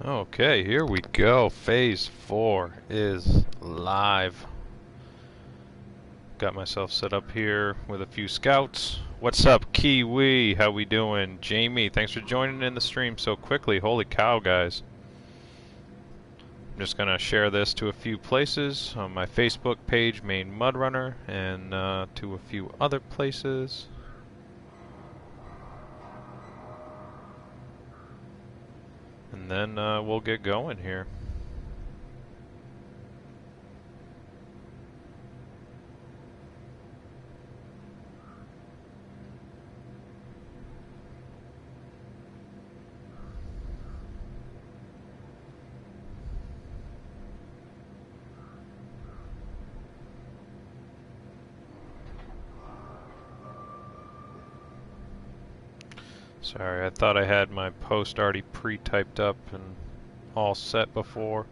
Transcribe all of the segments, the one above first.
Okay, here we go. Phase 4 is live. Got myself set up here with a few scouts. What's up, Kiwi? How we doing? Jamie, thanks for joining in the stream so quickly. Holy cow, guys. I'm just going to share this to a few places on my Facebook page, Maine MudRunner, and to a few other places. And then we'll get going here. Sorry, I thought I had my post already pre-typed up and all set before.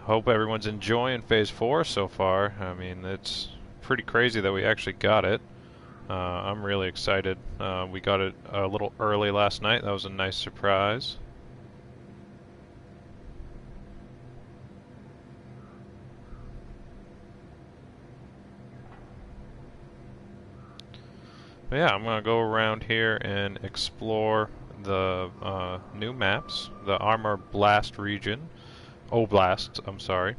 Hope everyone's enjoying Phase 4 so far. I mean, it's pretty crazy that we actually got it. I'm really excited. We got it a little early last night. That was a nice surprise. But yeah, I'm going to go around here and explore the new maps. The Amur Oblast region. Oblast, I'm sorry.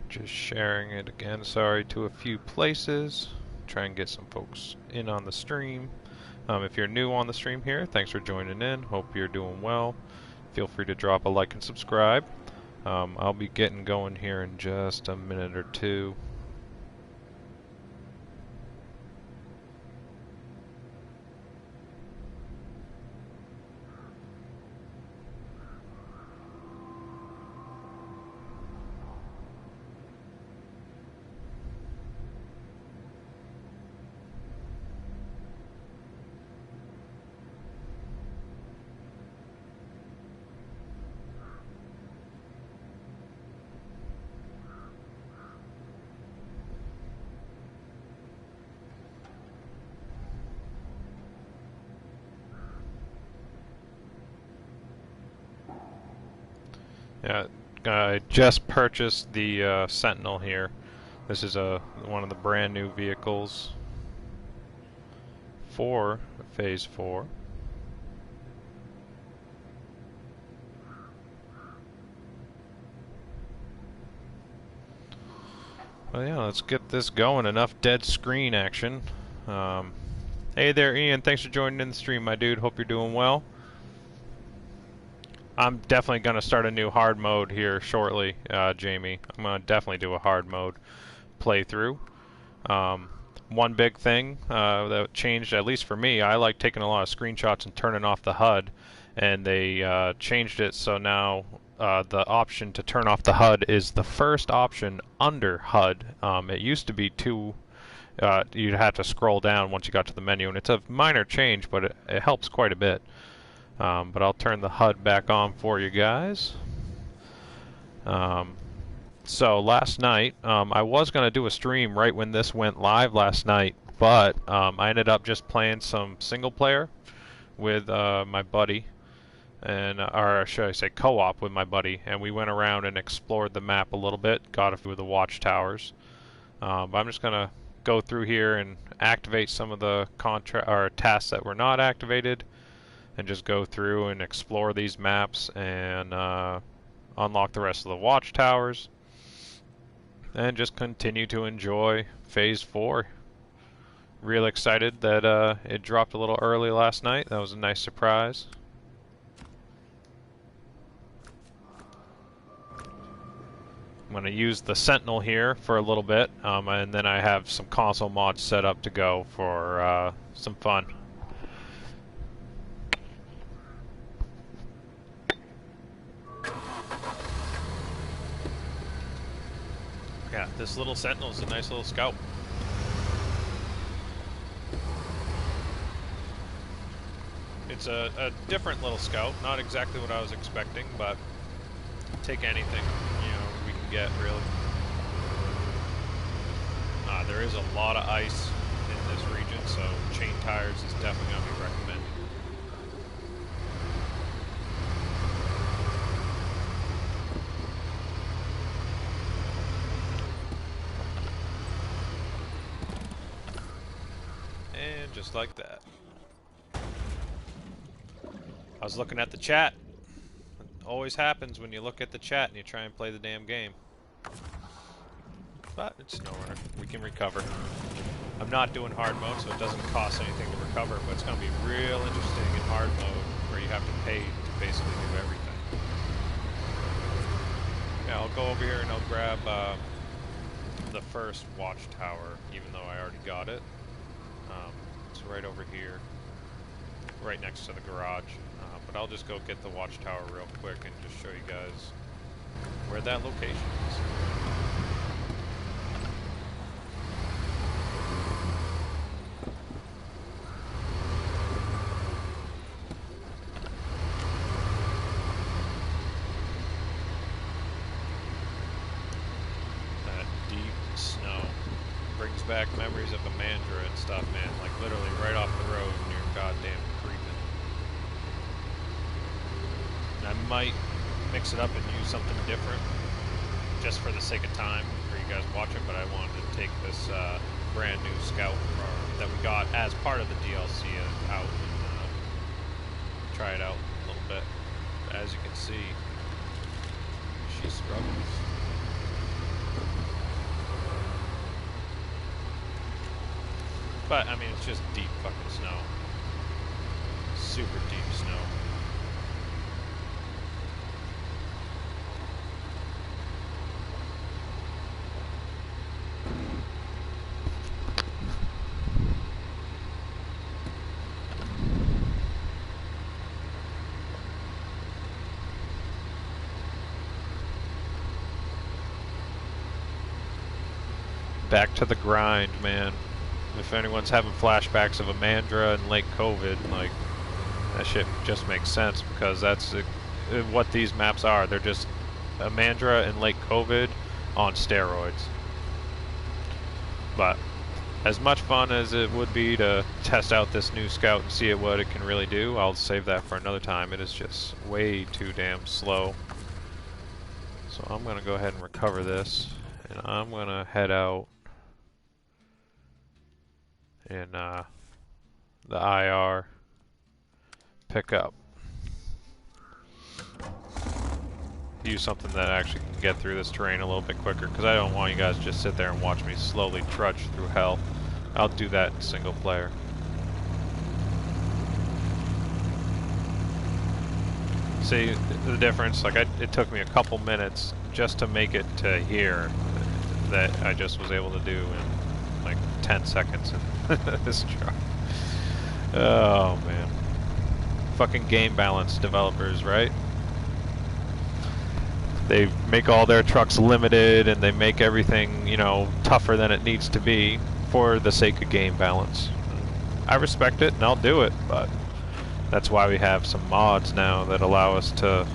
Just sharing it again, sorry, to a few places. Try and get some folks in on the stream. If you're new on the stream here, thanks for joining in. Hope you're doing well. Feel free to drop a like and subscribe. I'll be getting going here in just a minute or two. Yeah, I just purchased the Sentinel here. This is one of the brand new vehicles for Phase 4. Well, yeah, let's get this going. Enough dead screen action. Hey there, Ian. Thanks for joining in the stream, my dude. Hope you're doing well. I'm definitely going to start a new hard mode here shortly, Jamie. I'm going to definitely do a hard mode playthrough. One big thing that changed, at least for me, I like taking a lot of screenshots and turning off the HUD, and they changed it so now the option to turn off the HUD is the first option under HUD. It used to be you'd have to scroll down once you got to the menu, and it's a minor change, but it helps quite a bit. But I'll turn the HUD back on for you guys. So last night, I was going to do a stream right when this went live last night, but I ended up just playing some single player with my buddy, or should I say co-op with my buddy, and we went around and explored the map a little bit, got a few of the Watchtowers. But I'm just going to go through here and activate some of the tasks that were not activated, and just go through and explore these maps and unlock the rest of the Watchtowers. and just continue to enjoy Phase 4. Real excited that it dropped a little early last night. That was a nice surprise. I'm going to use the Sentinel here for a little bit, and then I have some console mods set up to go for some fun. Yeah, this little Sentinel is a nice little scout. It's a different little scout, not exactly what I was expecting, but take anything, you know, we can get, really. There is a lot of ice in this region, so chain tires is definitely going to be recommended. And just like that. I was looking at the chat. It always happens when you look at the chat and you try and play the damn game. But it's SnowRunner. We can recover. I'm not doing hard mode, so it doesn't cost anything to recover, but it's going to be real interesting in hard mode where you have to pay to basically do everything. Yeah, I'll go over here and I'll grab the first Watchtower, even though I already got it. It's right over here, right next to the garage. But I'll just go get the Watchtower real quick and just show you guys where that location is. That deep snow brings back memories of Amandra and stuff, man. Like literally right off the road and you're goddamn creeping. I might mix it up and use something different just for the sake of time for you guys watching, but I wanted to take this brand new scout that we got as part of the DLC out and try it out a little bit. As you can see, she struggles. But I mean, it's just deep fucking snow. Super deep snow. Back to the grind, man. If anyone's having flashbacks of Amandra and Lake COVID, like, that shit just makes sense because that's what these maps are. They're just Amandra and Lake COVID on steroids. But as much fun as it would be to test out this new scout and see what it can really do, I'll save that for another time. It is just way too damn slow. So I'm going to go ahead and recover this, and I'm going to head out in the IR pickup. Use something that actually can get through this terrain a little bit quicker, because I don't want you guys to just sit there and watch me slowly trudge through hell. I'll do that in single player. See the difference? Like it took me a couple minutes just to make it to here that I just was able to do in like 10 seconds in this truck. Oh man. Fucking game balance developers, right? They make all their trucks limited and they make everything, you know, tougher than it needs to be for the sake of game balance. I respect it and I'll do it, but that's why we have some mods now that allow us to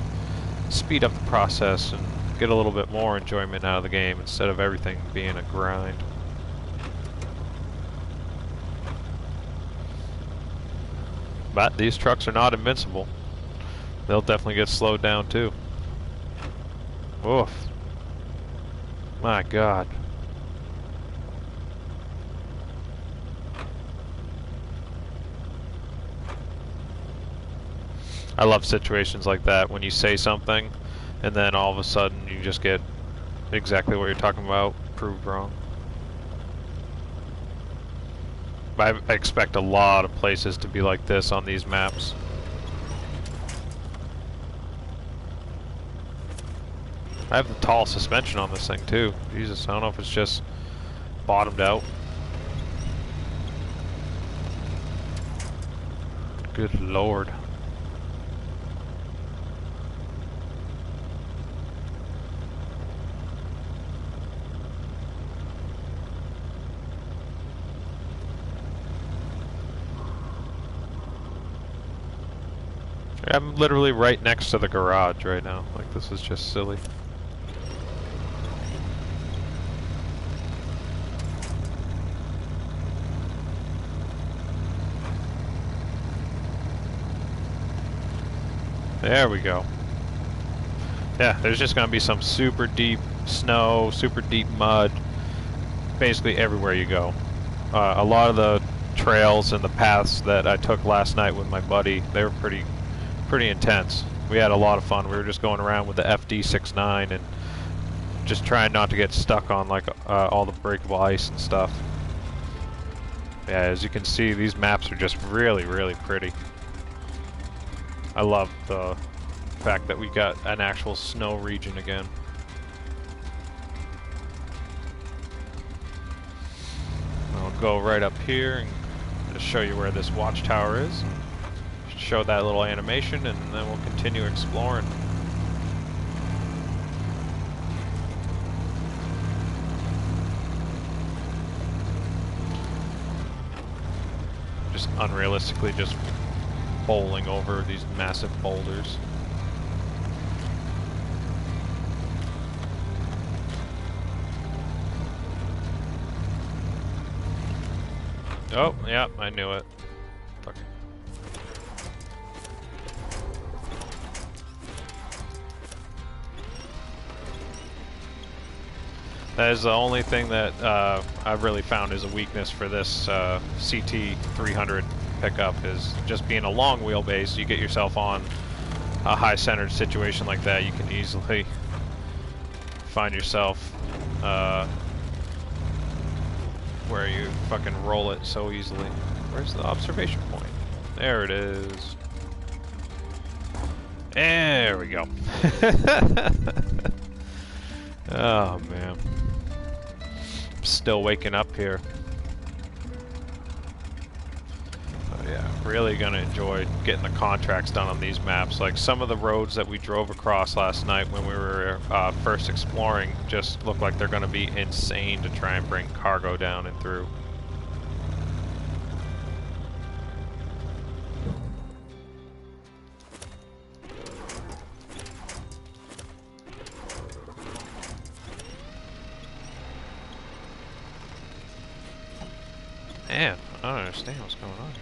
speed up the process and get a little bit more enjoyment out of the game instead of everything being a grind. But these trucks are not invincible. They'll definitely get slowed down too. Oof. My God. I love situations like that when you say something and then all of a sudden you just get exactly what you're talking about proved wrong. But I expect a lot of places to be like this on these maps. I have the tall suspension on this thing too. Jesus, I don't know if it's just bottomed out. Good lord. I'm literally right next to the garage right now. Like, this is just silly. There we go. Yeah, there's just gonna be some super deep snow, super deep mud, basically everywhere you go. A lot of the trails and the paths that I took last night with my buddy, they were pretty intense. We had a lot of fun. We were just going around with the FD69 and just trying not to get stuck on like all the breakable ice and stuff. Yeah, as you can see, these maps are just really, really pretty. I love the fact that we got an actual snow region again. I'll go right up here and just show you where this watchtower is. Show that little animation and then we'll continue exploring. Just unrealistically just bowling over these massive boulders. Oh, yeah, I knew it. Fuck. That is the only thing that I've really found is a weakness for this CT 300 pickup, is just being a long wheelbase. You get yourself on a high-centered situation like that, you can easily find yourself where you fucking roll it so easily. Where's the observation point? There it is. There we go. Oh man. Still waking up here. Oh yeah, really gonna enjoy getting the contracts done on these maps. Like some of the roads that we drove across last night when we were first exploring just look like they're gonna be insane to try and bring cargo down and through. Man, I don't understand what's going on here.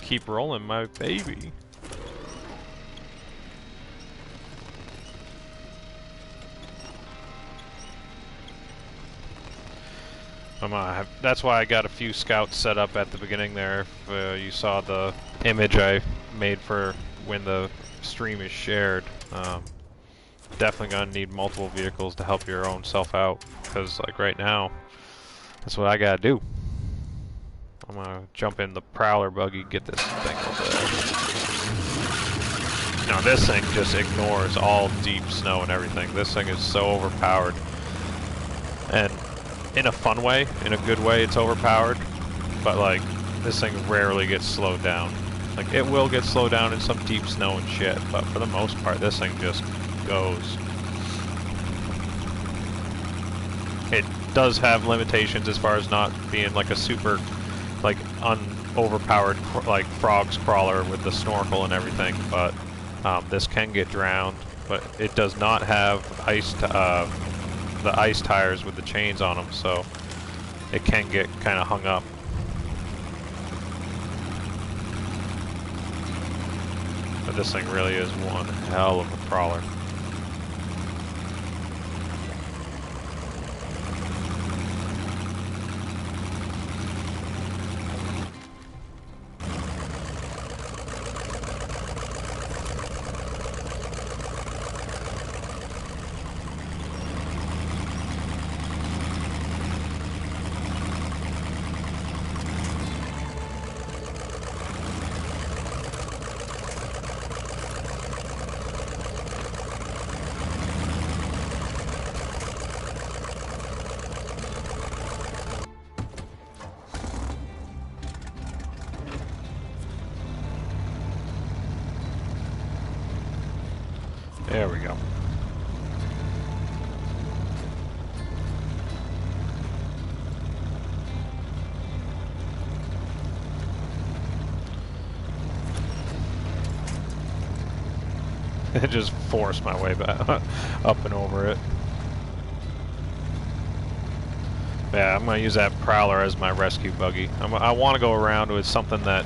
Keep rolling, my baby. That's why I got a few scouts set up at the beginning there. If you saw the image I made for when the stream is shared. Definitely gonna need multiple vehicles to help your own self out, because like right now, that's what I gotta do. I'm gonna jump in the Prowler buggy, get this thing over there. Now this thing just ignores all deep snow and everything. This thing is so overpowered. And in a fun way, in a good way, it's overpowered. But like, this thing rarely gets slowed down. Like, it will get slowed down in some deep snow and shit, but for the most part, this thing just goes. It does have limitations as far as not being like a super, like, overpowered like frogs crawler with the snorkel and everything, but this can get drowned. But it does not have the ice tires with the chains on them, so it can get kind of hung up. But this thing really is one hell of a crawler. There we go. Just force my way back up and over it. Yeah, I'm going to use that Prowler as my rescue buggy. I want to go around with something that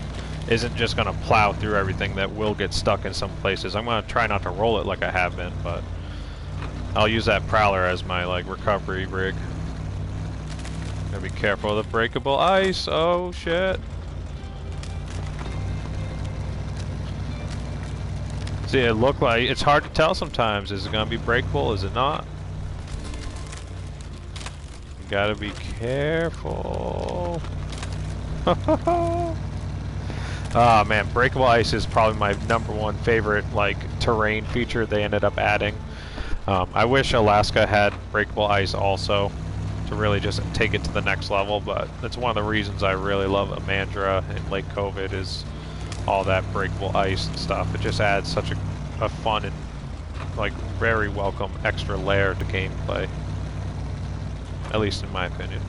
isn't just going to plow through everything, that will get stuck in some places. I'm going to try not to roll it like I have been, but I'll use that Prowler as my like recovery rig. Gotta be careful of the breakable ice. Oh shit. See, it looked like, it's hard to tell sometimes. Is it going to be breakable? Is it not? You gotta be careful. Ah man, breakable ice is probably my #1 favorite like terrain feature they ended up adding. I wish Alaska had breakable ice also to really just take it to the next level, but that's one of the reasons I really love Amandra and Lake Covid is all that breakable ice and stuff. It just adds such a fun and like very welcome extra layer to gameplay, at least in my opinion.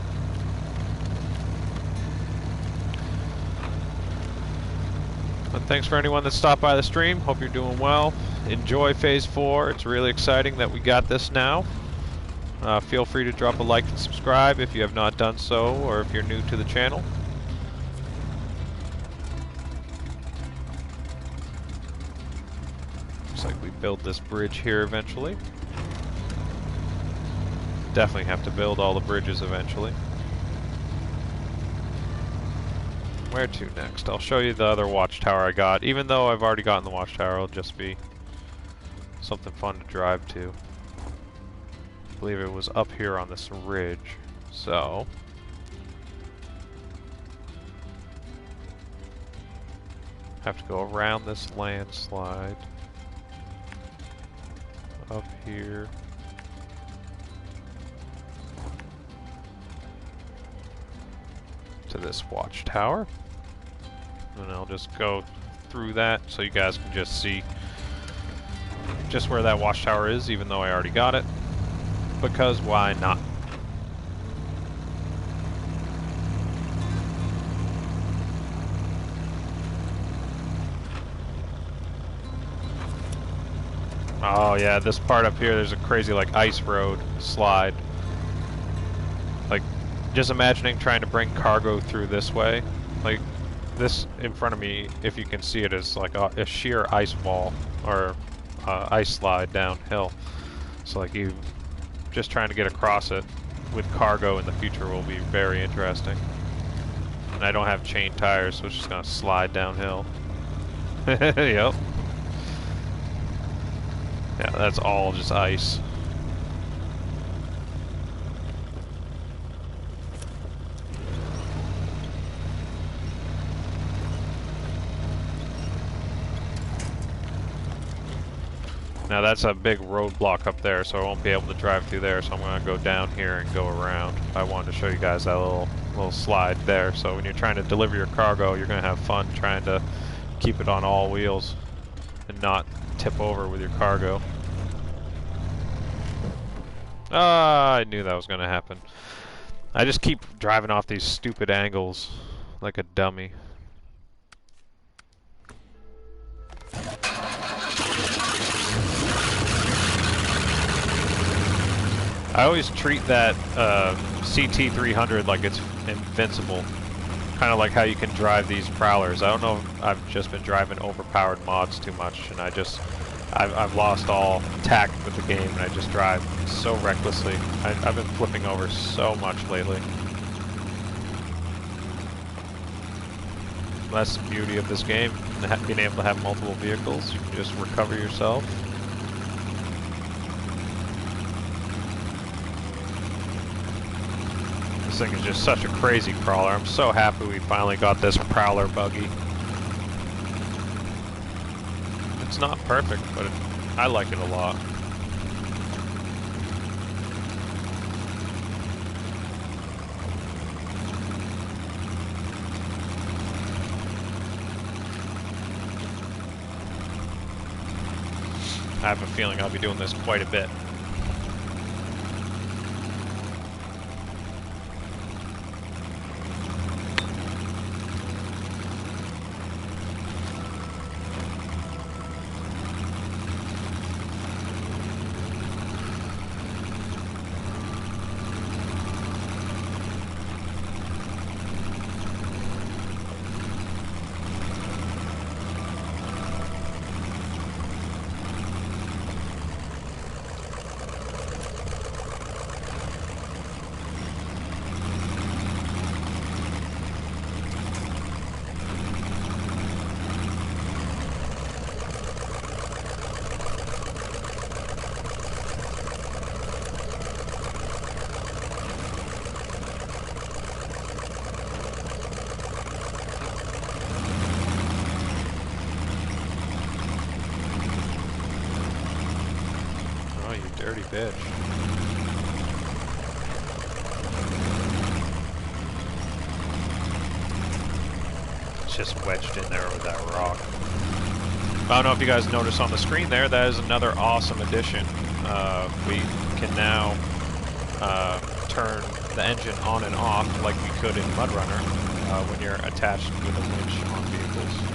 But thanks for anyone that stopped by the stream. Hope you're doing well. Enjoy Phase 4. It's really exciting that we got this now. Feel free to drop a like and subscribe if you have not done so, or if you're new to the channel. Looks like we build this bridge here eventually. Definitely have to build all the bridges eventually. Where to next? I'll show you the other watchtower I got. Even though I've already gotten the watchtower, it'll just be something fun to drive to. I believe it was up here on this ridge. So have to go around this landslide up here. To this watchtower. And I'll just go through that so you guys can just see just where that watchtower is, even though I already got it. Because why not? Oh yeah, this part up here, there's a crazy like ice road slide. Like, just imagining trying to bring cargo through this way. Like, this in front of me, if you can see it, is like a sheer ice wall, or ice slide downhill. So like, you just trying to get across it with cargo in the future will be very interesting. And I don't have chain tires, so it's just gonna slide downhill. Yep. Yeah, that's all just ice. Now that's a big roadblock up there, so I won't be able to drive through there, so I'm going to go down here and go around. I wanted to show you guys that little slide there, so when you're trying to deliver your cargo, you're going to have fun trying to keep it on all wheels and not tip over with your cargo. Ah, I knew that was going to happen. I just keep driving off these stupid angles like a dummy. I always treat that CT300 like it's invincible. Kind of like how you can drive these Prowlers. I don't know if I've just been driving overpowered mods too much, and I've lost all tact with the game, and I just drive so recklessly. I've been flipping over so much lately. That's the beauty of this game, being able to have multiple vehicles. You can just recover yourself. This thing is just such a crazy crawler. I'm so happy we finally got this Prowler buggy. It's not perfect, but I like it a lot. I have a feeling I'll be doing this quite a bit. Dirty bitch. It's just wedged in there with that rock. I don't know if you guys noticed on the screen there, that is another awesome addition. We can now turn the engine on and off like we could in MudRunner when you're attached with a winch on vehicles.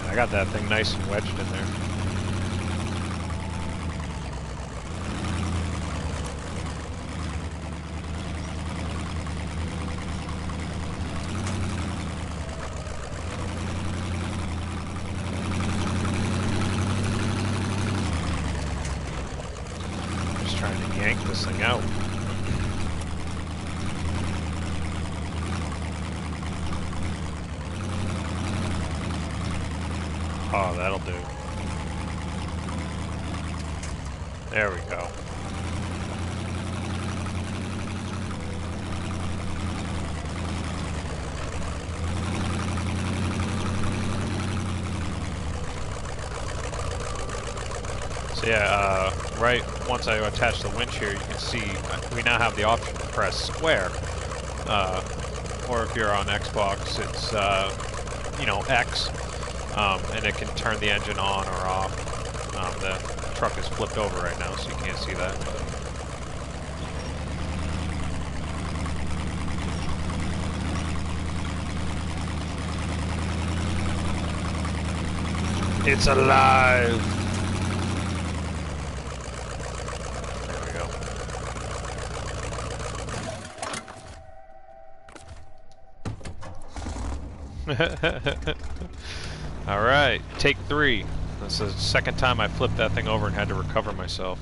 I got that thing nice and wedged in there. Just trying to yank this thing out. Oh, that'll do. There we go. So yeah, right once I attach the winch here, you can see we now have the option to press square. Or if you're on Xbox, it's, you know, X. And it can turn the engine on or off. The truck is flipped over right now, so you can't see that. But it's alive! There we go. Alright, take 3. That's the second time I flipped that thing over and had to recover myself.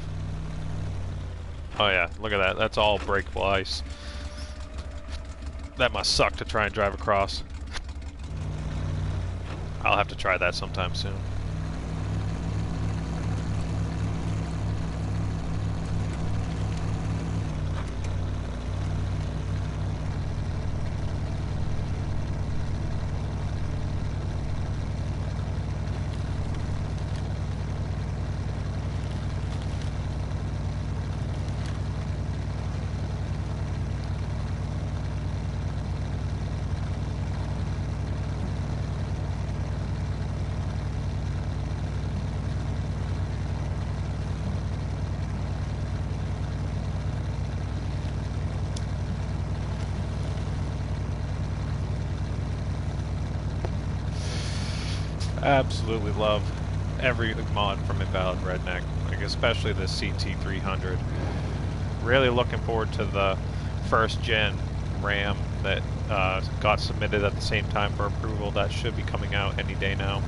Oh yeah, look at that. That's all breakable ice. That must suck to try and drive across. I'll have to try that sometime soon. Absolutely love every mod from Invalid Redneck, like especially the CT300. Really looking forward to the first gen RAM that got submitted at the same time for approval. That should be coming out any day now.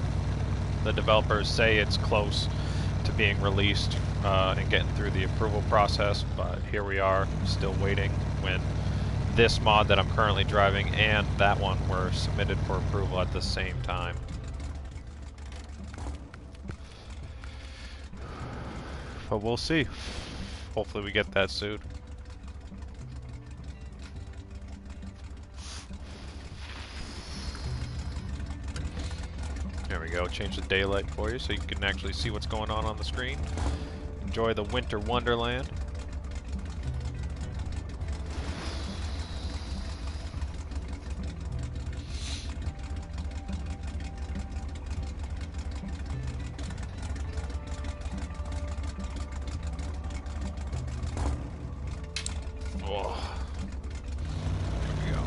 The developers say it's close to being released and getting through the approval process, but here we are still waiting when this mod that I'm currently driving and that one were submitted for approval at the same time. But we'll see. Hopefully we get that soon. There we go. Change the daylight for you so you can actually see what's going on the screen. Enjoy the winter wonderland. Oh. There we go.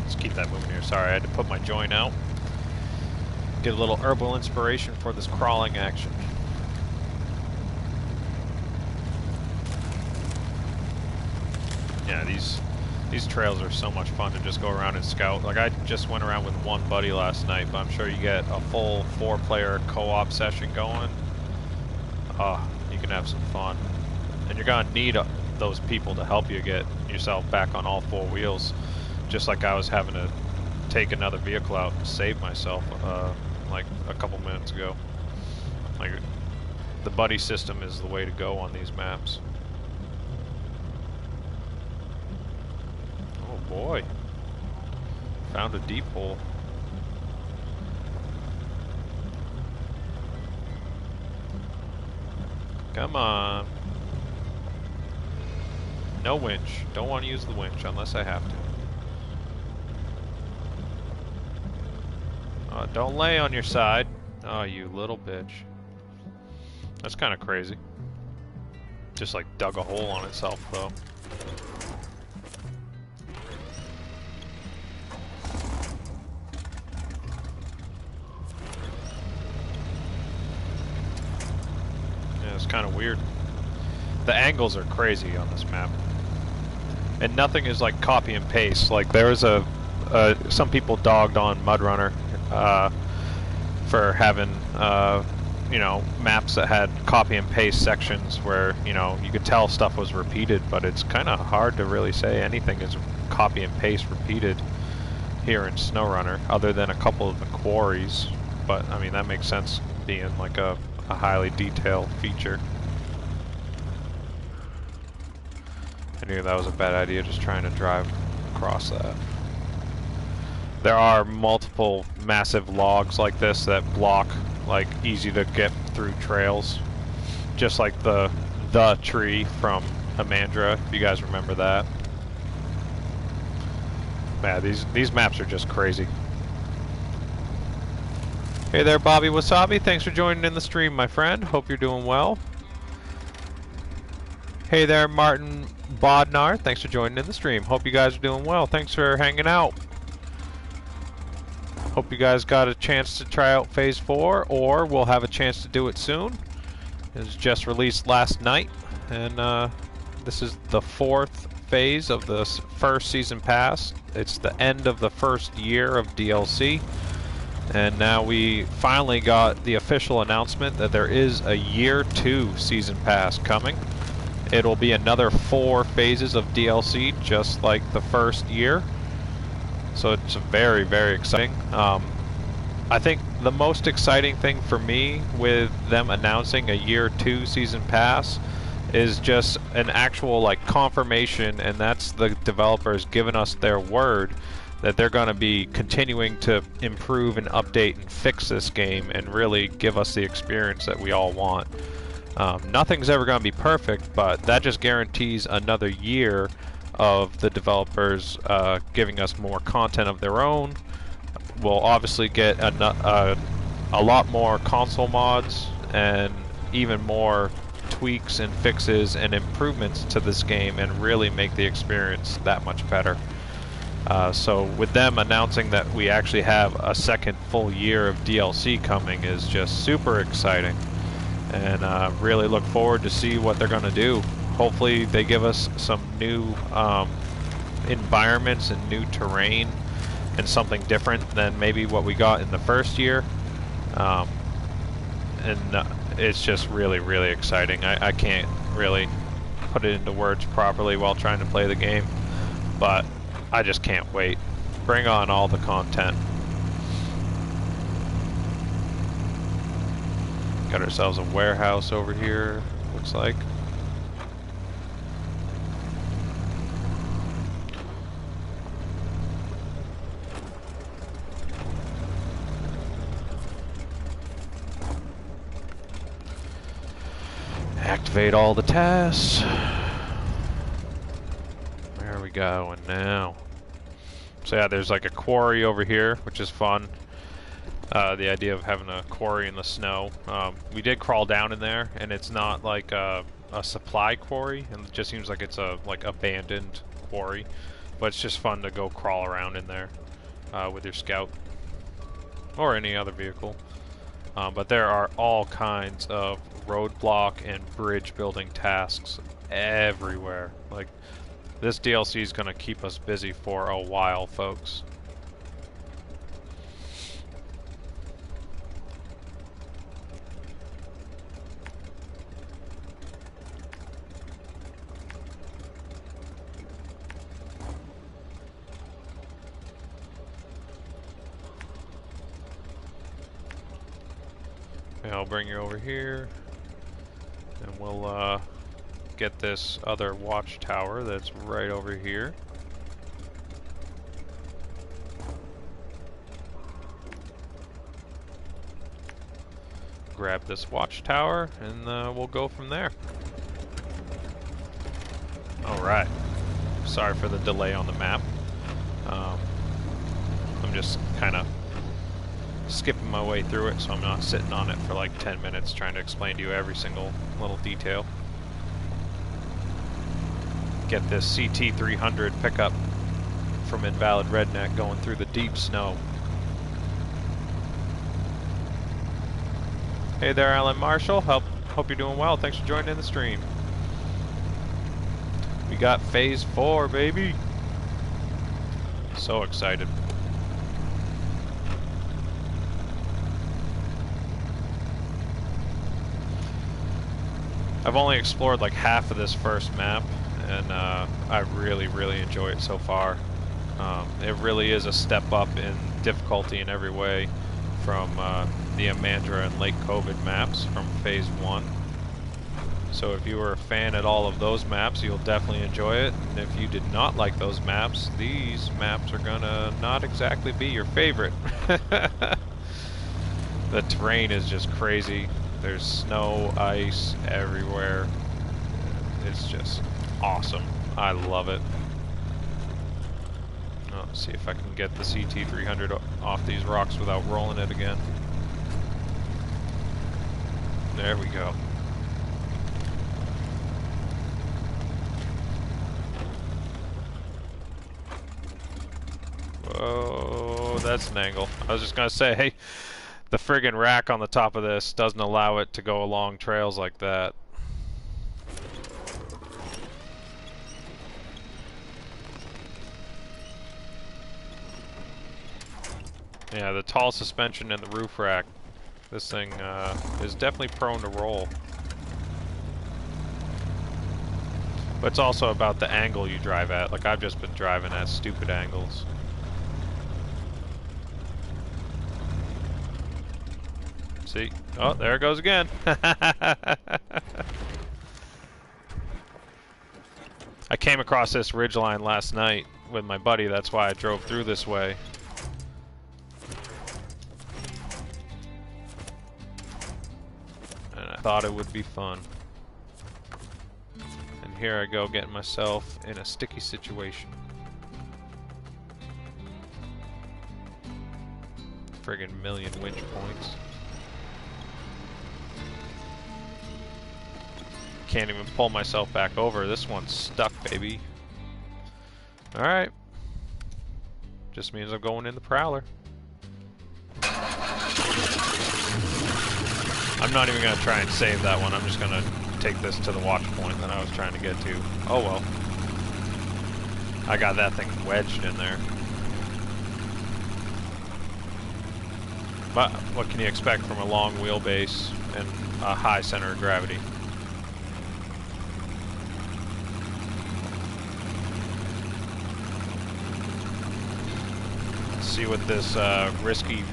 Let's keep that moving here. Sorry, I had to put my joint out. Get a little herbal inspiration for this crawling action. Yeah, these trails are so much fun to just go around and scout. Like, I just went around with one buddy last night, but I'm sure you get a full 4-player co-op session going. You can have some fun. And you're gonna need those people to help you get yourself back on all 4 wheels. Just like I was having to take another vehicle out and save myself like a couple minutes ago. Like, the buddy system is the way to go on these maps. Oh boy. Found a deep hole. Come on. No winch. Don't want to use the winch unless I have to. Don't lay on your side. Oh, you little bitch. That's kind of crazy. Just like dug a hole on itself, though. Yeah, it's kind of weird. The angles are crazy on this map. And nothing is like copy and paste. Like, there was some people dogged on MudRunner for having you know, maps that had copy and paste sections where, you know, you could tell stuff was repeated, but it's kind of hard to really say anything is copy and paste repeated here in SnowRunner, other than a couple of the quarries. But I mean, that makes sense being like a highly detailed feature. I knew that was a bad idea, just trying to drive across that. There are multiple massive logs like this that block like easy to get through trails, just like the tree from Amandra, if you guys remember that. Man, these maps are just crazy. Hey there, Bobby Wasabi, thanks for joining in the stream, my friend. Hope you're doing well. Hey there, Martin Bodnar, thanks for joining in the stream. Hope you guys are doing well. Thanks for hanging out. Hope you guys got a chance to try out Phase 4, or we'll have a chance to do it soon. It was just released last night, and this is the 4th phase of the first season pass. It's the end of the first year of DLC, and now we finally got the official announcement that there is a year 2 season pass coming. It'll be another 4 phases of DLC, just like the first year. So it's very, very exciting. I think the most exciting thing for me with them announcing a year 2 season pass is just an actual like confirmation, and that's the developers giving us their word that they're going to be continuing to improve and update and fix this game and really give us the experience that we all want. Nothing's ever going to be perfect, but that just guarantees another year of the developers giving us more content of their own. We'll obviously get a lot more console mods and even more tweaks and fixes and improvements to this game, and really make the experience that much better. So with them announcing that we actually have a second full year of DLC coming is just super exciting, and really look forward to see what they're going to do. Hopefully they give us some new environments and new terrain and something different than maybe what we got in the first year. It's just really, really exciting. I can't really put it into words properly while trying to play the game, but I just can't wait. Bring on all the content. Got ourselves a warehouse over here, looks like. Activate all the tasks. Where are we going now? So yeah, there's like a quarry over here, which is fun. The idea of having a quarry in the snow. We did crawl down in there, and it's not like a supply quarry, and it just seems like it's a like abandoned quarry, but it's just fun to go crawl around in there with your scout or any other vehicle. But there are all kinds of roadblock and bridge building tasks everywhere. Like, this DLC is going to keep us busy for a while, folks. I'll bring you over here, and we'll get this other watchtower that's right over here. Grab this watchtower, and we'll go from there. Alright. Sorry for the delay on the map. I'm just kind of skipping my way through it, so I'm not sitting on it for like 10 minutes trying to explain to you every single little detail. Get this CT300 pickup from Invalid Redneck going through the deep snow. Hey there, Alan Marshall. Hope you're doing well. Thanks for joining in the stream. We got Phase 4, baby. So excited. I've only explored like half of this first map, and I really enjoy it so far. It really is a step up in difficulty in every way from the Amandra and Lake COVID maps from Phase 1. So if you were a fan at all of those maps, you'll definitely enjoy it. And if you did not like those maps, these maps are gonna not exactly be your favorite. The terrain is just crazy. There's snow, ice everywhere. It's just awesome. I love it. Oh, let's see if I can get the CT300 off these rocks without rolling it again. There we go. Whoa, that's an angle. I was just gonna say, hey, the friggin' rack on the top of this doesn't allow it to go along trails like that. Yeah, the tall suspension and the roof rack. This thing is definitely prone to roll. But it's also about the angle you drive at. Like, I've just been driving at stupid angles. See? Oh, there it goes again. I came across this ridgeline last night with my buddy. That's why I drove through this way. And I thought it would be fun. And here I go getting myself in a sticky situation. Friggin' million winch points. Can't even pull myself back over. This one's stuck, baby. Alright. Just means I'm going in the Prowler. I'm not even going to try and save that one. I'm just going to take this to the watch point that I was trying to get to. Oh well. I got that thing wedged in there. But what can you expect from a long wheelbase and a high center of gravity? See what this risky,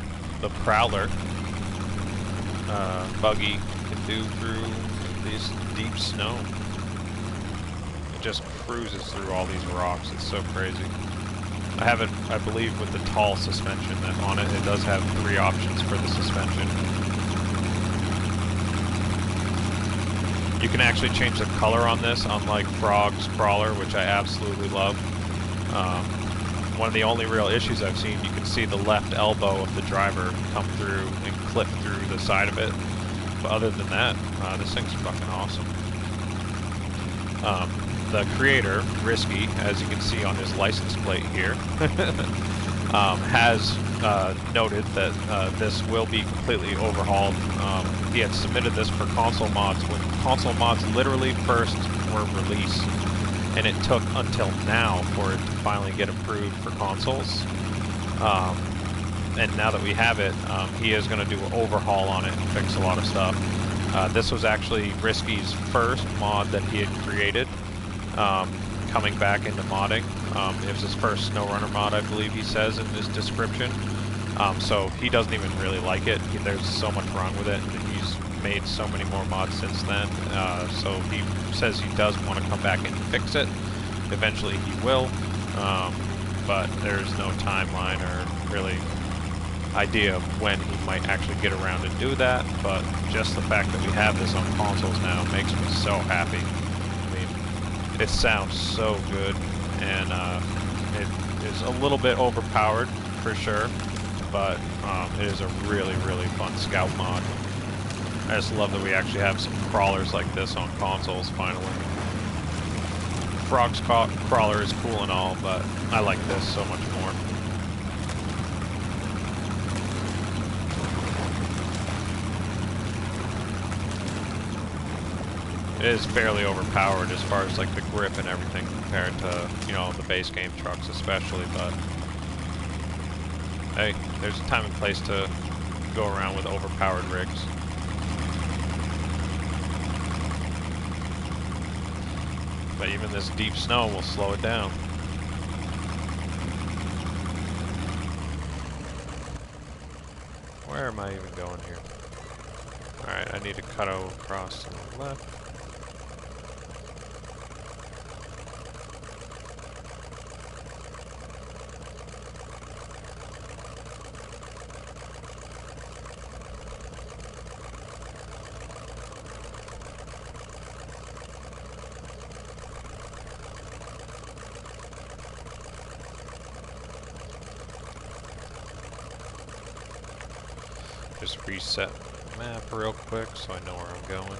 the Prowler Buggy can do through this deep snow. It just cruises through all these rocks. It's so crazy. I have it, I believe, with the tall suspension that on it. It does have 3 options for the suspension. You can actually change the color on this, unlike Frog's Prowler, which I absolutely love. One of the only real issues I've seen, you can see the left elbow of the driver come through and clip through the side of it. But other than that, this thing's fucking awesome. The creator, Risky, as you can see on his license plate here, has noted that this will be completely overhauled. He had submitted this for console mods when console mods literally first were released, and it took until now for it to finally get approved for consoles. And now that we have it, he is going to do an overhaul on it and fix a lot of stuff. This was actually Risky's first mod that he had created, coming back into modding. It was his first SnowRunner mod, I believe he says in his description. So he doesn't even really like it. There's so much wrong with it, and he's made so many more mods since then. So he says he does want to come back and fix it. Eventually he will, but there's no timeline or really idea of when he might actually get around to do that. But just the fact that we have this on consoles now makes me so happy. I mean, it sounds so good, and it is a little bit overpowered for sure, but it is a really, really fun scout mod. I just love that we actually have some crawlers like this on consoles finally. Frog's crawler is cool and all, but I like this so much more. It is fairly overpowered as far as like the grip and everything compared to, you know, the base game trucks especially, but hey, there's a time and place to go around with overpowered rigs. But even this deep snow will slow it down. Where am I even going here? Alright, I need to cut across to the left. Just reset the map real quick so I know where I'm going.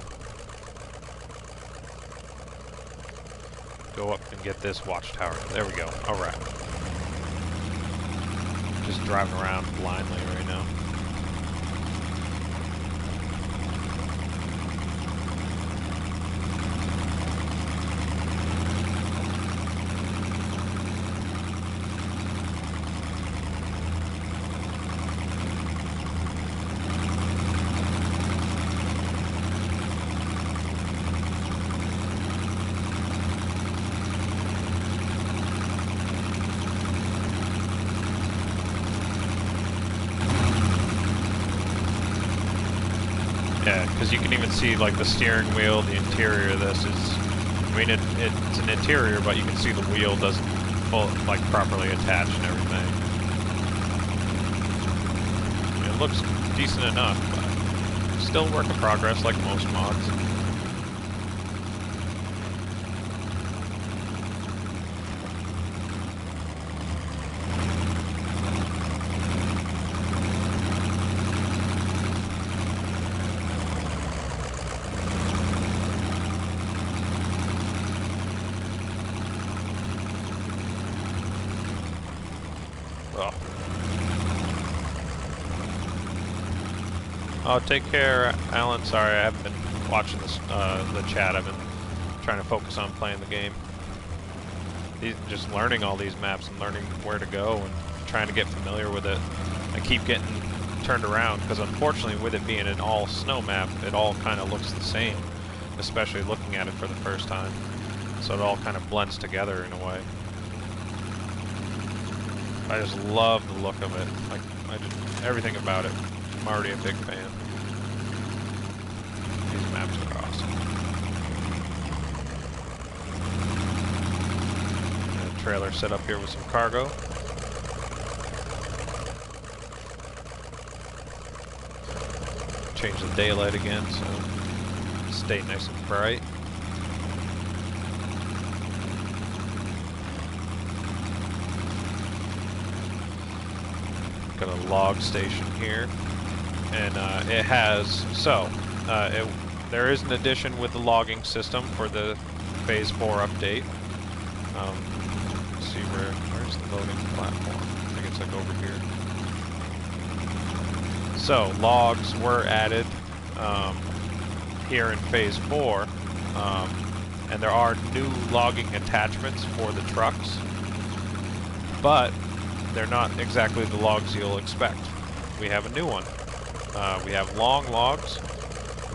Go up and get this watchtower. There we go. Alright. Just driving around blindly right now. Yeah, because you can even see like the steering wheel, the interior of this is, I mean it's an interior, but you can see the wheel doesn't like properly attach and everything. I mean, it looks decent enough, but still work in progress like most mods. Oh, take care, Alan. Sorry, I haven't been watching this, the chat. I've been trying to focus on playing the game. Just learning all these maps and learning where to go and trying to get familiar with it. I keep getting turned around because unfortunately with it being an all snow map, it all kind of looks the same, especially looking at it for the first time. So it all kind of blends together in a way. I just love the look of it. Like, everything about it. I'm already a big fan. These maps are awesome. And a trailer set up here with some cargo. Change the daylight again, so stay nice and bright. Got a log station here. And it has, there is an addition with the logging system for the Phase 4 update. Let's see where's the voting platform? I think it's like over here. So logs were added here in Phase 4, and there are new logging attachments for the trucks, but they're not exactly the logs you'll expect. We have a new one. We have long logs,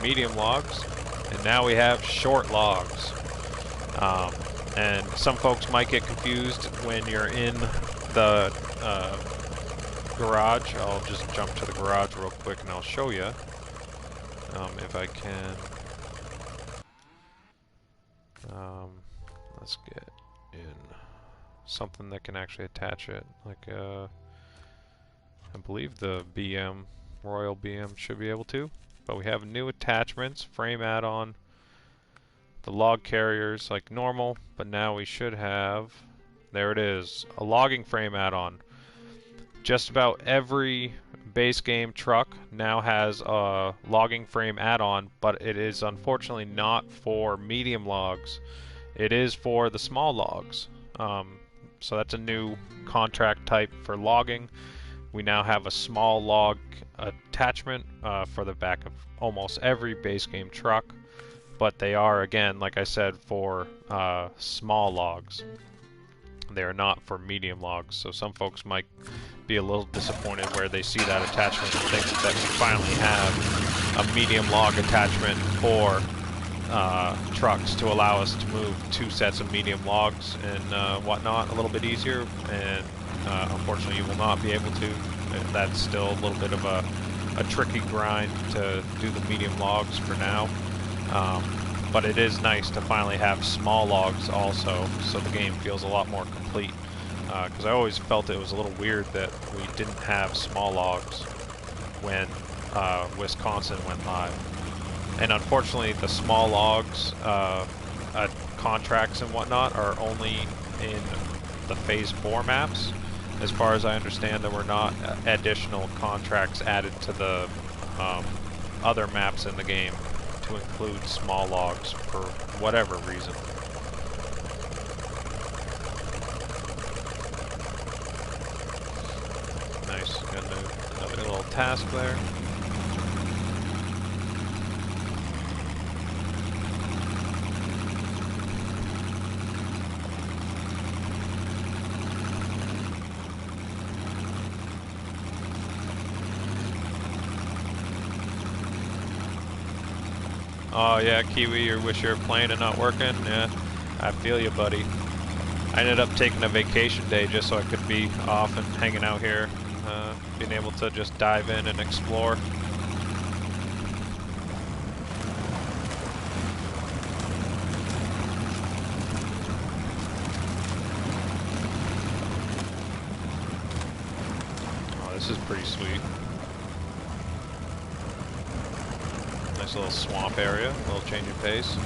medium logs, and now we have short logs. And some folks might get confused when you're in the garage. I'll just jump to the garage real quick and I'll show you if I can. Let's get in something that can actually attach it, like I believe the BM, Royal BM should be able to, but we have new attachments, frame add-on, the log carriers like normal, but now we should have, there it is, a logging frame add-on. Just about every base game truck now has a logging frame add-on, but it is unfortunately not for medium logs. It is for the small logs. So that's a new contract type for logging. We now have a small log attachment for the back of almost every base game truck, but they are, again, like I said, for small logs. They are not for medium logs, so some folks might be a little disappointed where they see that attachment and think that we finally have a medium log attachment for trucks to allow us to move 2 sets of medium logs and whatnot a little bit easier, and unfortunately you will not be able to. That's still a little bit of a tricky grind to do the medium logs for now. But it is nice to finally have small logs also, so the game feels a lot more complete. Because I always felt it was a little weird that we didn't have small logs when Wisconsin went live. And unfortunately, the small logs contracts and whatnot are only in the Phase 4 maps. As far as I understand, there were not additional contracts added to the other maps in the game to include small logs for whatever reason. Nice, got another little task there. Oh yeah, Kiwi, you wish you were playing and not working? Yeah, I feel you, buddy. I ended up taking a vacation day just so I could be off and hanging out here, being able to just dive in and explore. Oh, this is pretty sweet. Nice little swamp area, a little change of pace.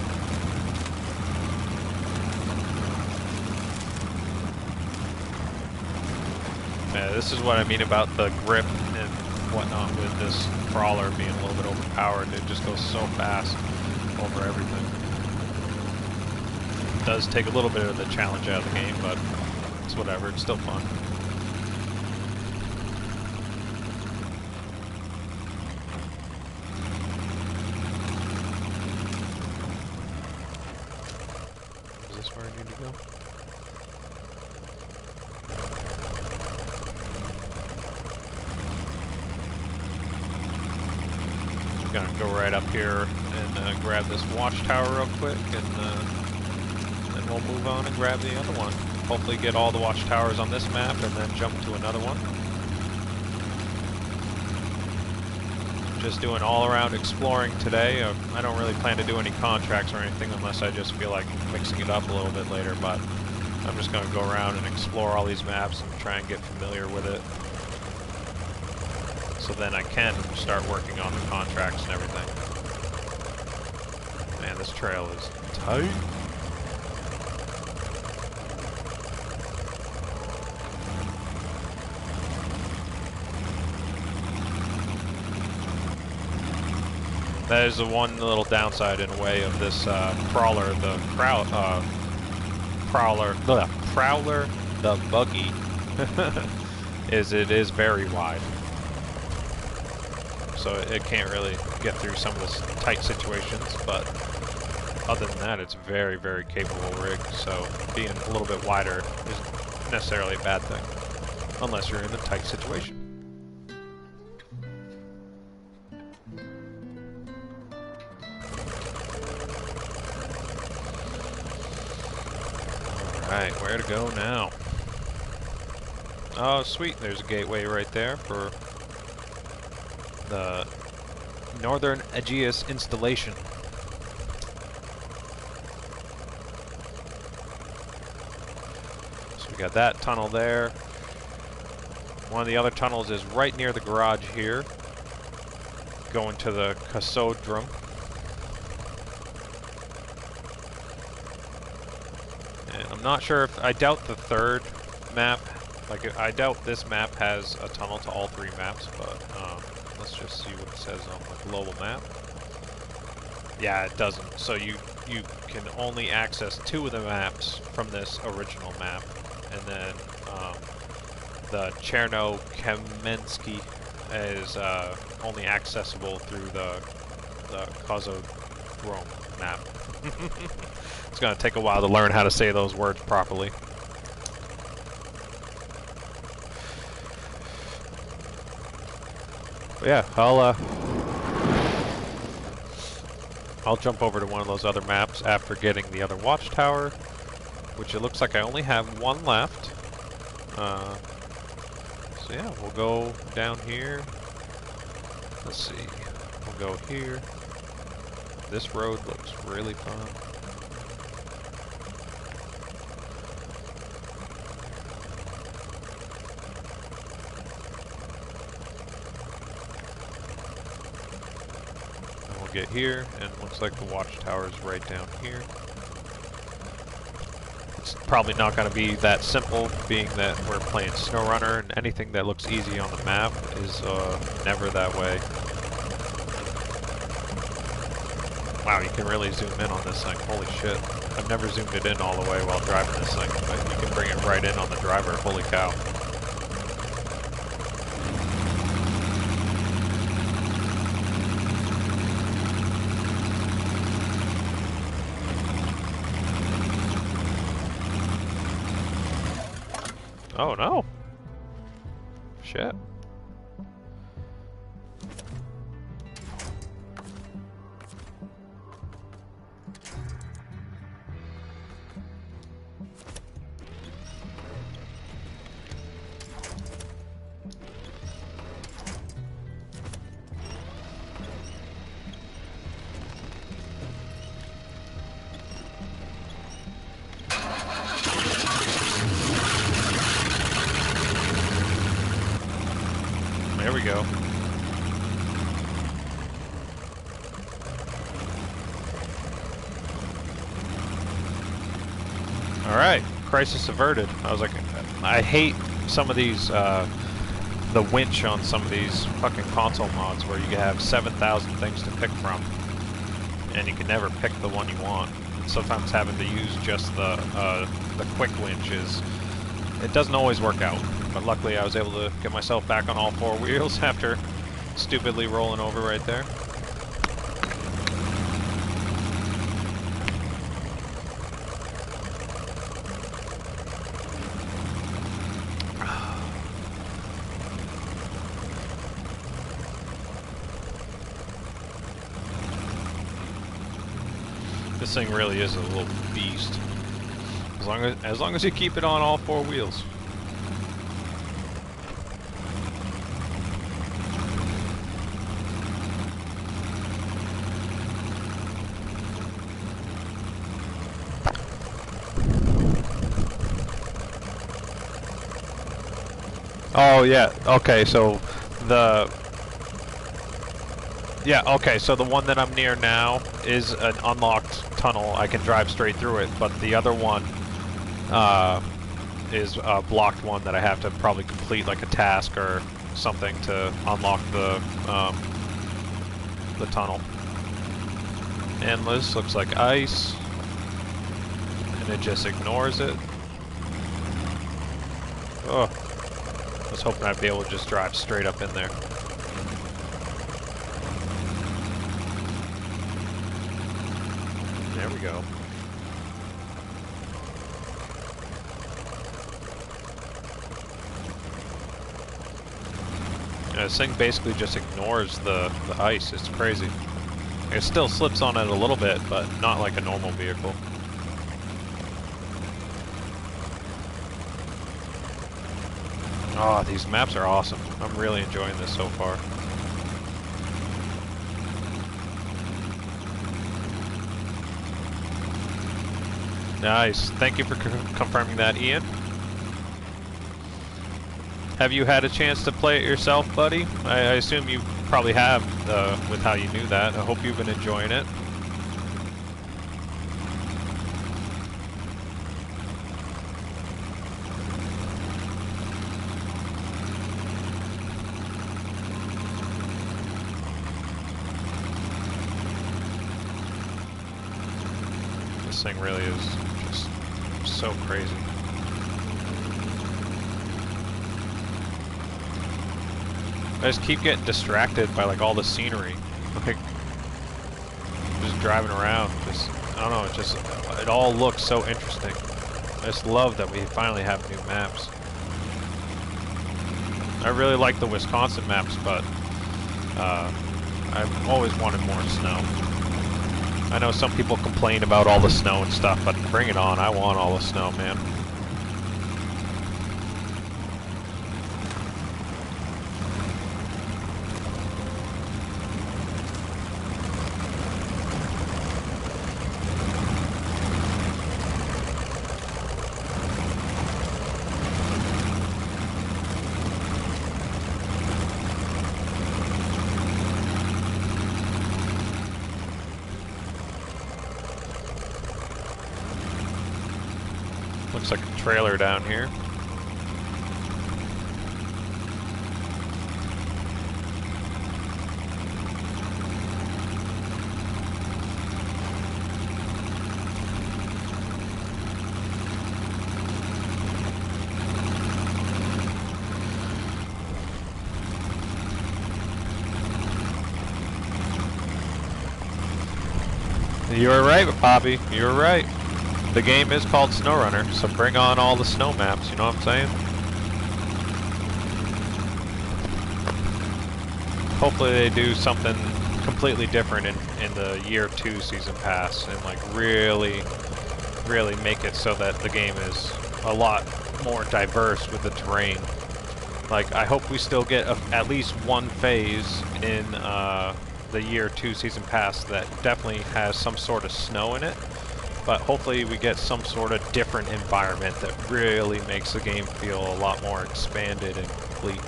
Yeah, this is what I mean about the grip and whatnot with this Prowler being a little bit overpowered. It just goes so fast over everything. It does take a little bit of the challenge out of the game, but it's whatever, it's still fun. Is this where I need to go? Gonna go right up here and grab this Watchtower real quick, and then we'll move on and grab the other one. Hopefully get all the Watchtowers on this map and then jump to another one. Just doing all around exploring today. I don't really plan to do any contracts or anything unless I just feel like mixing it up a little bit later, but I'm just gonna go around and explore all these maps and try and get familiar with it, so then I can start working on the contracts and everything. Man, this trail is tight. that is the one little downside in a way of this Prowler, the Prowler, the Buggy, is it is very wide. So it can't really get through some of the tight situations, but other than that, it's very, very capable rig, so being a little bit wider isn't necessarily a bad thing, unless you're in a tight situation. Alright, where to go now? Oh, sweet, there's a gateway right there for the Northern Aegeus installation. So we got that tunnel there. One of the other tunnels is right near the garage here, going to the Casodrome. And I'm not sure if, I doubt the third map, like I doubt this map has a tunnel to all three maps, but let's just see what it says on the global map. Yeah, it doesn't. So you can only access 2 of the maps from this original map, and then the Cherno-Kamensky is only accessible through the Casodrome map. It's gonna take a while to learn how to say those words properly. But yeah, I'll jump over to one of those other maps after getting the other Watchtower, which it looks like I only have 1 left. So yeah, we'll go down here. Let's see, we'll go here. This road looks really fun. And we'll get here, and it looks like the Watchtower is right down here. It's probably not going to be that simple, being that we're playing SnowRunner, and anything that looks easy on the map is never that way. Wow, you can really zoom in on this thing. Holy shit. I've never zoomed it in all the way while driving this thing, but you can bring it right in on the driver. Holy cow. Oh no. Shit. There we go. Alright, crisis averted. I was like, I hate some of these, the winch on some of these fucking console mods where you have 7,000 things to pick from, and you can never pick the one you want. Sometimes having to use just the quick winch it doesn't always work out. But luckily I was able to get myself back on all 4 wheels after stupidly rolling over right there. This thing really is a little beast. As long as you keep it on all 4 wheels. Oh yeah, okay, so so the one that I'm near now is an unlocked tunnel. I can drive straight through it, but the other one is a blocked one that I have to probably complete like a task or something to unlock the tunnel. Endless looks like ice, and it just ignores it. Oh, I was hoping I'd be able to just drive straight up in there. There we go. Yeah, this thing basically just ignores the ice. It's crazy. It still slips on it a little bit, but not like a normal vehicle. Oh, these maps are awesome. I'm really enjoying this so far. Nice. Thank you for confirming that, Ian. Have you had a chance to play it yourself, buddy? I assume you probably have, with how you knew that. I hope you've been enjoying it. This thing really is just so crazy. I just keep getting distracted by like all the scenery, like just driving around. Just I don't know. It all looks so interesting. I just love that we finally have new maps. I really like the Wisconsin maps, but I've always wanted more snow. I know some people complain about all the snow and stuff, but bring it on. I want all the snow, man. Looks like a trailer down here. You were right, Bobby. You were right. The game is called SnowRunner, so bring on all the snow maps, you know what I'm saying? Hopefully they do something completely different in the year 2 season pass and like really make it so that the game is a lot more diverse with the terrain. Like, I hope we still get at least one phase in the year 2 season pass that definitely has some sort of snow in it. But hopefully we get some sort of different environment that really makes the game feel a lot more expanded and complete.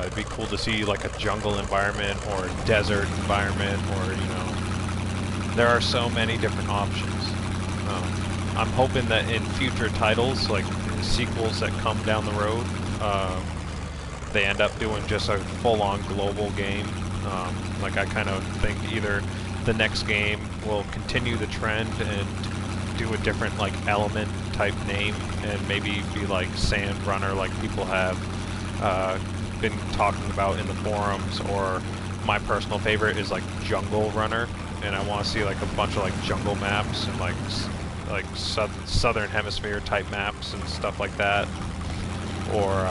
It'd be cool to see like a jungle environment or a desert environment, or, you know, there are so many different options. I'm hoping that in future titles, like sequels that come down the road, they end up doing just a full-on global game. Like, I kind of think either the next game will continue the trend and do a different like element type name and maybe be like SnowRunner, like people have been talking about in the forums, or my personal favorite is like Jungle Runner, and I want to see like a bunch of like jungle maps and like southern hemisphere type maps and stuff like that, or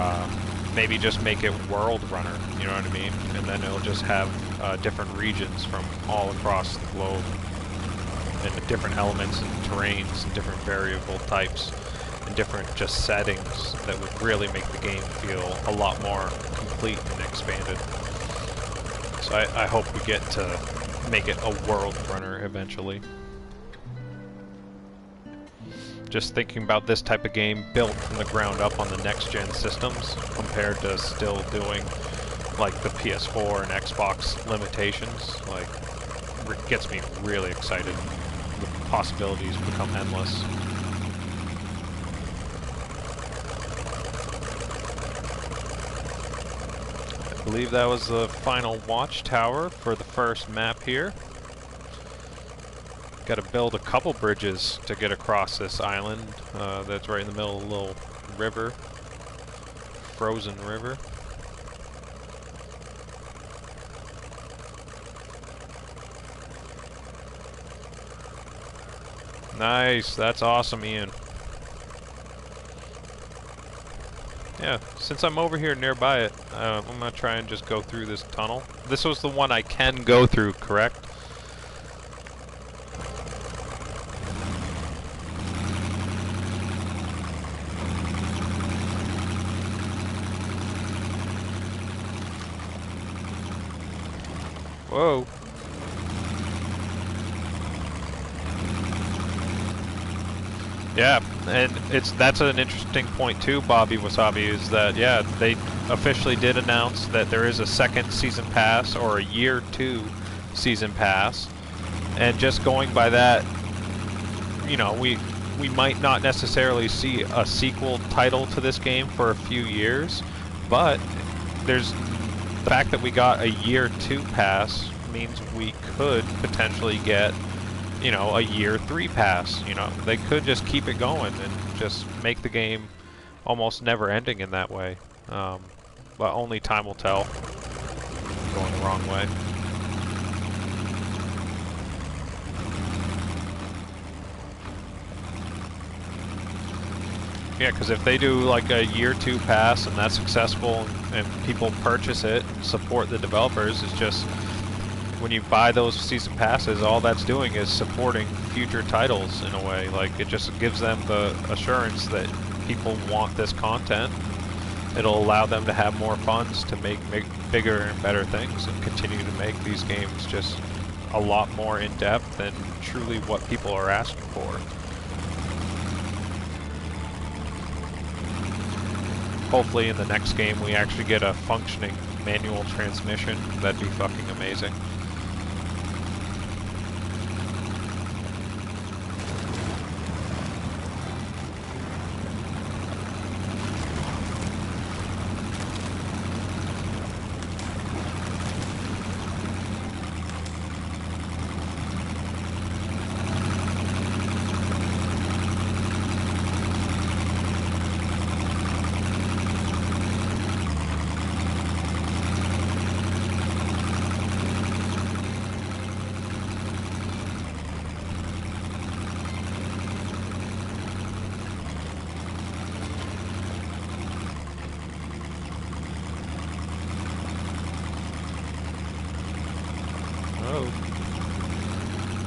maybe just make it World Runner, you know what I mean? And then it'll just have different regions from all across the globe, and the different elements and terrains and different variable types and different just settings that would really make the game feel a lot more complete and expanded. So I hope we get to make it a World Runner eventually. Just thinking about this type of game built from the ground up on the next-gen systems compared to still doing like the PS4 and Xbox limitations, like, it gets me really excited. The possibilities become endless. I believe that was the final Watchtower for the first map here. Got to build a couple bridges to get across this island that's right in the middle of a little river. Frozen river. Nice, that's awesome, Ian. Yeah, since I'm over here nearby it, I'm gonna try and just go through this tunnel. This was the one I can go through, correct? Whoa. Yeah, and that's an interesting point too, Bobby Wasabi, is that, yeah, they officially did announce that there is a second season pass, or a year 2 season pass, and just going by that, you know, we might not necessarily see a sequel title to this game for a few years, but there's the fact that we got a year 2 pass means we could potentially get, you know, a year 3 pass. You know, they could just keep it going and just make the game almost never ending in that way. But only time will tell. Going the wrong way. Yeah, because if they do like a year 2 pass and that's successful and people purchase it and support the developers, it's just, when you buy those season passes, all that's doing is supporting future titles in a way. Like, it just gives them the assurance that people want this content. It'll allow them to have more funds to make bigger and better things and continue to make these games just a lot more in-depth and truly what people are asking for. Hopefully in the next game we actually get a functioning manual transmission. That'd be fucking amazing.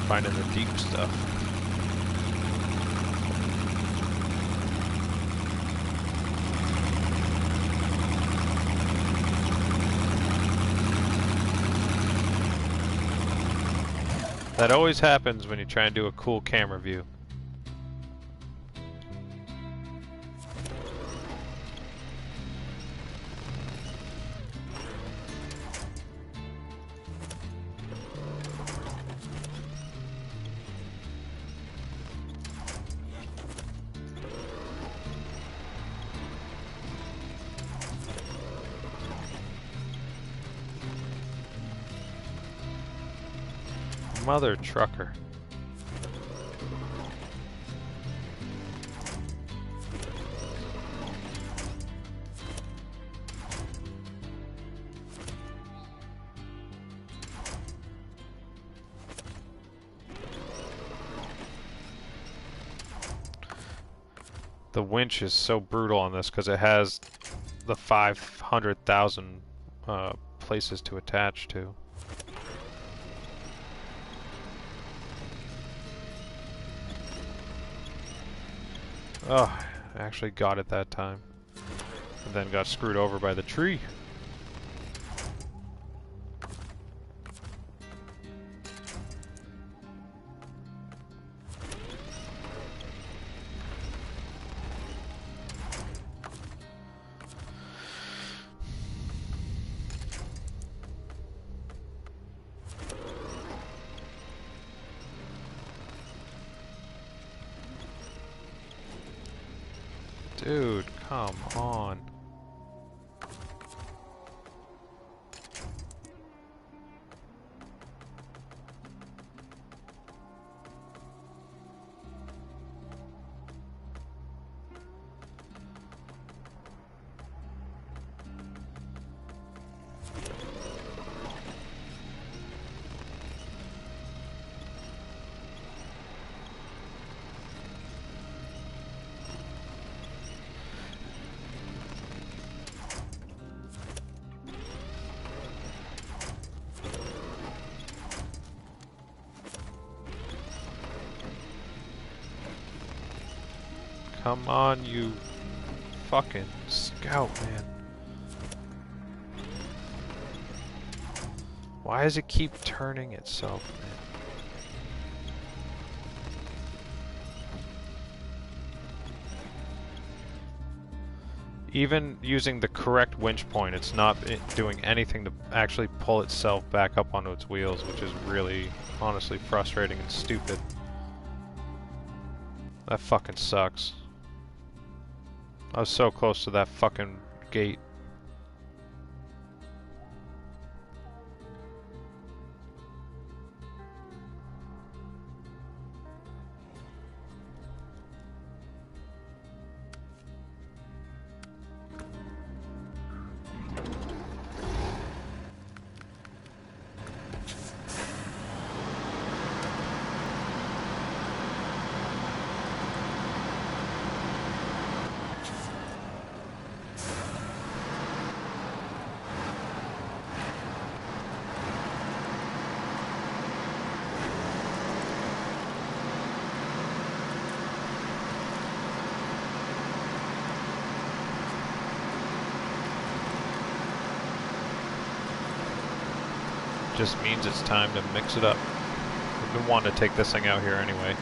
Finding the deep stuff. That always happens when you try and do a cool camera view. Mother trucker. The winch is so brutal on this because it has the 500,000 places to attach to. Oh, I actually got it that time. And then got screwed over by the tree. Dude, come on. Come on, you fucking scout, man. Why does it keep turning itself, man? Even using the correct winch point, it's not doing anything to actually pull itself back up onto its wheels, which is really, honestly, frustrating and stupid. That fucking sucks. I was so close to that fucking gate. Just means it's time to mix it up. I've been wanting to take this thing out here anyway.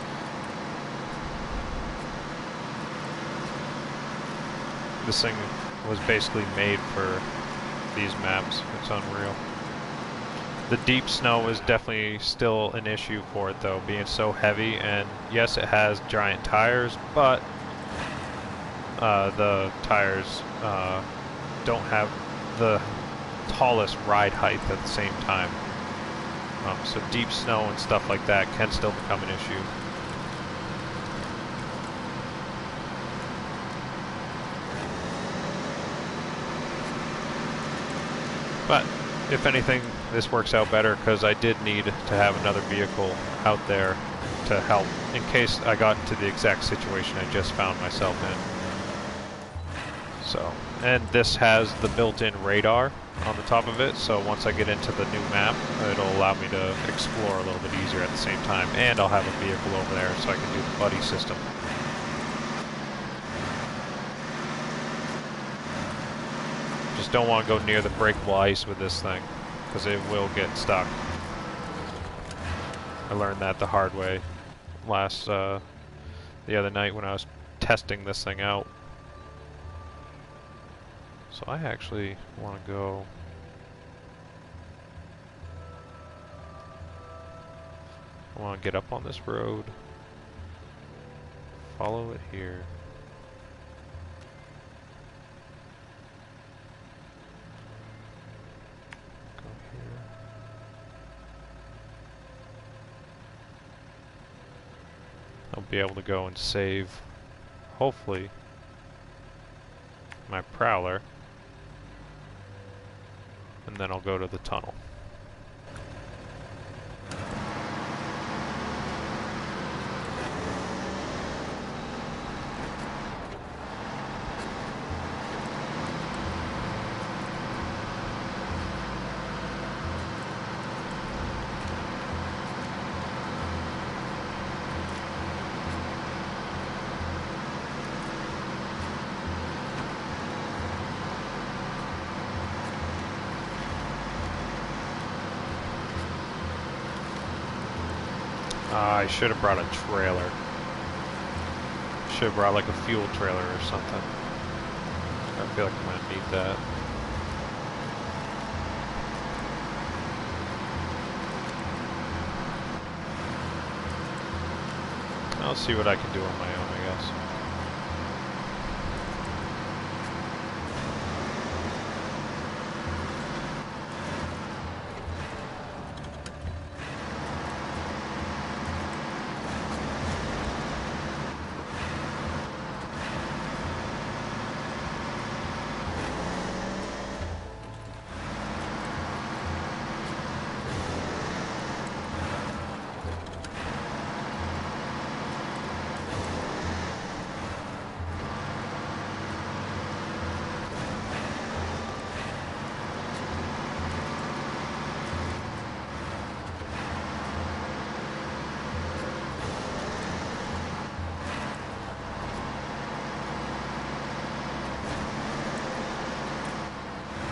This thing was basically made for these maps. It's unreal. The deep snow is definitely still an issue for it though, being so heavy, and yes, it has giant tires, but the tires don't have the tallest ride height at the same time. So deep snow and stuff like that can still become an issue. But if anything, this works out better because I did need to have another vehicle out there to help in case I got into the exact situation I just found myself in. So, and this has the built-in radar on the top of it, so once I get into the new map, it'll allow me to explore a little bit easier at the same time, and I'll have a vehicle over there so I can do the buddy system. Just don't want to go near the breakable ice with this thing, because it will get stuck. I learned that the hard way the other night when I was testing this thing out. So I actually want to go... I want to get up on this road, follow it here. Go here. I'll be able to go and save, hopefully, my Prowler. And then I'll go to the tunnel. I should have brought a trailer. Should have brought like a fuel trailer or something. I feel like I'm gonna need that. I'll see what I can do on my own, I guess.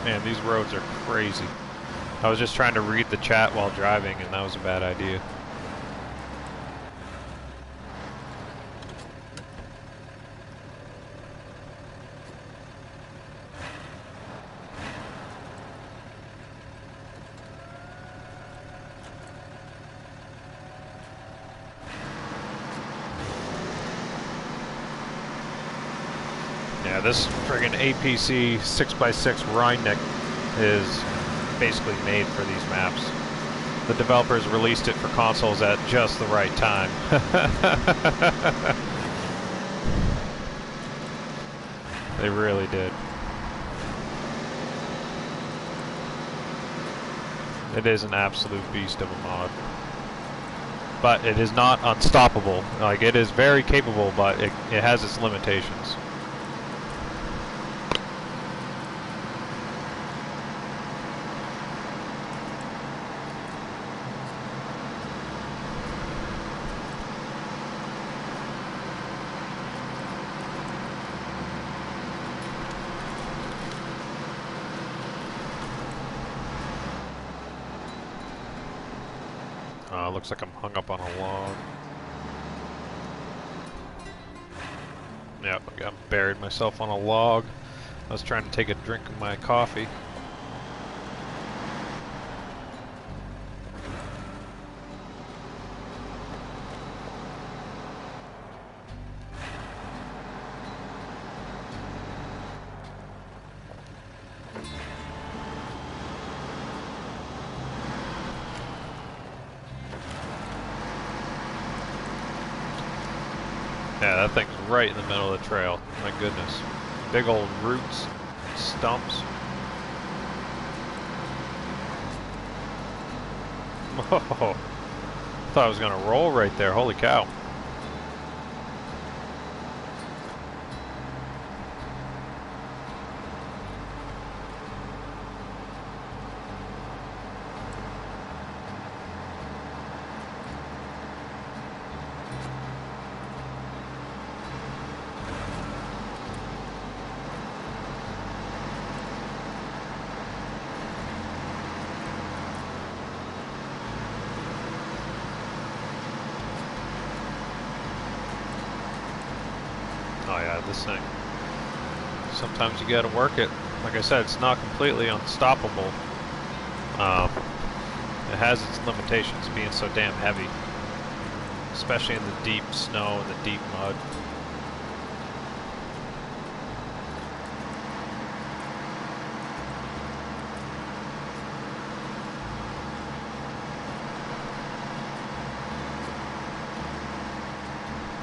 Man, these roads are crazy. I was just trying to read the chat while driving, and that was a bad idea. Yeah, this friggin' APC 6x6 Rhinoc is basically made for these maps. The developers released it for consoles at just the right time. They really did. It is an absolute beast of a mod. But it is not unstoppable. Like, it is very capable, but it has its limitations. Looks like I'm hung up on a log. Yep, I buried myself on a log. I was trying to take a drink of my coffee. Yeah, that thing's right in the middle of the trail. My goodness. Big old roots, stumps. Oh, thought I was gonna roll right there. Holy cow. Oh yeah, this thing. Sometimes you gotta work it. Like I said, it's not completely unstoppable. It has its limitations, being so damn heavy. Especially in the deep snow and the deep mud.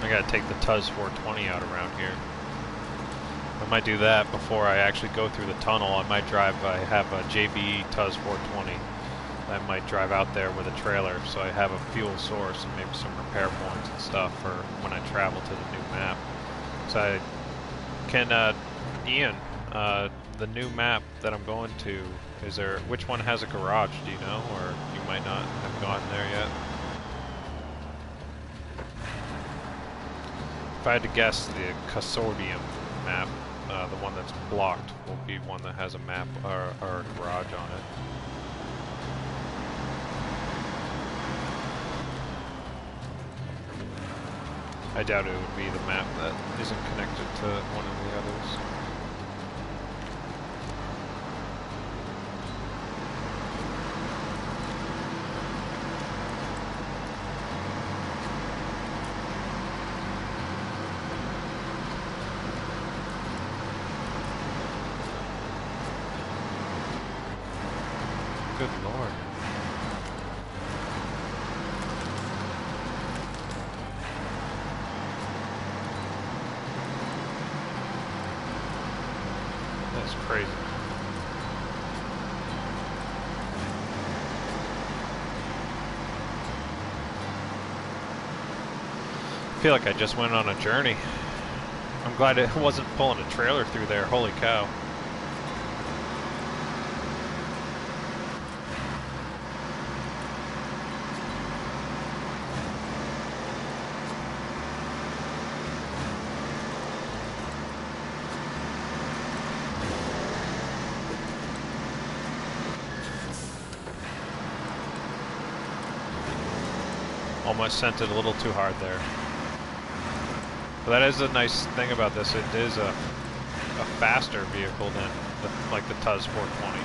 I gotta take the Tuz 420 out around here. I might do that before I actually go through the tunnel. I might drive, I have a JBE Tuz 420. I might drive out there with a trailer so I have a fuel source and maybe some repair points and stuff for when I travel to the new map. So I can, Ian, the new map that I'm going to, is there, which one has a garage, do you know? Or you might not have gotten there yet? If I had to guess, the Consortium map, the one that's blocked, will be one that has a map or a garage on it. I doubt it would be the map that isn't connected to one of the others. Good lord. That's crazy. I feel like I just went on a journey. I'm glad it wasn't pulling a trailer through there. Holy cow. Almost sent it a little too hard there. But that is a nice thing about this. It is a faster vehicle than like the Tuz 420.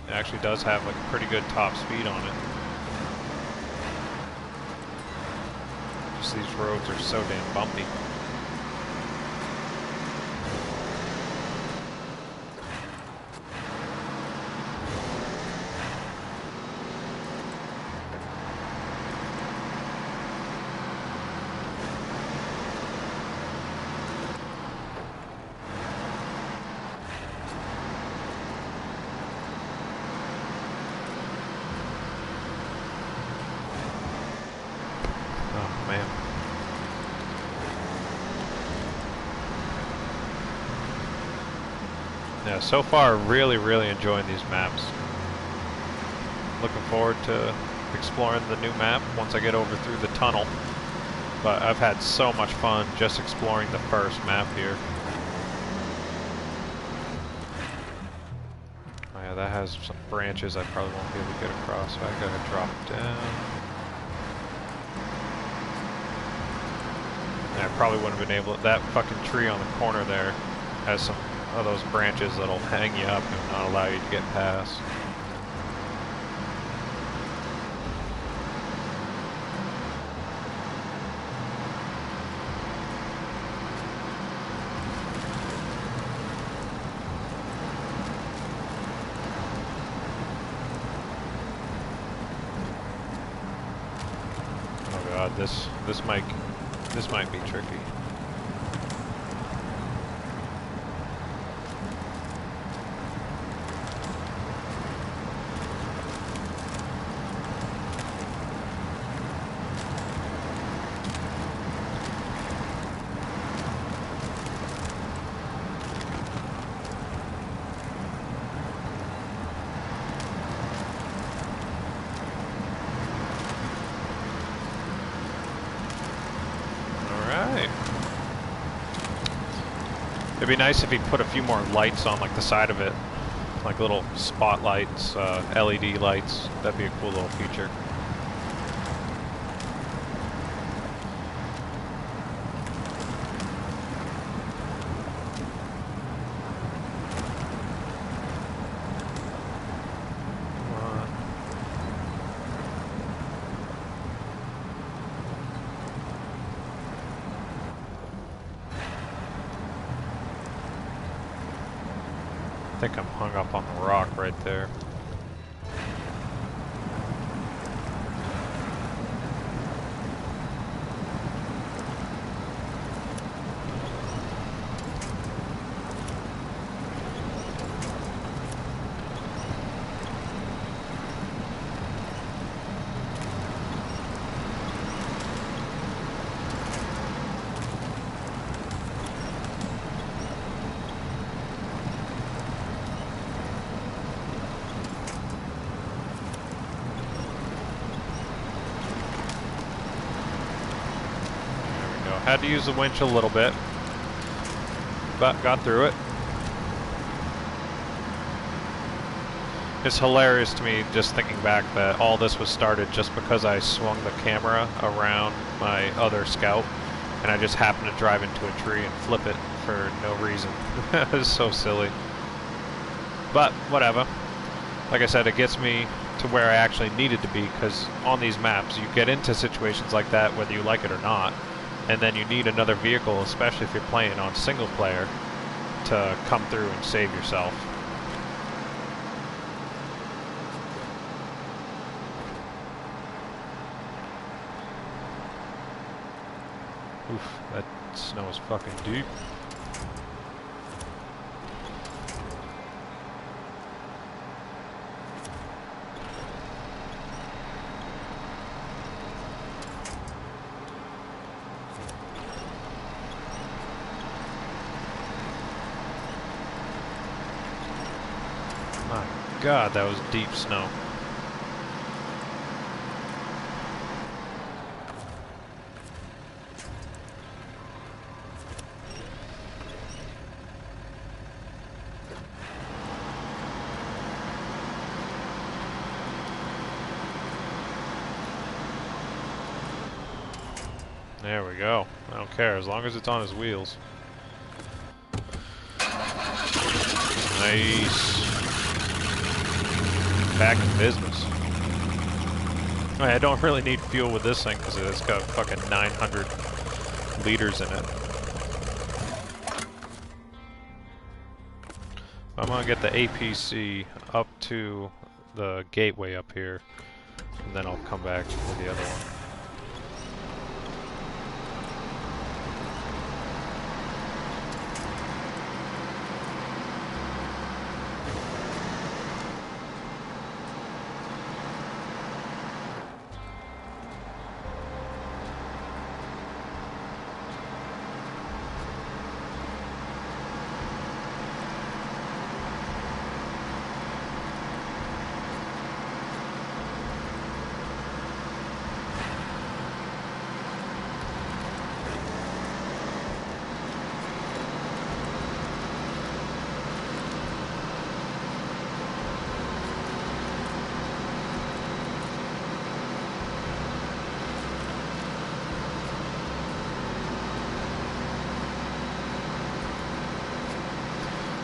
It actually does have like a pretty good top speed on it. Just these roads are so damn bumpy. Yeah, so far really enjoying these maps. Looking forward to exploring the new map once I get over through the tunnel. But I've had so much fun just exploring the first map here. Oh yeah, that has some branches I probably won't be able to get across, so I gotta drop down. Yeah, I probably wouldn't have been able to, that fucking tree on the corner there has some of those branches that'll hang you up and not allow you to get past. Oh god, this might be tricky. It'd be nice if he put a few more lights on like the side of it, like little spotlights, LED lights. That'd be a cool little feature. I think I'm hung up on the rock right there. Had to use the winch a little bit, but got through it. It's hilarious to me just thinking back that all this was started just because I swung the camera around my other Scout and I just happened to drive into a tree and flip it for no reason. It was so silly. But whatever. Like I said, it gets me to where I actually needed to be, because on these maps you get into situations like that whether you like it or not. And then you need another vehicle, especially if you're playing on single player, to come through and save yourself. Oof, that snow is fucking deep. God, that was deep snow. There we go. I don't care, as long as it's on his wheels. Nice. Back in business. I don't really need fuel with this thing because it's got fucking 900 liters in it. I'm gonna get the APC up to the gateway up here, and then I'll come back with the other one.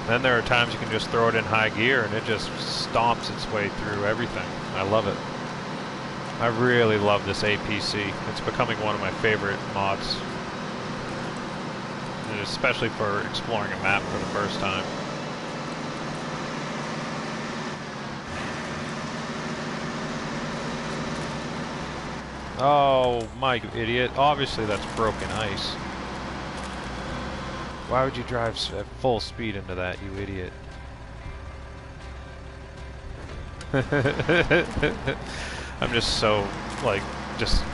Then there are times you can just throw it in high gear and it just stomps its way through everything. I love it. I really love this APC. It's becoming one of my favorite mods. And especially for exploring a map for the first time. Oh, my idiot. Obviously that's broken ice. Why would you drive at full speed into that, you idiot? I'm just so, like, just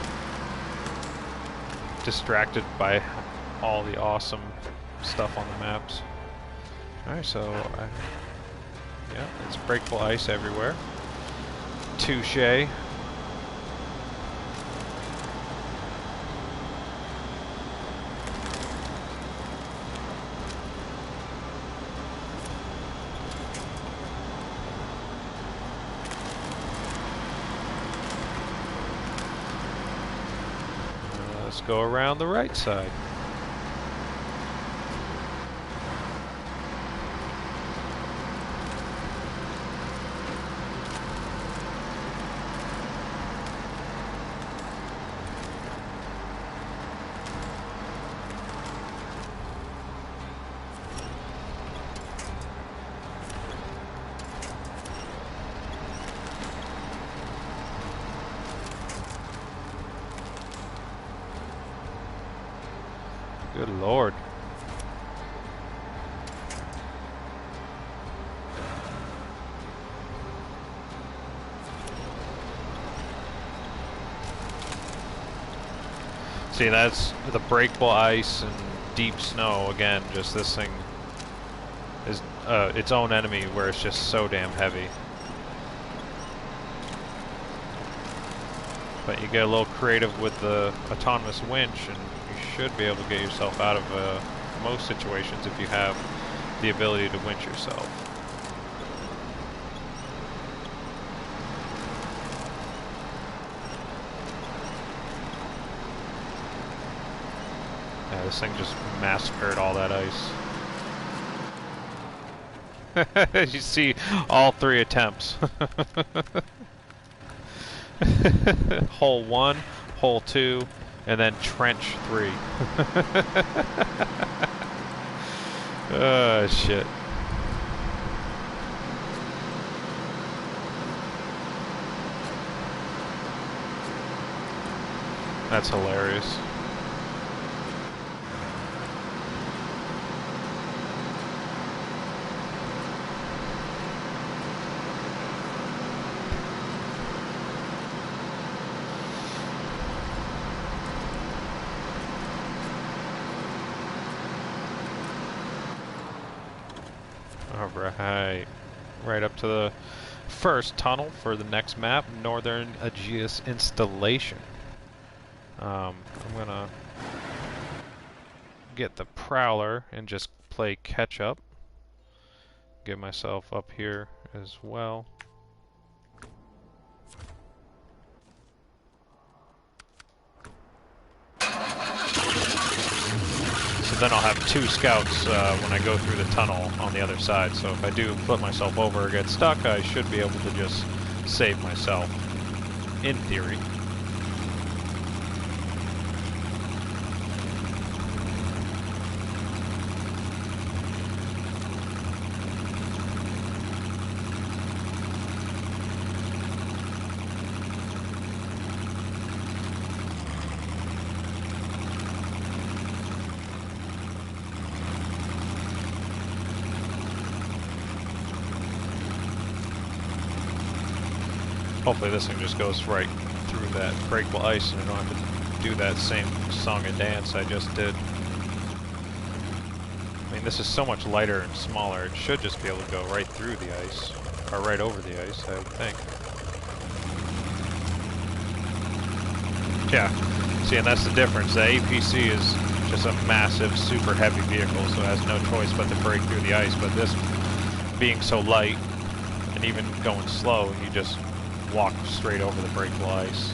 distracted by all the awesome stuff on the maps. Alright, so, yeah, it's breakable ice everywhere. Touché. Let's go around the right side. Good Lord. See, that's the breakable ice and deep snow. Again, just this thing is its own enemy where it's just so damn heavy. But you get a little creative with the autonomous winch and you should be able to get yourself out of most situations if you have the ability to winch yourself. Yeah, this thing just massacred all that ice. You see all 3 attempts. Hole 1, hole 2, and then trench 3. Oh, shit. That's hilarious. Alright, right up to the first tunnel for the next map, Northern Aegeus Installation. I'm gonna get the Prowler and just play catch up. Get myself up here as well. So then I'll have 2 scouts when I go through the tunnel on the other side. So if I do flip myself over or get stuck, I should be able to just save myself, in theory. Hopefully this thing just goes right through that breakable ice and I don't have to do that same song and dance I just did. I mean, this is so much lighter and smaller, it should just be able to go right through the ice, or right over the ice, I would think. Yeah, see, and that's the difference. The APC is just a massive, super heavy vehicle, so it has no choice but to break through the ice, but this being so light, and even going slow, you just walk straight over the breakable ice.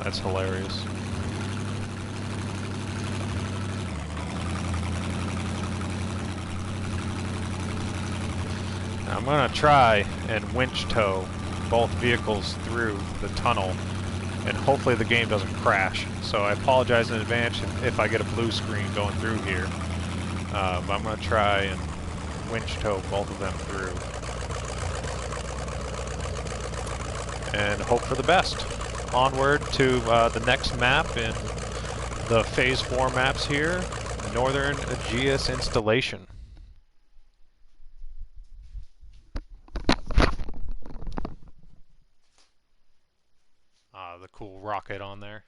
That's hilarious. Now I'm gonna try and winch tow both vehicles through the tunnel, and hopefully the game doesn't crash. So I apologize in advance if I get a blue screen going through here. But I'm gonna try and winch tow both of them through. And hope for the best. Onward to the next map in the Phase 4 maps here, Northern Aegeus Installation. The cool rocket on there.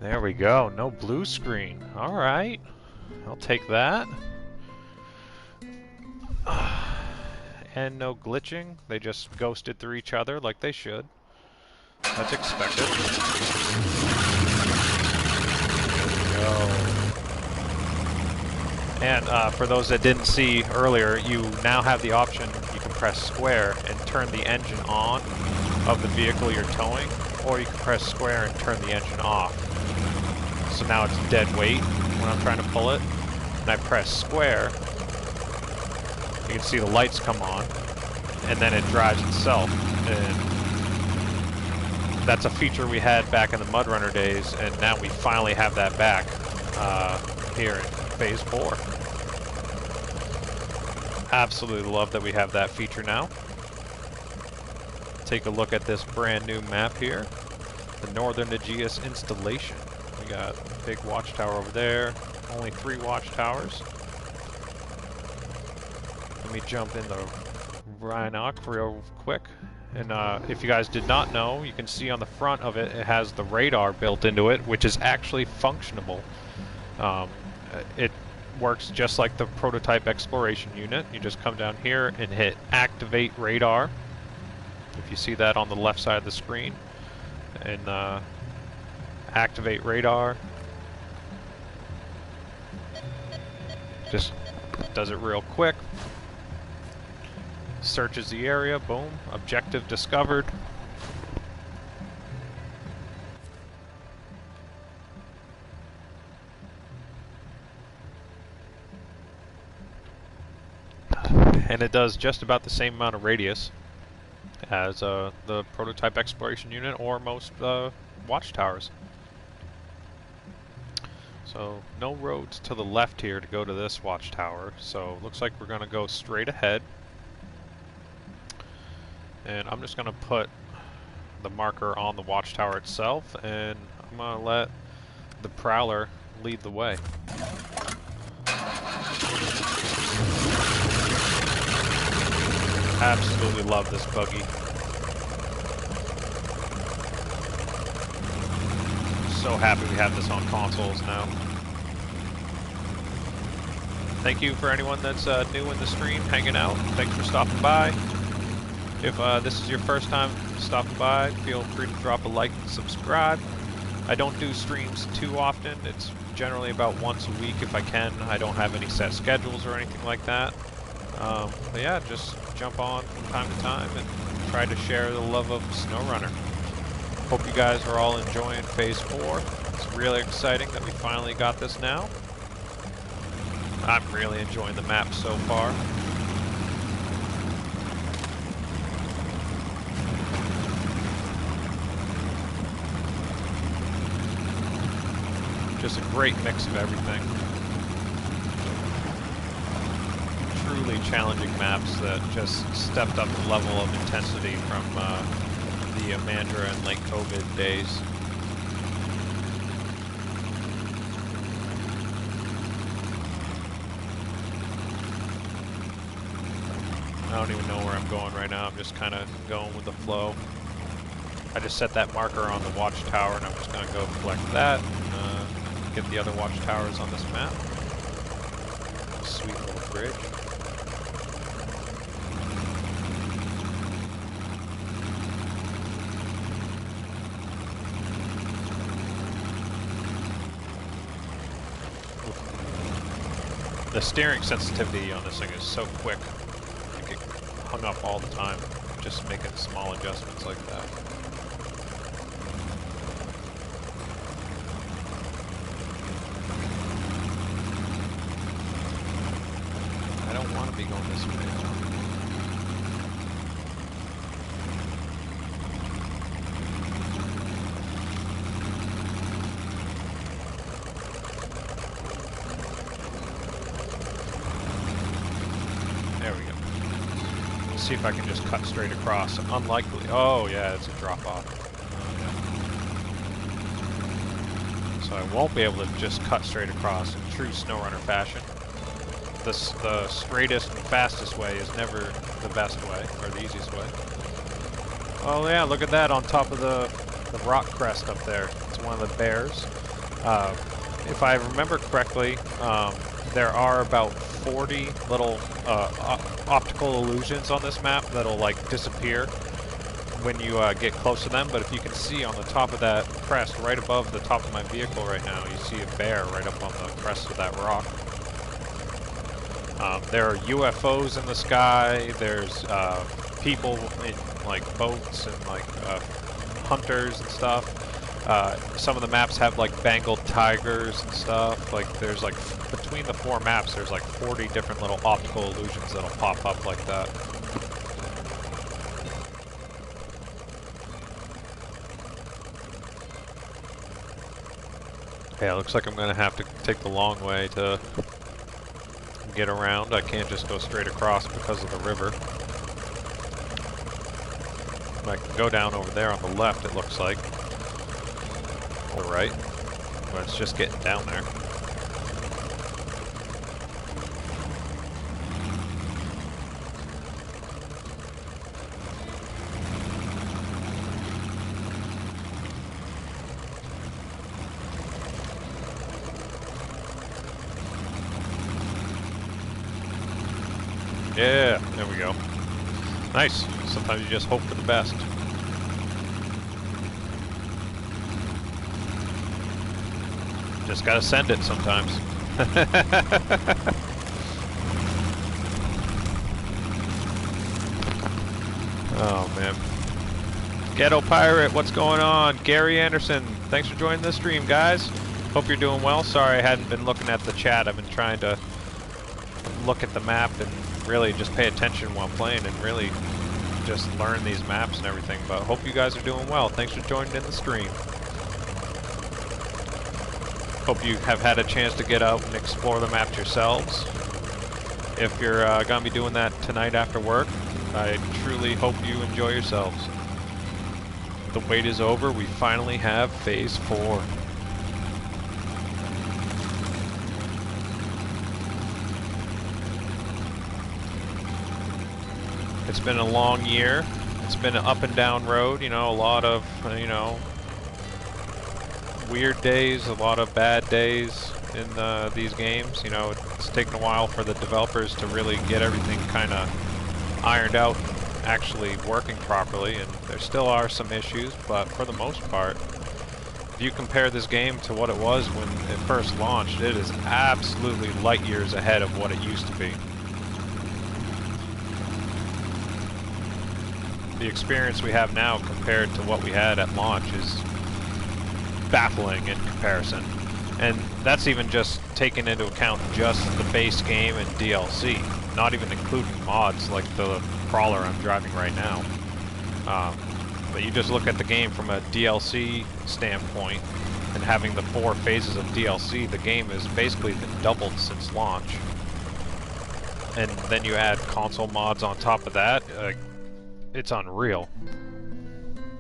There we go, no blue screen. Alright, I'll take that. And no glitching, they just ghosted through each other like they should. That's expected. There we go. And for those that didn't see earlier, you now have the option, you can press square and turn the engine on of the vehicle you're towing, or you can press square and turn the engine off. So now it's dead weight when I'm trying to pull it. And I press square, you can see the lights come on, and then it drives itself. And that's a feature we had back in the MudRunner days, and now we finally have that back here in Phase 4. Absolutely love that we have that feature now. Take a look at this brand new map here, the Northern Aegeus Installation. We got a big watchtower over there, only 3 watchtowers. Let me jump in the Rhinoc real quick. And if you guys did not know, you can see on the front of it, it has the radar built into it, which is actually functionable. It works just like the prototype exploration unit. You just come down here and hit activate radar. If you see that on the left side of the screen. And activate radar. Just does it real quick. Searches the area, boom, objective discovered. And it does just about the same amount of radius as the prototype exploration unit or most watchtowers. So no roads to the left here to go to this watchtower, so looks like we're gonna go straight ahead. And I'm just gonna put the marker on the watchtower itself, and I'm gonna let the Prowler lead the way. Absolutely love this buggy. So happy we have this on consoles now. Thank you for anyone that's new in the stream, hanging out. Thanks for stopping by. If this is your first time stopping by, feel free to drop a like and subscribe. I don't do streams too often. It's generally about once a week if I can. I don't have any set schedules or anything like that. But yeah, just jump on from time to time and try to share the love of SnowRunner. Hope you guys are all enjoying Phase 4. It's really exciting that we finally got this now. I'm really enjoying the map so far. Just a great mix of everything. Truly challenging maps that just stepped up the level of intensity from the Mandra and late COVID days. I don't even know where I'm going right now. I'm just kind of going with the flow. I just set that marker on the Watchtower, and I'm just going to go collect that. Get the other Watchtowers on this map. Sweet little bridge. The steering sensitivity on this thing is so quick. I get hung up all the time, just making small adjustments like that. I don't want to be going this way. There we go. Let's see if I can just cut straight across. Unlikely. Oh yeah, it's a drop off. Oh, yeah. So I won't be able to just cut straight across in true SnowRunner fashion. The straightest and fastest way is never the best way, or the easiest way. Oh yeah, look at that on top of the rock crest up there. It's one of the bears. If I remember correctly, there are about 40 little optical illusions on this map that'll like disappear when you get close to them, but if you can see on the top of that crest, right above the top of my vehicle right now, you see a bear right up on the crest of that rock. There are UFOs in the sky, there's people in like boats and like hunters and stuff. Some of the maps have like Bengal tigers and stuff. Like there's like, between the 4 maps, there's like 40 different little optical illusions that'll pop up like that. Yeah, it looks like I'm gonna have to take the long way to get around. I can't just go straight across because of the river. I can go down over there on the left, it looks like. Or right. But it's just getting down there. Yeah, there we go. Nice. Sometimes you just hope for the best. Just gotta send it sometimes. Oh man. Ghetto Pirate, what's going on? Gary Anderson, thanks for joining the stream, guys. Hope you're doing well. Sorry I hadn't been looking at the chat. I've been trying to look at the map and really just pay attention while playing and really just learn these maps and everything. But hope you guys are doing well. Thanks for joining in the stream. Hope you have had a chance to get out and explore the maps yourselves. If you're going to be doing that tonight after work, I truly hope you enjoy yourselves. The wait is over. We finally have Phase 4. It's been a long year. It's been an up and down road, you know, a lot of, you know, weird days, a lot of bad days in these games. You know, it's taken a while for the developers to really get everything kind of ironed out and actually working properly, and there still are some issues, but for the most part, if you compare this game to what it was when it first launched, it is absolutely light years ahead of what it used to be. The experience we have now compared to what we had at launch is baffling in comparison. And that's even just taking into account just the base game and DLC, not even including mods like the Prowler I'm driving right now. But you just look at the game from a DLC standpoint, and having the 4 phases of DLC, the game has basically been doubled since launch. And then you add console mods on top of that, it's unreal.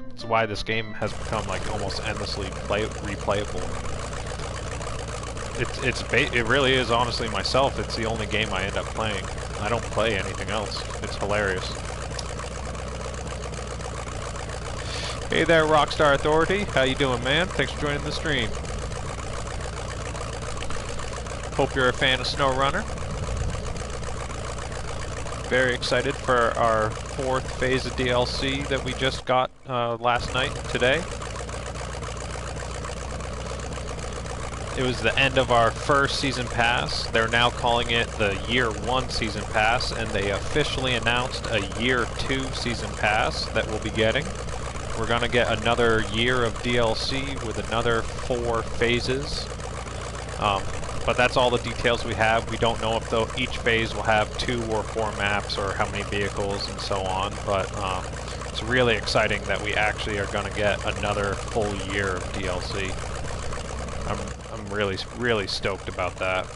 It's why this game has become like almost endlessly replayable. It really is, honestly, myself, it's the only game I end up playing. I don't play anything else. It's hilarious. Hey there, Rockstar Authority. How you doing, man? Thanks for joining the stream. Hope you're a fan of SnowRunner. Very excited for our 4th phase of DLC that we just got last night and today. It was the end of our first season pass. They're now calling it the Year 1 season pass, and they officially announced a Year 2 season pass that we'll be getting. We're gonna get another year of DLC with another 4 phases. But that's all the details we have. We don't know if each phase will have 2 or 4 maps or how many vehicles and so on, but it's really exciting that we actually are gonna get another full year of DLC. I'm really stoked about that.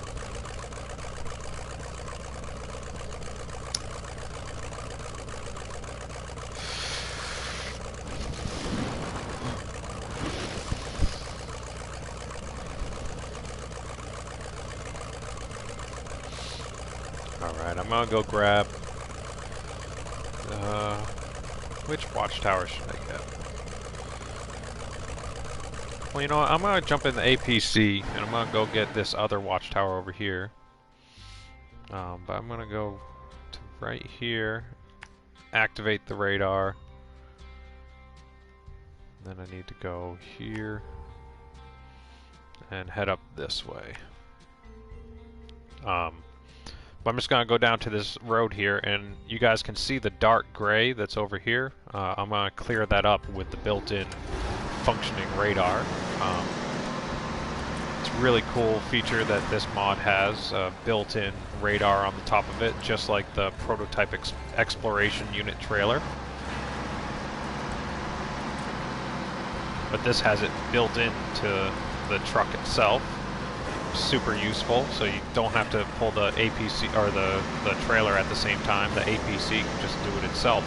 Alright, I'm gonna go grab which Watchtower should I get? Well, you know what, I'm gonna jump in the APC and I'm gonna go get this other Watchtower over here. But I'm gonna go to right here, activate the radar. Then I need to go here and head up this way. But I'm just gonna go down to this road here, and you guys can see the dark gray that's over here. I'm gonna clear that up with the built-in functioning radar. It's a really cool feature that this mod has, built-in radar on the top of it, just like the prototype exploration unit trailer. But this has it built into the truck itself. Super useful, so you don't have to pull the APC or the trailer at the same time. The APC can just do it itself.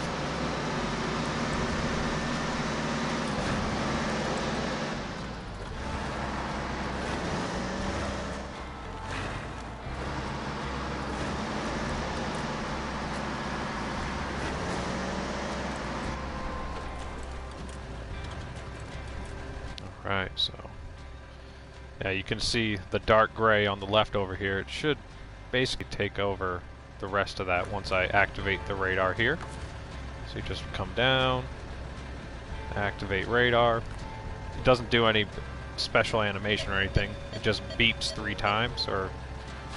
Alright, so yeah, you can see the dark gray on the left over here. It should basically take over the rest of that once I activate the radar here. So you just come down, activate radar. It doesn't do any special animation or anything. It just beeps 3 times or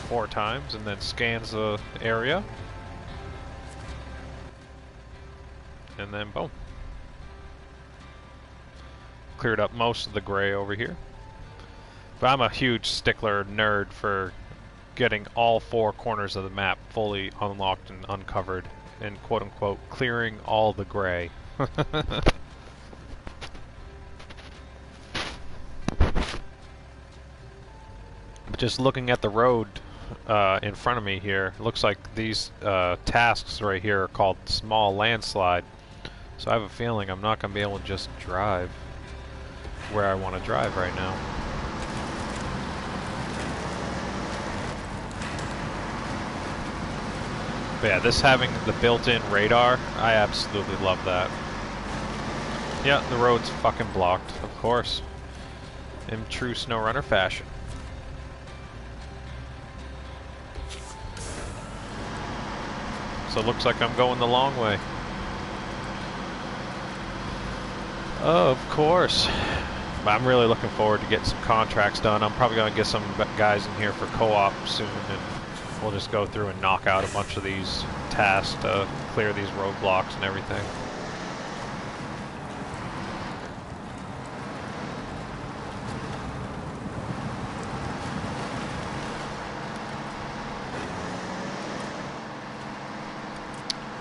4 times and then scans the area. And then boom. Cleared up most of the gray over here. But I'm a huge stickler nerd for getting all 4 corners of the map fully unlocked and uncovered, and quote-unquote clearing all the gray. But just looking at the road in front of me here, it looks like these tasks right here are called small landslide. So I have a feeling I'm not going to be able to just drive where I want to drive right now. But yeah, this having the built-in radar, I absolutely love that. Yeah, the road's fucking blocked, of course. In true SnowRunner fashion. So it looks like I'm going the long way. Of course. But I'm really looking forward to getting some contracts done. I'm probably going to get some guys in here for co-op soon, and we'll just go through and knock out a bunch of these tasks to clear these roadblocks and everything.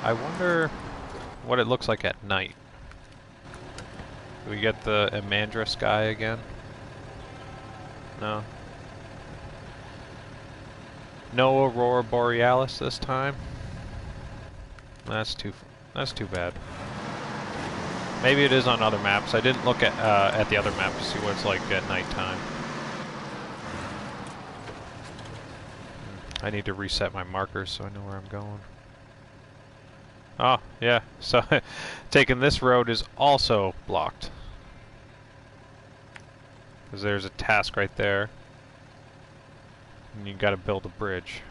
I wonder what it looks like at night. Do we get the Amandra sky again? No. No Aurora Borealis this time? That's too bad. Maybe it is on other maps. I didn't look at the other map to see what it's like at nighttime. I need to reset my markers so I know where I'm going. Oh, yeah, so taking this road is also blocked. Because there's a task right there. And you gotta build a bridge.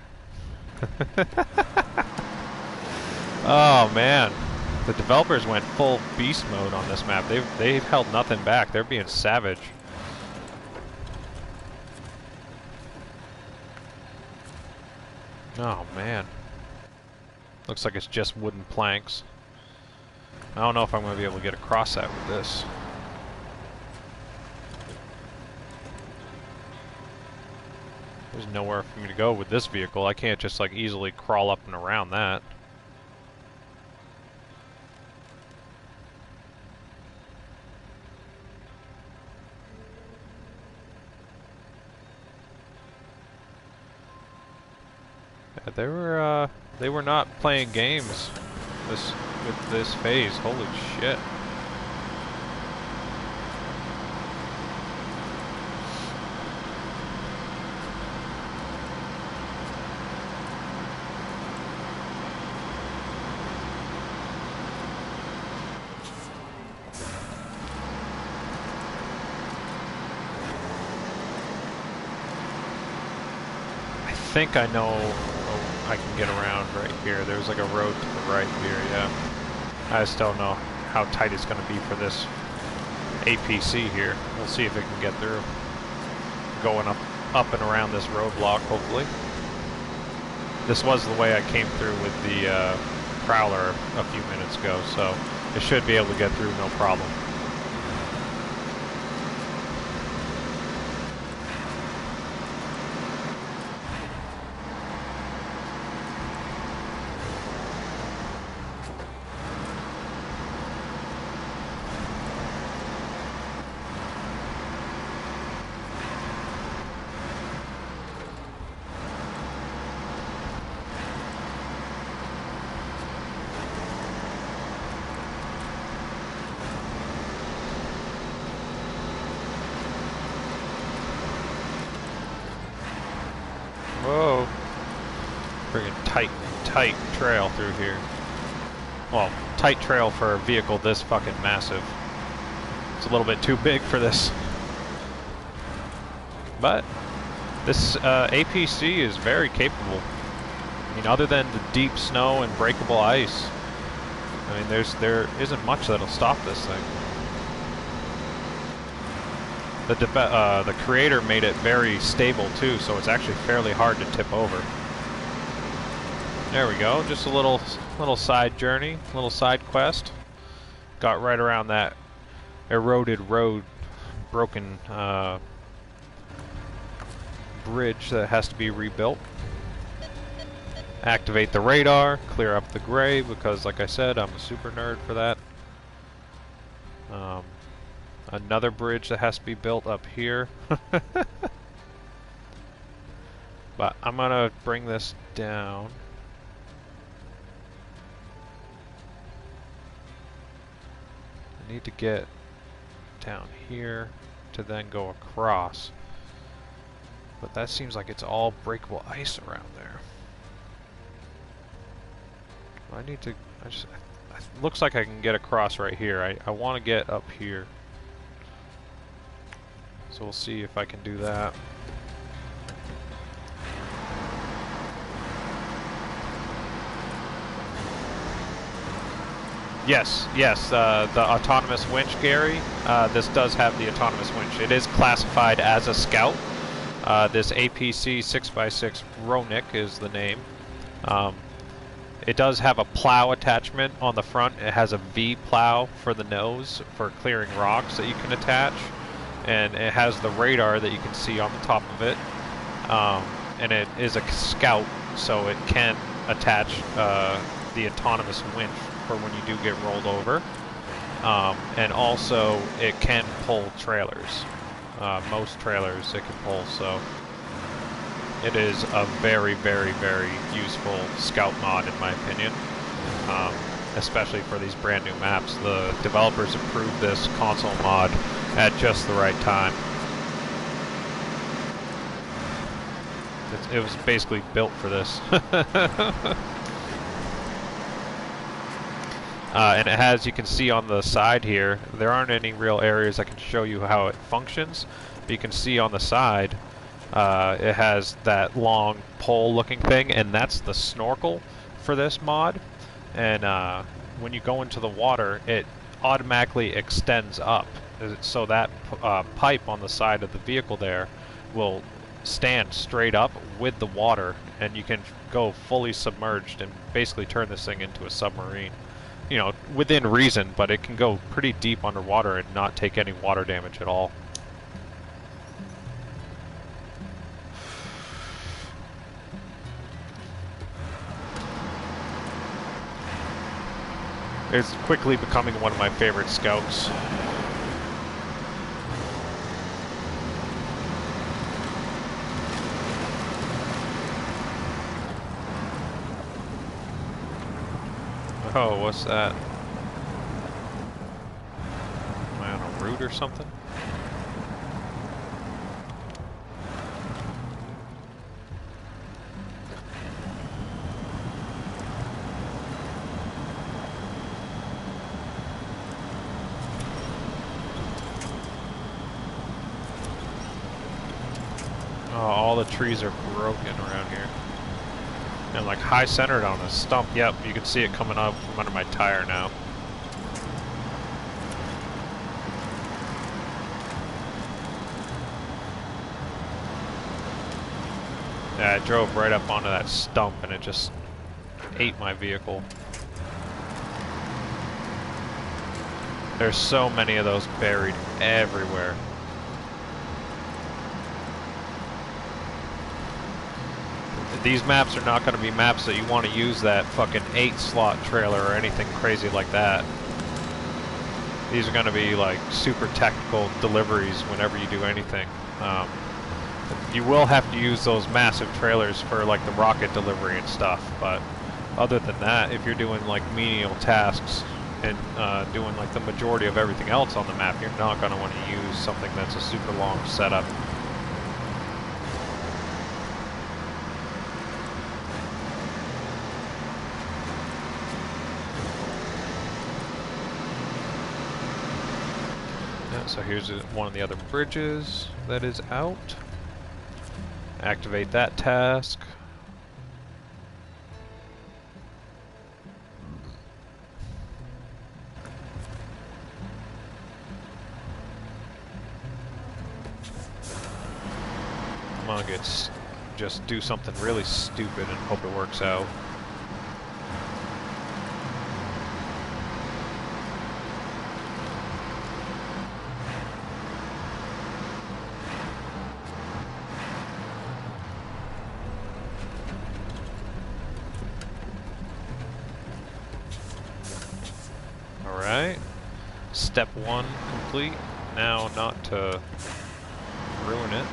Oh, man. The developers went full beast mode on this map. They've held nothing back. They're being savage. Oh, man. Looks like it's just wooden planks. I don't know if I'm going to be able to get across that with this. There's nowhere for me to go with this vehicle. I can't just like easily crawl up and around that. Yeah, they were not playing games with this phase. Holy shit. I think I know I can get around right here. There's like a road to the right here, yeah. I just don't know how tight it's going to be for this APC here. We'll see if it can get through. Going up and around this roadblock, hopefully. This was the way I came through with the Prowler a few minutes ago, so it should be able to get through no problem. Whoa. Friggin' tight trail through here. Well, tight trail for a vehicle this fucking massive. It's a little bit too big for this. But this APC is very capable. I mean, other than the deep snow and breakable ice, I mean, there isn't much that'll stop this thing. The creator made it very stable too, so it's actually fairly hard to tip over. There we go, just a little side journey, little side quest. Got right around that eroded road, broken bridge that has to be rebuilt. Activate the radar, clear up the gray, because like I said, I'm a super nerd for that. Another bridge that has to be built up here. But I'm gonna bring this down. I need to get down here to then go across. But that seems like it's all breakable ice around there. I need to... looks like I can get across right here. I want to get up here. So we'll see if I can do that. Yes, the autonomous winch, Gary. This does have the autonomous winch. It is classified as a scout. This APC 6x6 Rhinoc is the name. It does have a plow attachment on the front. It has a V plow for the nose for clearing rocks that you can attach. And it has the radar that you can see on the top of it. And it is a scout, so it can attach the autonomous winch for when you do get rolled over. And also, it can pull trailers. Most trailers it can pull, so it is a very, very, very useful scout mod in my opinion. Especially for these brand new maps. The developers approved this console mod at just the right time. It was basically built for this. And it has, you can see on the side here, there aren't any real areas I can show you how it functions, but you can see on the side it has that long pole looking thing, and that's the snorkel for this mod. And when you go into the water, it automatically extends up, so that pipe on the side of the vehicle there will stand straight up with the water, and you can go fully submerged and basically turn this thing into a submarine. You know, within reason, but it can go pretty deep underwater and not take any water damage at all. It's quickly becoming one of my favorite scouts. Oh, what's that? Am I on a route or something? Oh, all the trees are broken around here. And like high centered on a stump. Yep, you can see it coming up from under my tire now. Yeah, I drove right up onto that stump and it just ate my vehicle. There's so many of those buried everywhere. These maps are not going to be maps that you want to use that fucking 8-slot trailer or anything crazy like that. These are going to be like super technical deliveries whenever you do anything. You will have to use those massive trailers for like the rocket delivery and stuff, but other than that, if you're doing like menial tasks and doing like the majority of everything else on the map, you're not going to want to use something that's a super long setup. So here's one of the other bridges that is out. Activate that task. I'm gonna just do something really stupid and hope it works out. Step 1 complete. Now not to ruin it.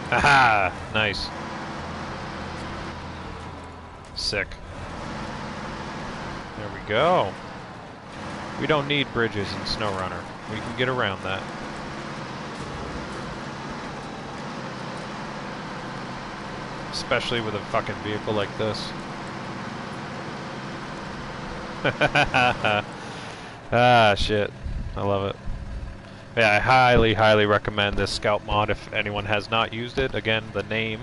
Haha! Nice. Sick. There we go. We don't need bridges in SnowRunner. We can get around that. Especially with a fucking vehicle like this. Ah, shit. I love it. Yeah, I highly, highly recommend this Scout mod if anyone has not used it. Again, the name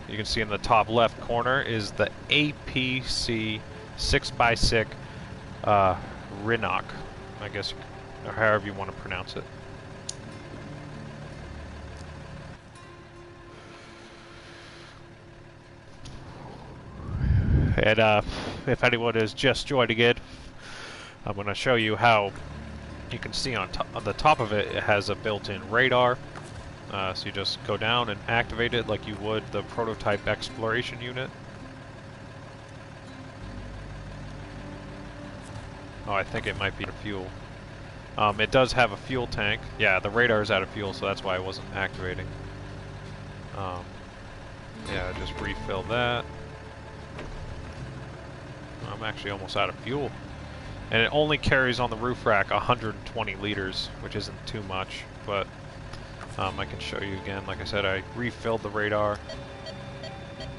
you can see in the top left corner is the APC 6x6 Rhinoc, I guess, or however you want to pronounce it. And if anyone is just joining in, I'm going to show you how you can see on the top of it, it has a built-in radar. So you just go down and activate it like you would the prototype exploration unit. Oh, I think it might be fuel. It does have a fuel tank. Yeah, the radar is out of fuel, so that's why I wasn't activating. Yeah, just refill that. I'm actually almost out of fuel. And it only carries on the roof rack 120 liters, which isn't too much, but I can show you again. Like I said, I refilled the radar.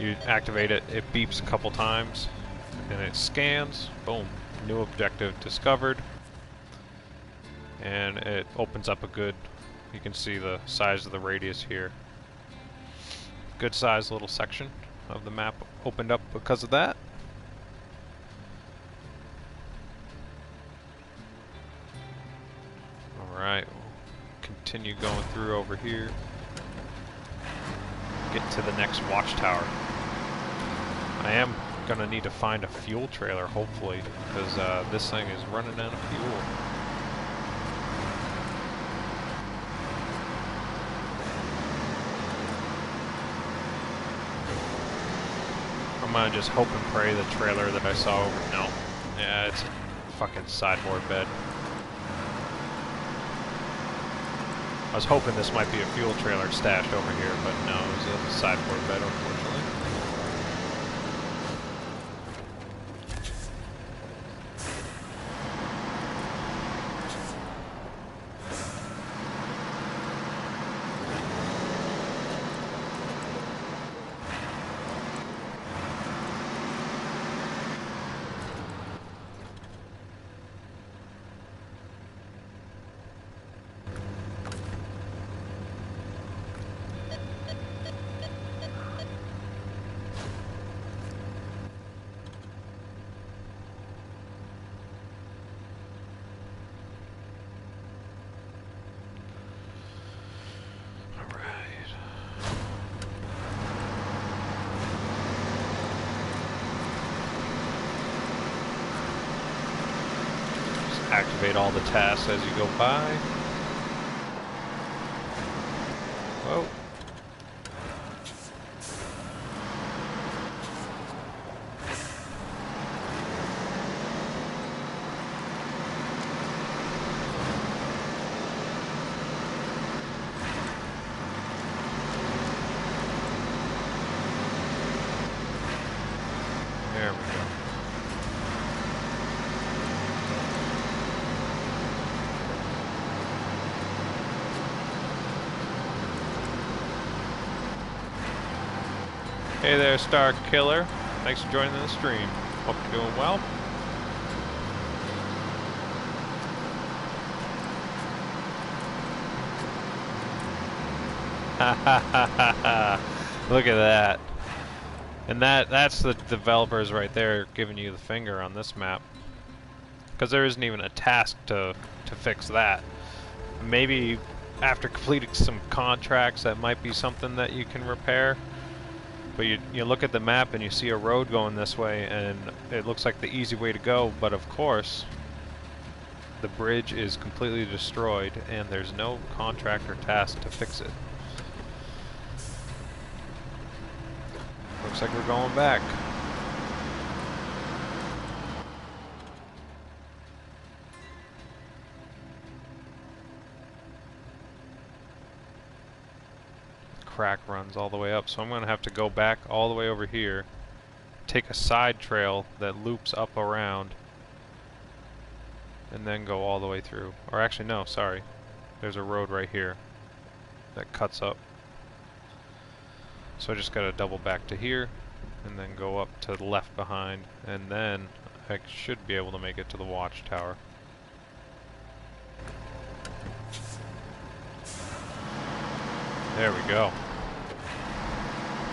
You activate it, it beeps a couple times, and it scans. Boom, new objective discovered. And it opens up a good, you can see the size of the radius here. Good sized little section of the map opened up because of that. Alright, we'll continue going through over here. Get to the next Watchtower. I am going to need to find a fuel trailer, hopefully, because this thing is running out of fuel. I'm going to just hope and pray the trailer that I saw over... No. Yeah, it's a fucking sideboard bed. I was hoping this might be a fuel trailer stashed over here, but no, it was a sideboard bed, unfortunately. Activate all the tasks as you go by. Whoa. There we go. Hey there, Star Killer. Thanks for joining the stream. Hope you're doing well. Ha ha ha ha ha. Look at that. And that's the developers right there giving you the finger on this map. Because there isn't even a task to fix that. Maybe after completing some contracts, that might be something that you can repair. But you look at the map and you see a road going this way, and it looks like the easy way to go, but of course, the bridge is completely destroyed, and there's no contract or task to fix it. Looks like we're going back. Crack runs all the way up, so I'm going to have to go back all the way over here, take a side trail that loops up around, and then go all the way through. Or actually, no, sorry. There's a road right here that cuts up. So I just gotta double back to here, and then go up to the left behind, and then I should be able to make it to the Watchtower. There we go.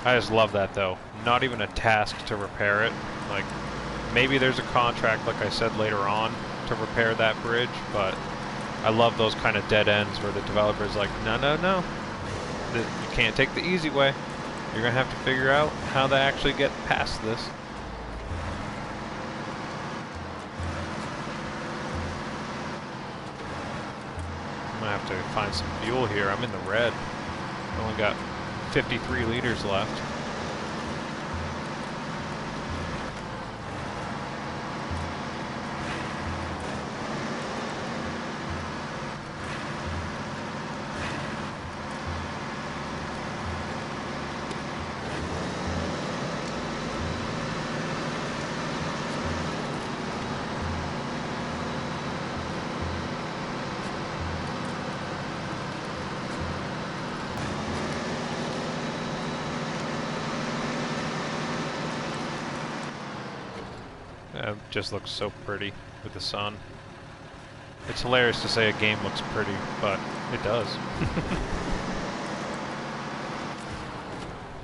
I just love that though. Not even a task to repair it. Like, maybe there's a contract, like I said, later on to repair that bridge, but I love those kind of dead ends where the developer's like, no, no, no. You can't take the easy way. You're going to have to figure out how to actually get past this. I'm going to have to find some fuel here. I'm in the red. I only got 53 liters left. It just looks so pretty with the sun. It's hilarious to say a game looks pretty, but it does.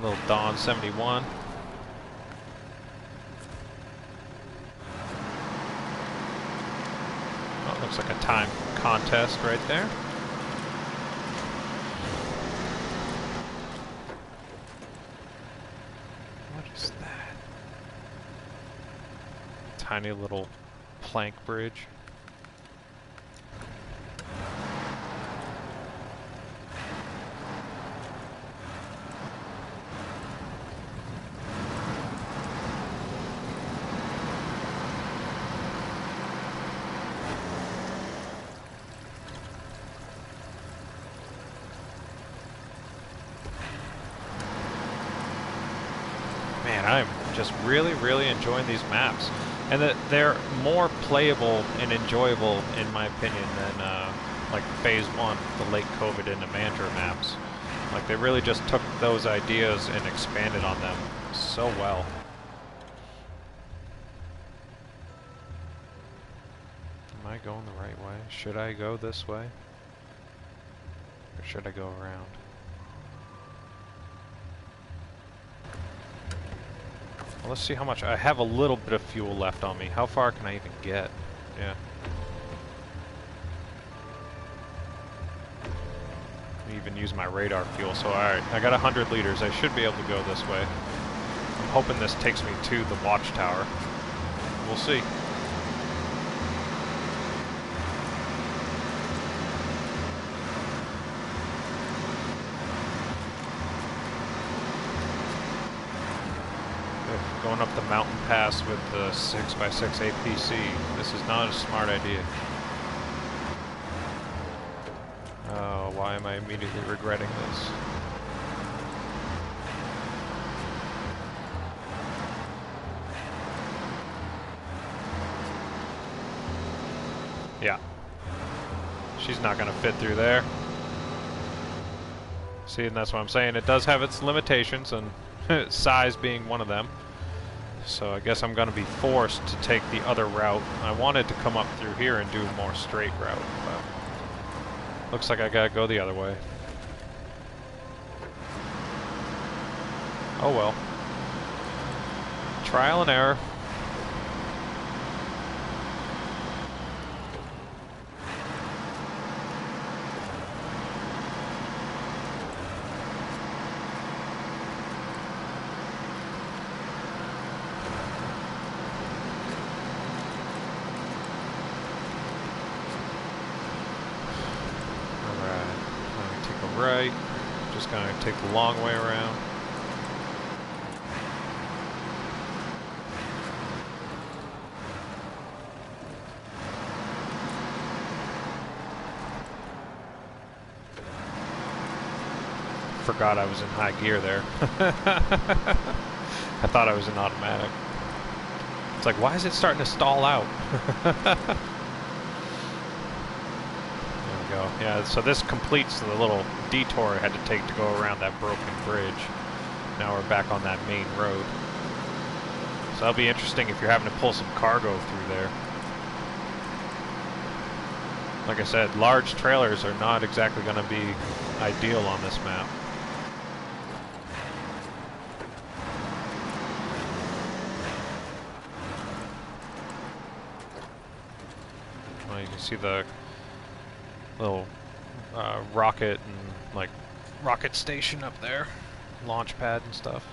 Little Dawn 71. Oh, looks like a time contest right there. What is that? Tiny little plank bridge. Man, I'm just really enjoying these maps. And that they're more playable and enjoyable, in my opinion, than like Phase 1, the late COVID and Amandra maps. Like, they really just took those ideas and expanded on them so well. Am I going the right way? Should I go this way? Or should I go around? Well, let's see how much. I have a little bit of fuel left on me. How far can I even get? Yeah. I even use my radar fuel, so alright. I got 100 liters. I should be able to go this way. I'm hoping this takes me to the Watchtower. We'll see. Going up the mountain pass with the 6x6 APC. This is not a smart idea. Oh, why am I immediately regretting this? Yeah. She's not going to fit through there. See, and that's what I'm saying. It does have its limitations, and size being one of them. So I guess I'm going to be forced to take the other route. I wanted to come up through here and do a more straight route, but looks like I got to go the other way. Oh well. Trial and error. Right, just gonna take the long way around. Forgot I was in high gear there. I thought I was in automatic. It's like, why is it starting to stall out? Yeah, so this completes the little detour I had to take to go around that broken bridge. Now we're back on that main road. So that'll be interesting if you're having to pull some cargo through there. Like I said, large trailers are not exactly going to be ideal on this map. Well, you can see the little rocket and like rocket station up there, launch pad and stuff.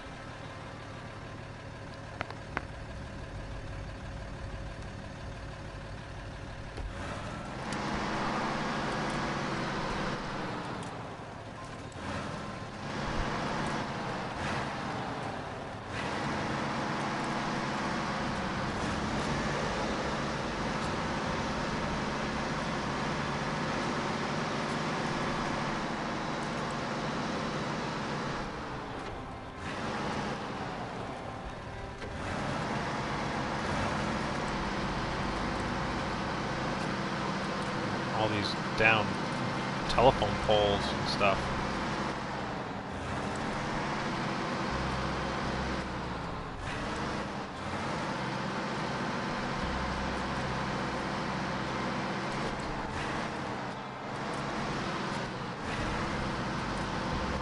All these down telephone poles and stuff.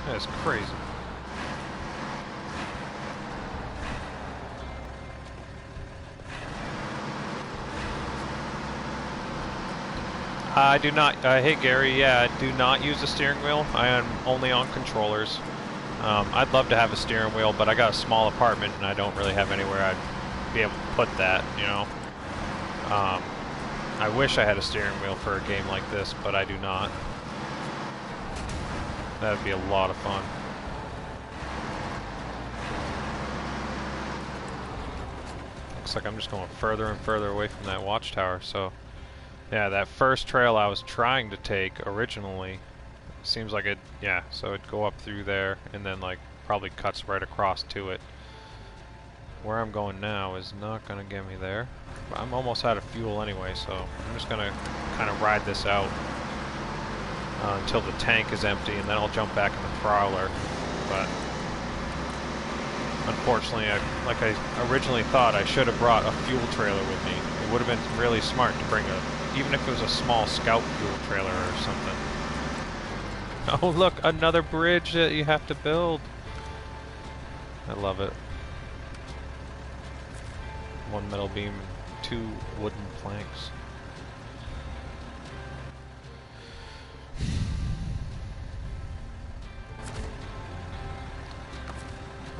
That's crazy. I do not, hey Gary, yeah, I do not use a steering wheel. I am only on controllers. I'd love to have a steering wheel, but I got a small apartment and I don't really have anywhere I'd be able to put that, you know. I wish I had a steering wheel for a game like this, but I do not. That would be a lot of fun. Looks like I'm just going further and further away from that watchtower, so... Yeah, that first trail I was trying to take originally, seems like it, yeah, so it'd go up through there and then like probably cuts right across to it. Where I'm going now is not going to get me there. But I'm almost out of fuel anyway, so I'm just going to kind of ride this out until the tank is empty, and then I'll jump back in the Prowler. But unfortunately, like I originally thought, I should have brought a fuel trailer with me. It would have been really smart to bring even if it was a small scout fuel trailer or something. Oh look, another bridge that you have to build. I love it. One metal beam, two wooden planks.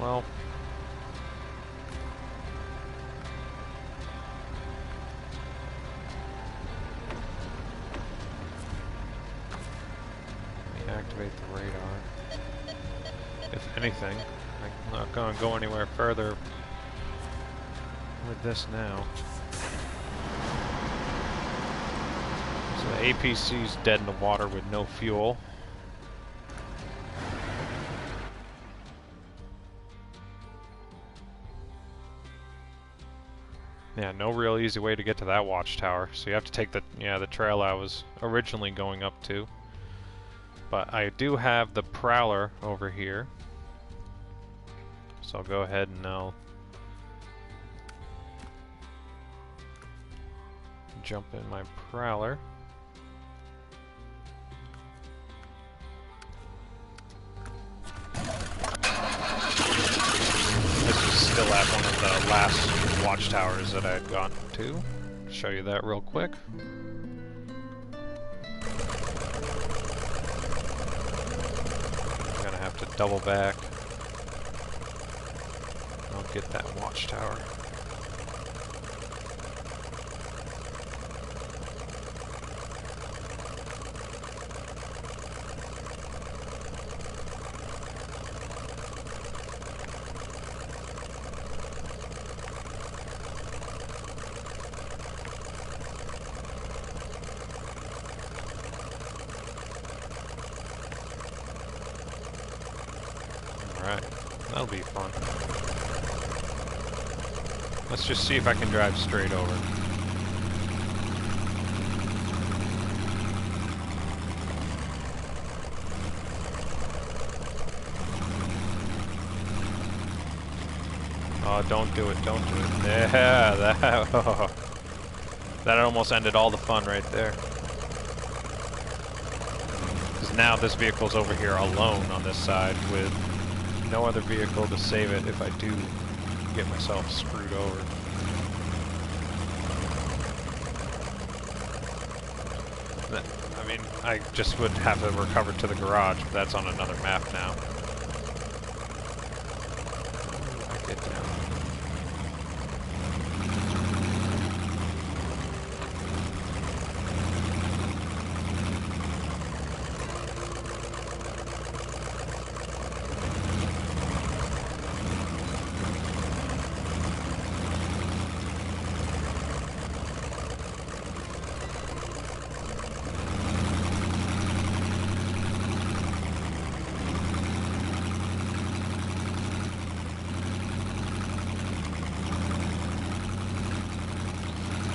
Well, activate the radar. If anything, I'm not going to go anywhere further with this now. So the APC's dead in the water with no fuel. Yeah, no real easy way to get to that watchtower. So you have to take the trail I was originally going up to. But I do have the Prowler over here, so I'll go ahead and I'll jump in my Prowler. This is still at one of the last watchtowers that I had gotten to. Show you that real quick. To double back. I'll get that watchtower. Alright, that'll be fun. Let's just see if I can drive straight over. don't do it, don't do it. Yeah, that, oh, that almost ended all the fun right there. Because now this vehicle's over here alone on this side with no other vehicle to save it if I do get myself screwed over. I mean, I just would have to recover to the garage, but that's on another map now. I get down.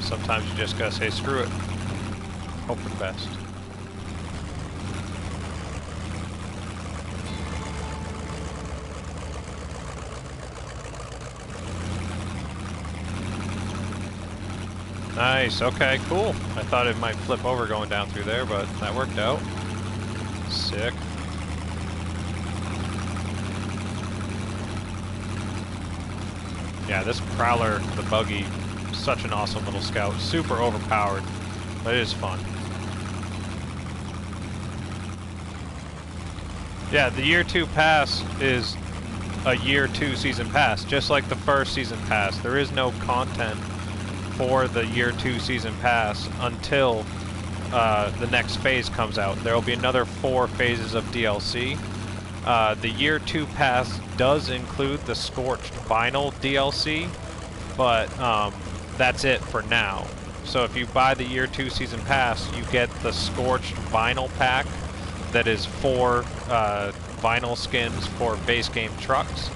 Sometimes you just gotta say screw it. Hope for the best. Nice, okay, cool. I thought it might flip over going down through there, but that worked out. Sick. Yeah, this Prowler, the Buggy, such an awesome little scout. Super overpowered, but it is fun. Yeah, the year 2 pass is a year 2 season pass, just like the first season pass. There is no content for the year 2 season pass until the next phase comes out. There will be another 4 phases of DLC. The year 2 pass does include the Scorched Vinyl DLC, but that's it for now. So if you buy the year 2 season pass, you get the Scorched Vinyl pack that is 4 vinyl skins for base game trucks.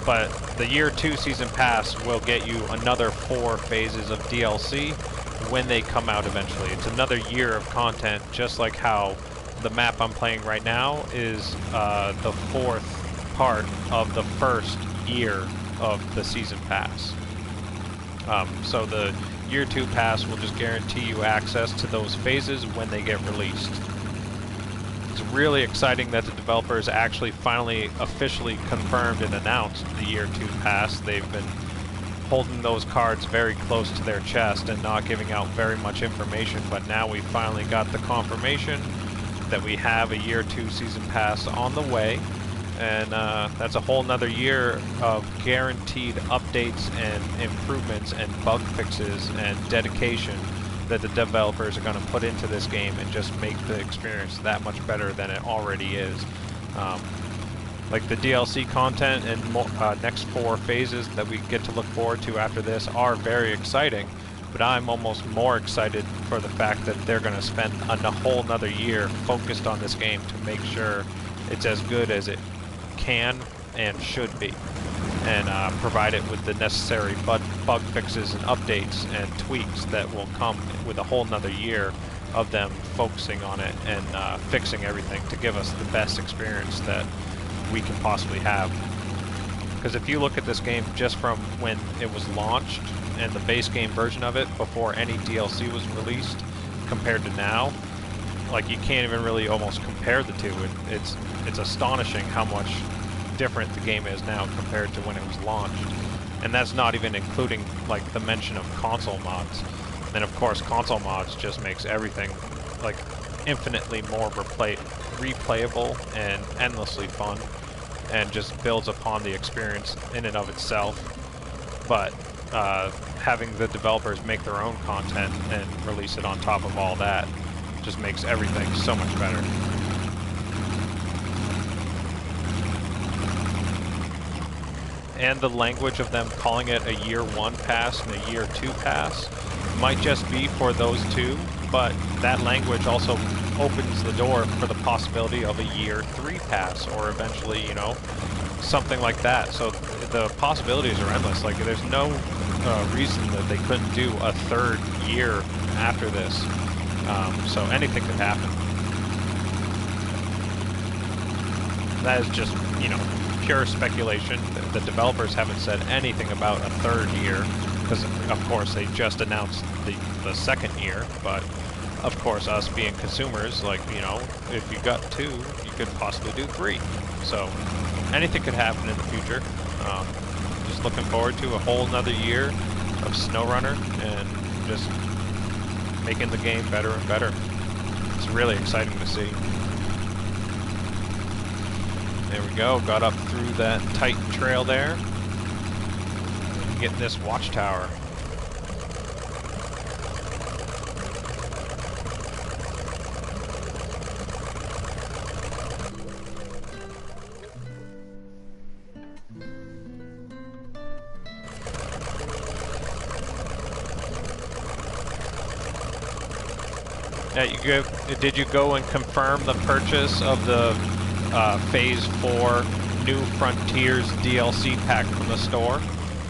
But the year 2 season pass will get you another 4 phases of DLC when they come out eventually. It's another year of content, just like how the map I'm playing right now is the 4th part of the first year of the season pass. So the year 2 pass will just guarantee you access to those phases when they get released. It's really exciting that the developers actually finally officially confirmed and announced the year 2 pass. They've been holding those cards very close to their chest and not giving out very much information, but now we finally got the confirmation that we have a year 2 season pass on the way. And that's a whole nother year of guaranteed updates and improvements and bug fixes and dedication that the developers are going to put into this game and just make the experience that much better than it already is. Like the DLC content and next 4 phases that we get to look forward to after this are very exciting, but I'm almost more excited for the fact that they're going to spend a whole nother year focused on this game to make sure it's as good as it can and should be, and provide it with the necessary bug fixes and updates and tweaks that will come with a whole nother year of them focusing on it and fixing everything to give us the best experience that we can possibly have. Because if you look at this game just from when it was launched and the base game version of it before any DLC was released compared to now, like, you can't even really almost compare the two. It's astonishing how much different the game is now compared to when it was launched. And that's not even including, like, the mention of console mods. And of course, console mods just makes everything, like, infinitely more replayable and endlessly fun, and just builds upon the experience in and of itself. But having the developers make their own content and release it on top of all that just makes everything so much better. And the language of them calling it a year 1 pass and a year 2 pass might just be for those two, but that language also opens the door for the possibility of a year 3 pass, or eventually, you know, something like that. So the possibilities are endless. Like, there's no reason that they couldn't do a 3rd year after this. So anything could happen. That is just, you know, pure speculation. The developers haven't said anything about a third year, because of course they just announced the second year, but of course us being consumers, like, you know, if you got 2, you could possibly do 3. So anything could happen in the future. Just looking forward to a whole nother year of SnowRunner and just making the game better and better. It's really exciting to see. There we go, got up through that tight trail there. Getting this Watchtower. Did you go and confirm the purchase of the Phase 4 New Frontiers DLC pack from the store?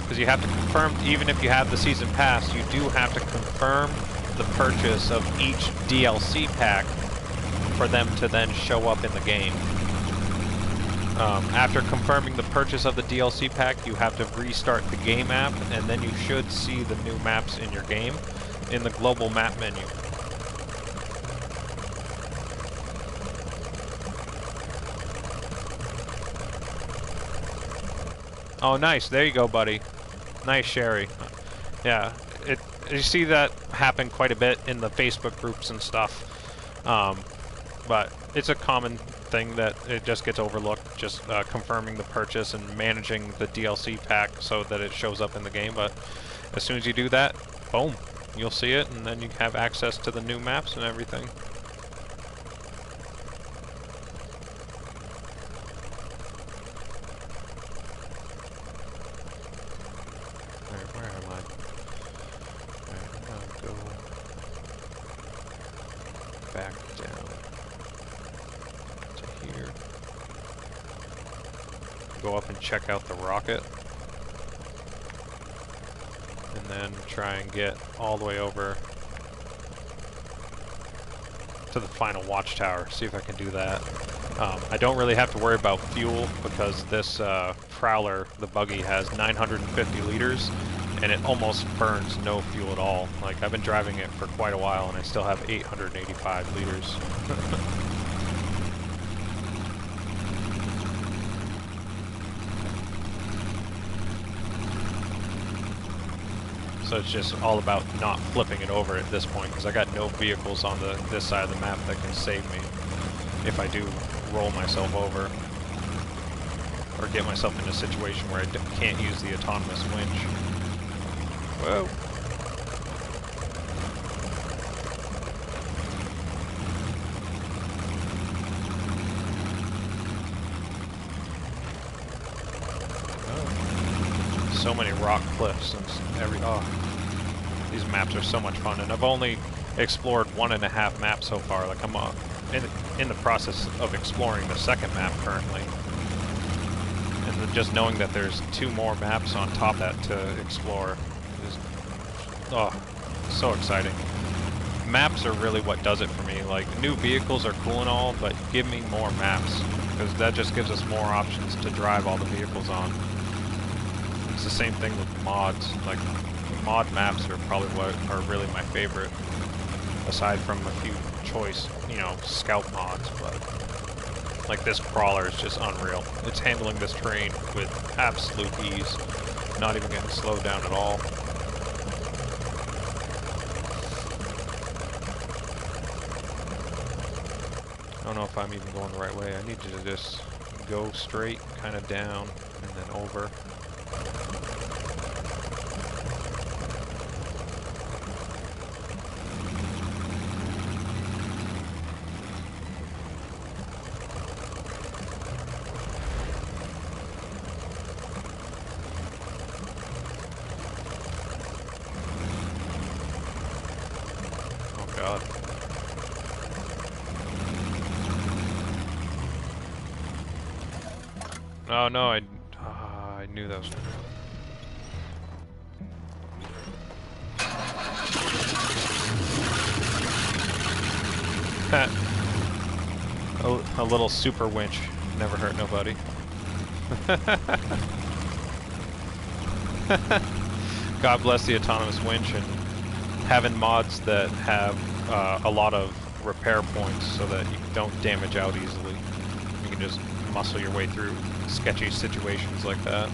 Because you have to confirm, even if you have the Season Pass, you do have to confirm the purchase of each DLC pack for them to then show up in the game. After confirming the purchase of the DLC pack, you have to restart the game app, and then you should see the new maps in your game in the global map menu. Oh, nice. There you go, buddy. Nice, Sherry. Yeah, you see that happen quite a bit in the Facebook groups and stuff. But it's a common thing that it just gets overlooked, just confirming the purchase and managing the DLC pack so that it shows up in the game. But as soon as you do that, boom, you'll see it, and then you have access to the new maps and everything. Where am I? Alright, I'm gonna go back down to here. Go up and check out the rocket. And then try and get all the way over to the final Watchtower. See if I can do that. I don't really have to worry about fuel because this Prowler, the Buggy, has 950 liters and it almost burns no fuel at all. Like, I've been driving it for quite a while and I still have 885 liters. So it's just all about not flipping it over at this point, because I got no vehicles on this side of the map that can save me if I do roll myself over or get myself in a situation where I can't use the autonomous winch. Whoa. Oh. So many rock cliffs and these maps are so much fun, and I've only explored 1.5 maps so far. Like, I'm in the process of exploring the second map currently, and just knowing that there's 2 more maps on top of that to explore is so exciting. Maps are really what does it for me. Like, new vehicles are cool and all, but give me more maps, because that just gives us more options to drive all the vehicles on. It's the same thing with mods. Like, mod maps are probably what are really my favorite, aside from a few choice, you know, scout mods. But like, this Prowler is just unreal. It's handling this terrain with absolute ease, not even getting slowed down at all. I don't know if I'm even going the right way. I need you to just go straight, kind of down, and then over. God. Oh no, I knew that was a little super winch never hurt nobody. God bless the autonomous winch and having mods that have a lot of repair points so that you don't damage out easily. You can just muscle your way through sketchy situations like that.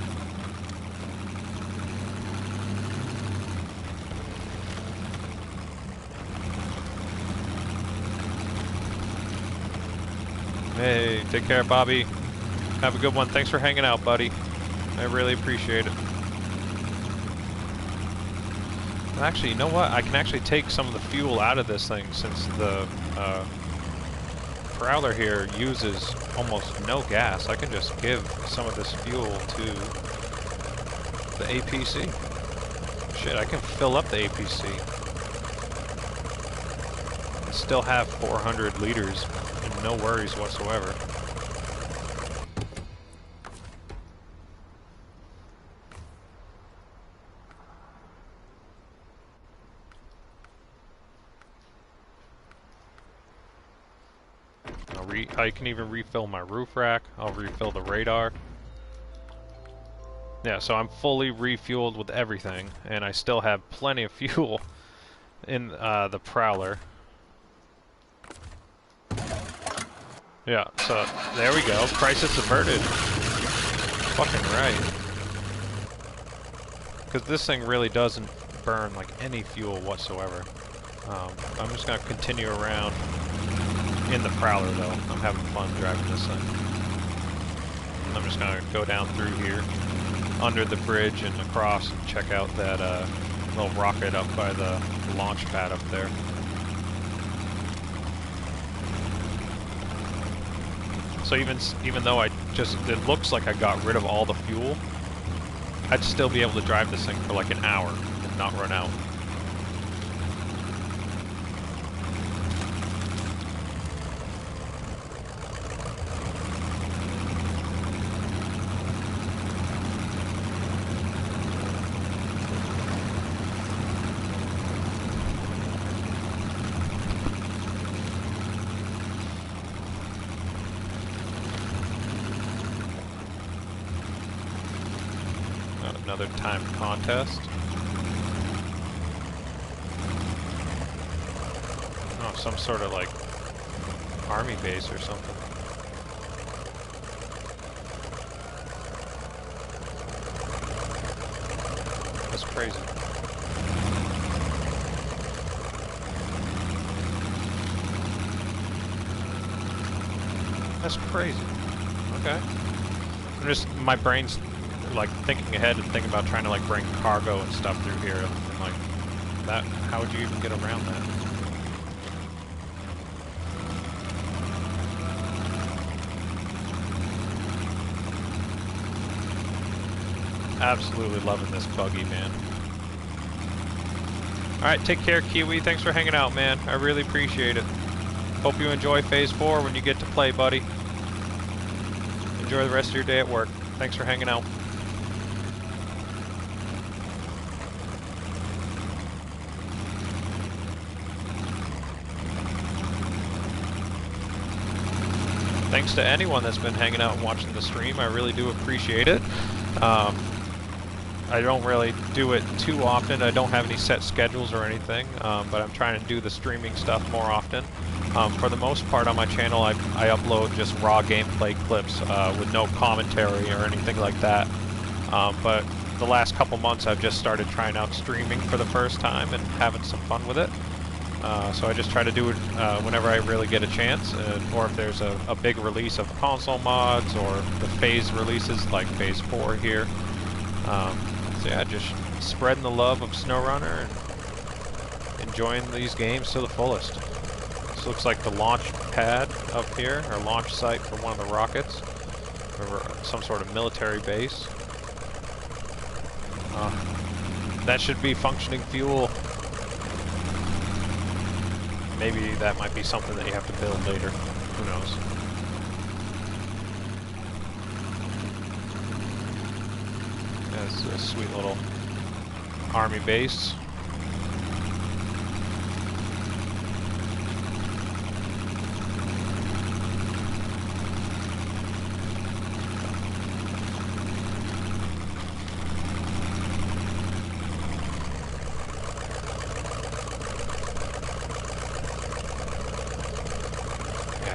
Hey, take care, Bobby. Have a good one. Thanks for hanging out, buddy. I really appreciate it. Actually, you know what? I can actually take some of the fuel out of this thing since the Prowler here uses almost no gas. I can just give some of this fuel to the APC. Shit, I can fill up the APC. And still have 400 liters and no worries whatsoever. I can even refill my roof rack. I'll refill the radar. Yeah, so I'm fully refueled with everything, and I still have plenty of fuel in the Prowler. Yeah, so there we go. Crisis averted. Fucking right. Because this thing really doesn't burn like any fuel whatsoever. I'm just gonna continue around in the Prowler though. I'm having fun driving this thing. I'm just gonna go down through here, under the bridge and across, and check out that little rocket up by the launch pad up there. So even though it looks like I got rid of all the fuel, I'd still be able to drive this thing for like an hour and not run out. Another timed contest. Oh, some sort of like army base or something. That's crazy. That's crazy. Okay. My brain's like thinking ahead and thinking about trying to like bring cargo and stuff through here, and like that, how would you even get around that? Absolutely loving this buggy, man. Alright, take care, Kiwi. Thanks for hanging out, man. I really appreciate it. Hope you enjoy Phase 4 when you get to play, buddy. Enjoy the rest of your day at work. Thanks for hanging out. Thanks to anyone that's been hanging out and watching the stream. I really do appreciate it. I don't really do it too often. I don't have any set schedules or anything, but I'm trying to do the streaming stuff more often. For the most part on my channel, I upload just raw gameplay clips with no commentary or anything like that. But the last couple months I've just started trying out streaming for the first time and having some fun with it. So I just try to do it whenever I really get a chance, or if there's a big release of console mods or the phase releases like Phase 4 here. So yeah, just spreading the love of SnowRunner and enjoying these games to the fullest. This looks like the launch pad up here, or launch site for one of the rockets, or some sort of military base. That should be functioning fuel. Maybe that might be something that you have to build later. Who knows? That's a sweet little army base.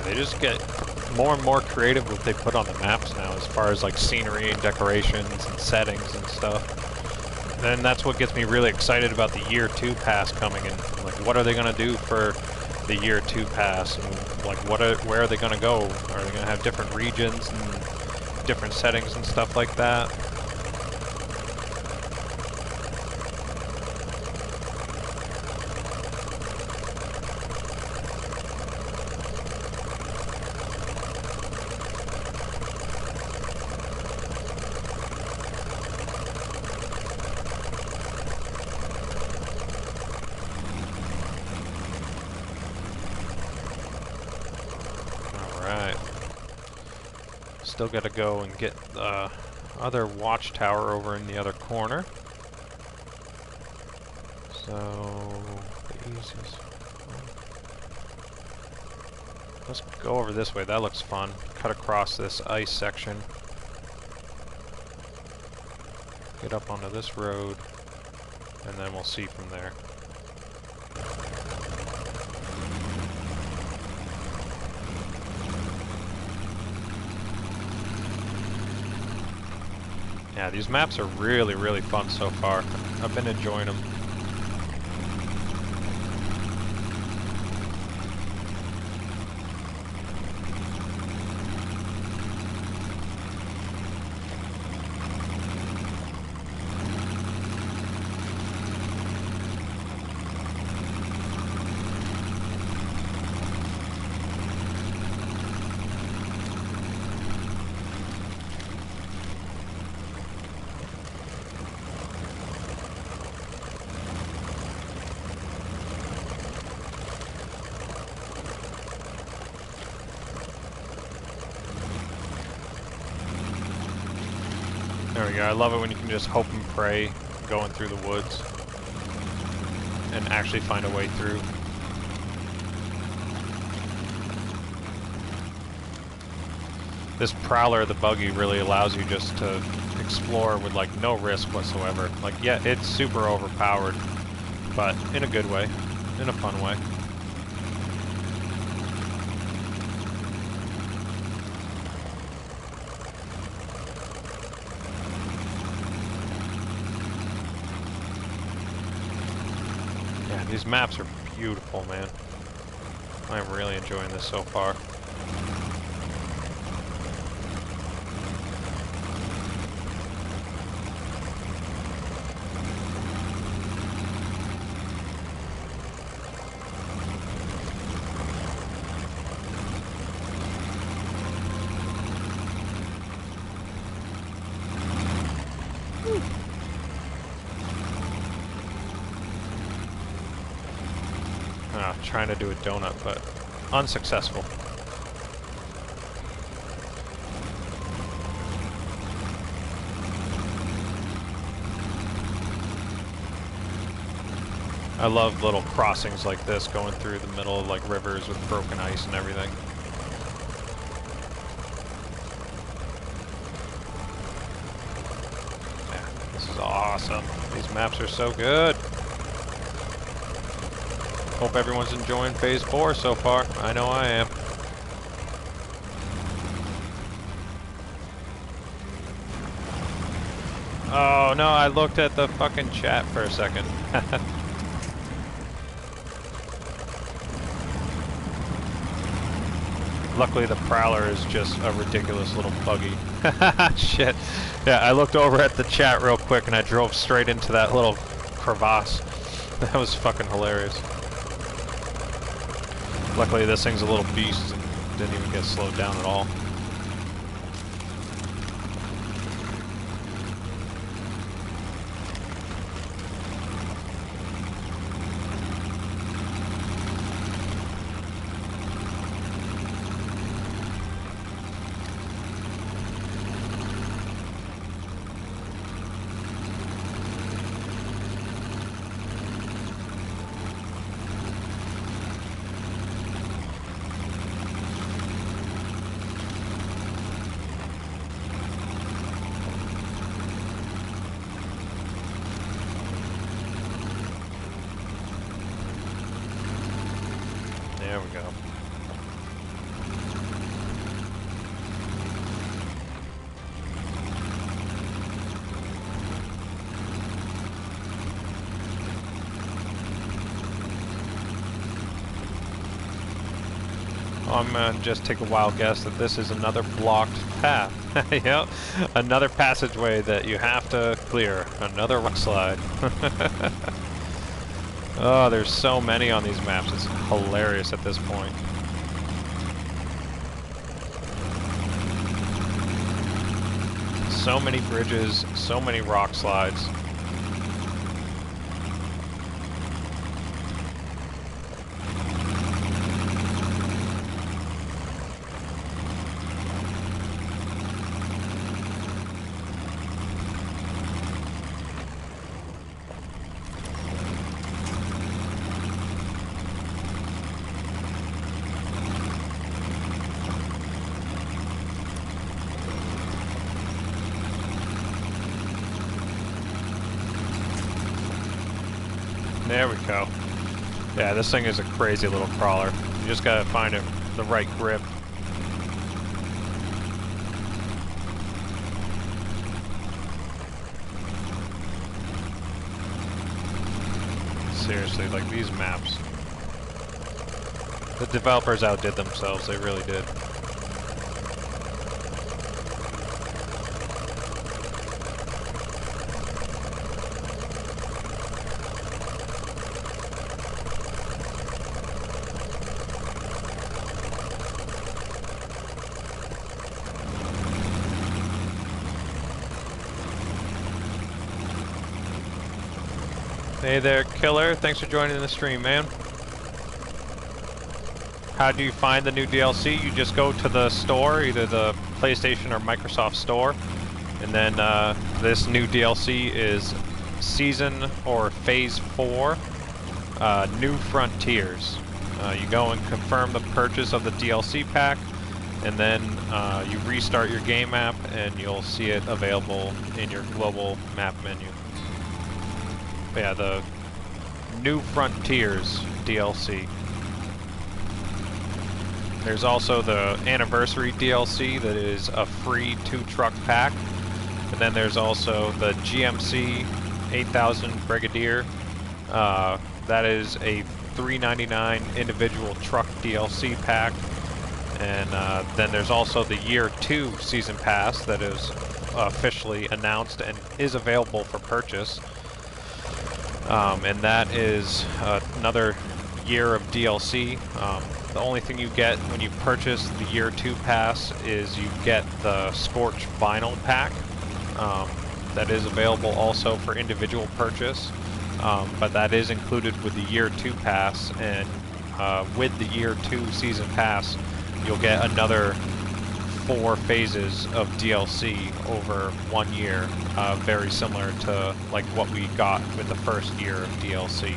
Yeah, they just get more and more creative with what they put on the maps now, as far as like scenery and decorations and settings and stuff. Then that's what gets me really excited about the Year 2 pass coming in. Like, what are they gonna do for the Year 2 pass, and like where are they gonna go? Are they gonna have different regions and different settings and stuff like that? Still gotta go and get the other watchtower over in the other corner. So, the easiest... Let's go over this way, that looks fun. Cut across this ice section. Get up onto this road, and then we'll see from there. Yeah, these maps are really, really fun so far. I've been enjoying them. There we go. I love it when you can just hope and pray going through the woods and actually find a way through. This Prowler, the Buggy, really allows you just to explore with like no risk whatsoever. Like, yeah, it's super overpowered, but in a good way, in a fun way. These maps are beautiful, man. I'm really enjoying this so far. Trying to do a donut, but unsuccessful. I love little crossings like this, going through the middle of like rivers with broken ice and everything. Yeah, this is awesome. These maps are so good. Hope everyone's enjoying Phase 4 so far. I know I am. Oh no, I looked at the fucking chat for a second. Luckily the Prowler is just a ridiculous little buggy. Shit. Yeah, I looked over at the chat real quick and I drove straight into that little crevasse. That was fucking hilarious. Luckily this thing's a little beast and didn't even get slowed down at all. I'm gonna just take a wild guess that this is another blocked path. Yep, another passageway that you have to clear. Another rock slide. Oh, there's so many on these maps. It's hilarious at this point. So many bridges, so many rock slides. There we go. Yeah, this thing is a crazy little crawler. You just gotta find it the right grip. Seriously, like these maps. The developers outdid themselves, they really did. Hey there, Killer. Thanks for joining the stream, man. How do you find the new DLC? You just go to the store, either the PlayStation or Microsoft store, and then this new DLC is Season or Phase 4, New Frontiers. You go and confirm the purchase of the DLC pack, and then you restart your game app, and you'll see it available in your global map menu. Yeah, the New Frontiers DLC. There's also the Anniversary DLC that is a free 2-truck pack. And then there's also the GMC 8000 Brigadier. That is a $3.99 individual truck DLC pack. And then there's also the Year 2 Season Pass that is officially announced and is available for purchase. And that is another year of DLC. The only thing you get when you purchase the Year 2 pass is you get the Scorch Vinyl pack. That is available also for individual purchase, but that is included with the Year 2 pass, and with the Year 2 season pass you'll get another 4 phases of DLC over 1 year, very similar to like what we got with the first year of DLC.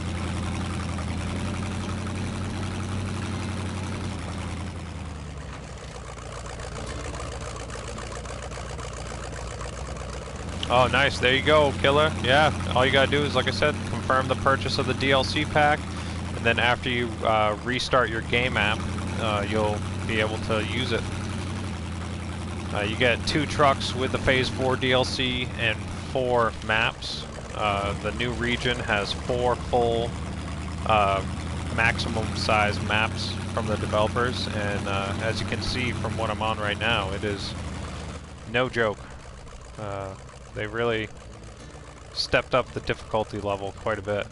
Oh, nice. There you go, Killer. Yeah, all you gotta do is, like I said, confirm the purchase of the DLC pack, and then after you restart your game app, you'll be able to use it. You get 2 trucks with the Phase 4 DLC and 4 maps. The new region has 4 full maximum size maps from the developers, and as you can see from what I'm on right now, it is no joke. They really stepped up the difficulty level quite a bit.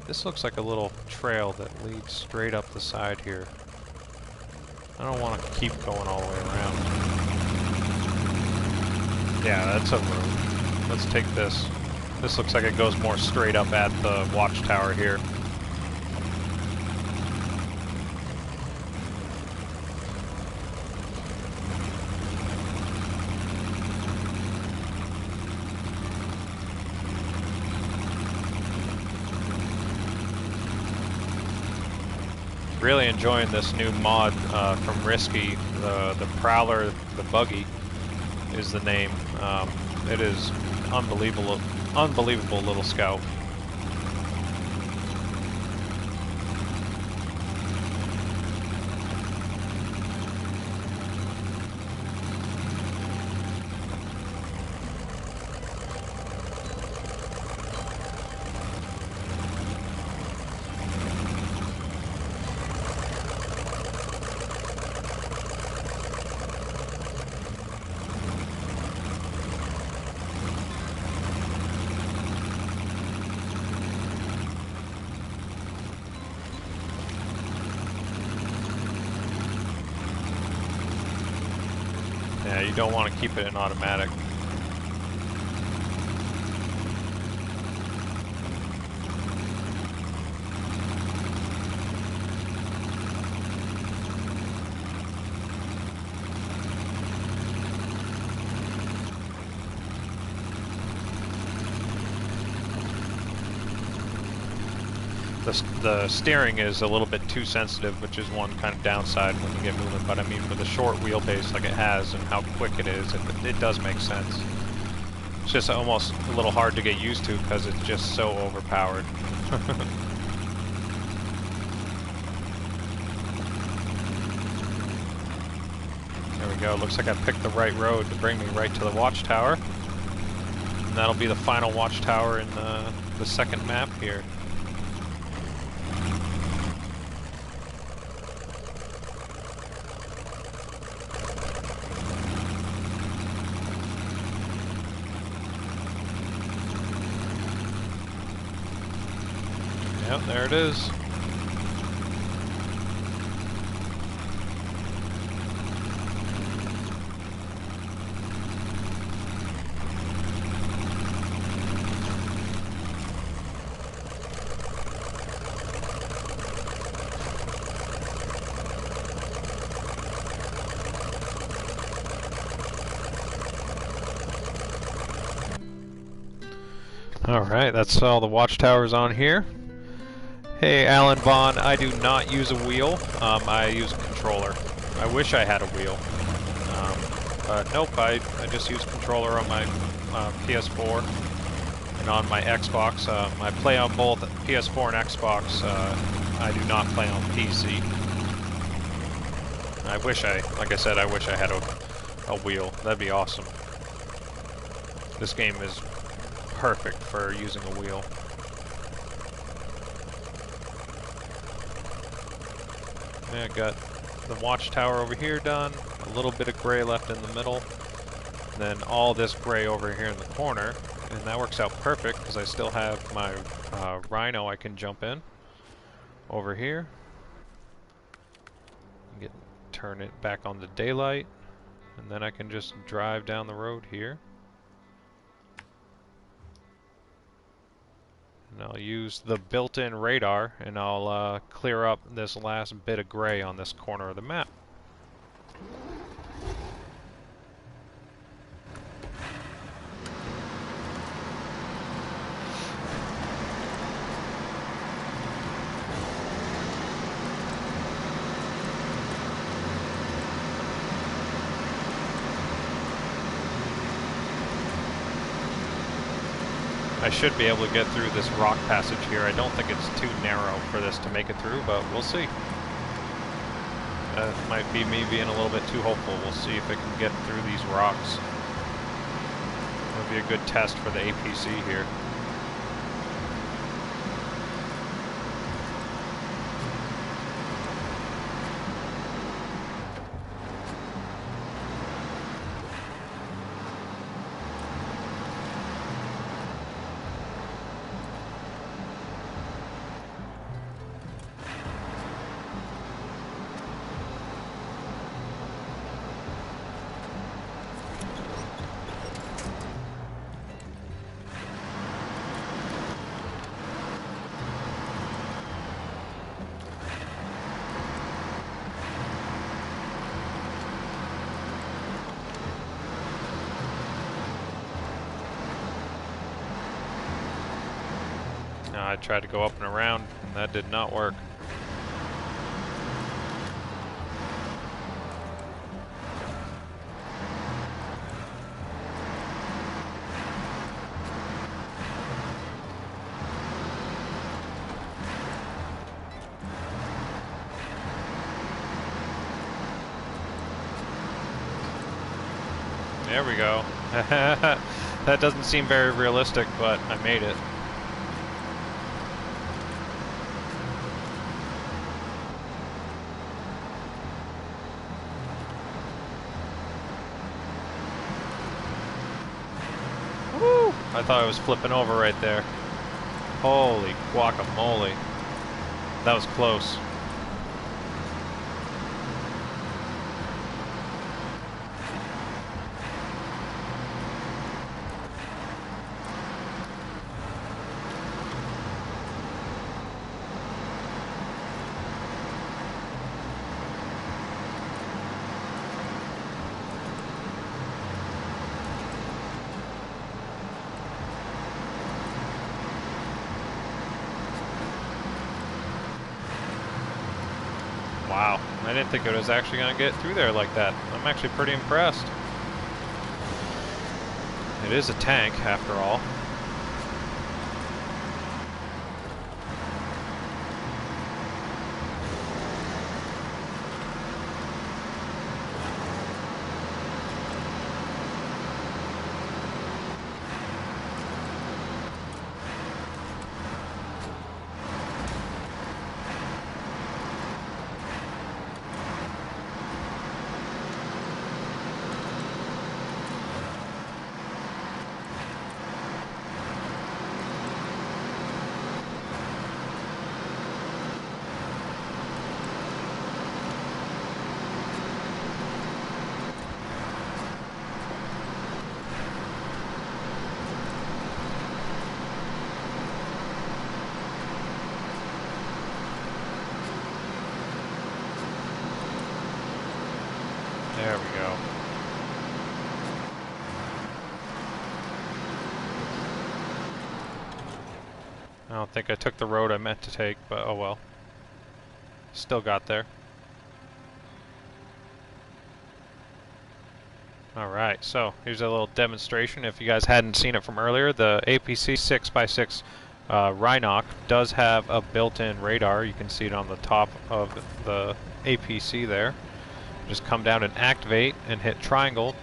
This looks like a little trail that leads straight up the side here. I don't want to keep going all the way around. Yeah, that's a road. Let's take this. This looks like it goes more straight up at the Watchtower here. Really enjoying this new mod from Risky. The Prowler, the Buggy is the name. It is unbelievable little scout. Yeah, you don't want to keep it in automatic. The steering is a little bit too sensitive, which is one kind of downside when you get moving, but I mean with a short wheelbase like it has and how quick it is, it does make sense. It's just almost a little hard to get used to because it's just so overpowered. There we go, looks like I picked the right road to bring me right to the Watchtower. And that'll be the final Watchtower in the second map here. Yep, there it is. Alright, that's all the watchtowers on here. Hey, Alan Vaughn, I do not use a wheel. I use a controller. I wish I had a wheel. But nope, I just use controller on my PS4 and on my Xbox. I play on both PS4 and Xbox. I do not play on PC. Like I said, I wish I had a wheel. That'd be awesome. This game is perfect for using a wheel. Yeah, got the watchtower over here done, a little bit of gray left in the middle, and then all this gray over here in the corner, and that works out perfect because I still have my Rhino I can jump in over here. Turn it back on the daylight, and then I can just drive down the road here. And I'll use the built-in radar, and I'll clear up this last bit of gray on this corner of the map. I should be able to get through this rock passage here. I don't think it's too narrow for this to make it through, but we'll see. That might be me being a little bit too hopeful. We'll see if it can get through these rocks. It'll be a good test for the APC here. I tried to go up and around, and that did not work. There we go. That doesn't seem very realistic, but I made it. I thought I was flipping over right there. Holy guacamole. That was close. I didn't think it was actually going to get through there like that. I'm actually pretty impressed. It is a tank, after all. There we go. I don't think I took the road I meant to take, but oh well. Still got there. Alright, so here's a little demonstration. If you guys hadn't seen it from earlier, the APC 6x6 Rhinoc does have a built-in radar. You can see it on the top of the APC there. Just come down and activate and hit triangle,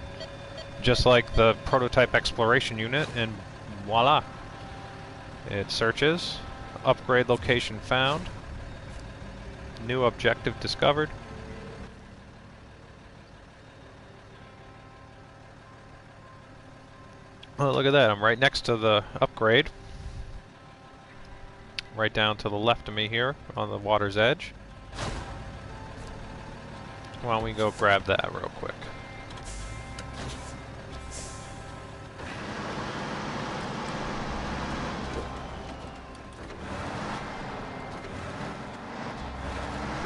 just like the prototype exploration unit, and voila. It searches, upgrade location found, new objective discovered. Oh, look at that, I'm right next to the upgrade. Right down to the left of me here on the water's edge. Why don't we go grab that real quick.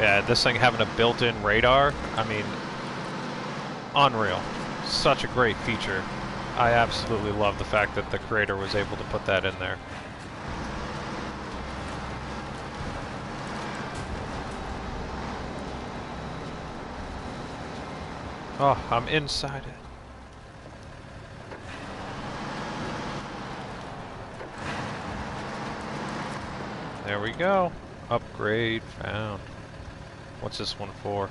Yeah, this thing having a built-in radar, I mean, unreal. Such a great feature. I absolutely love the fact that the creator was able to put that in there. Oh, I'm inside it. There we go. Upgrade found. What's this one for?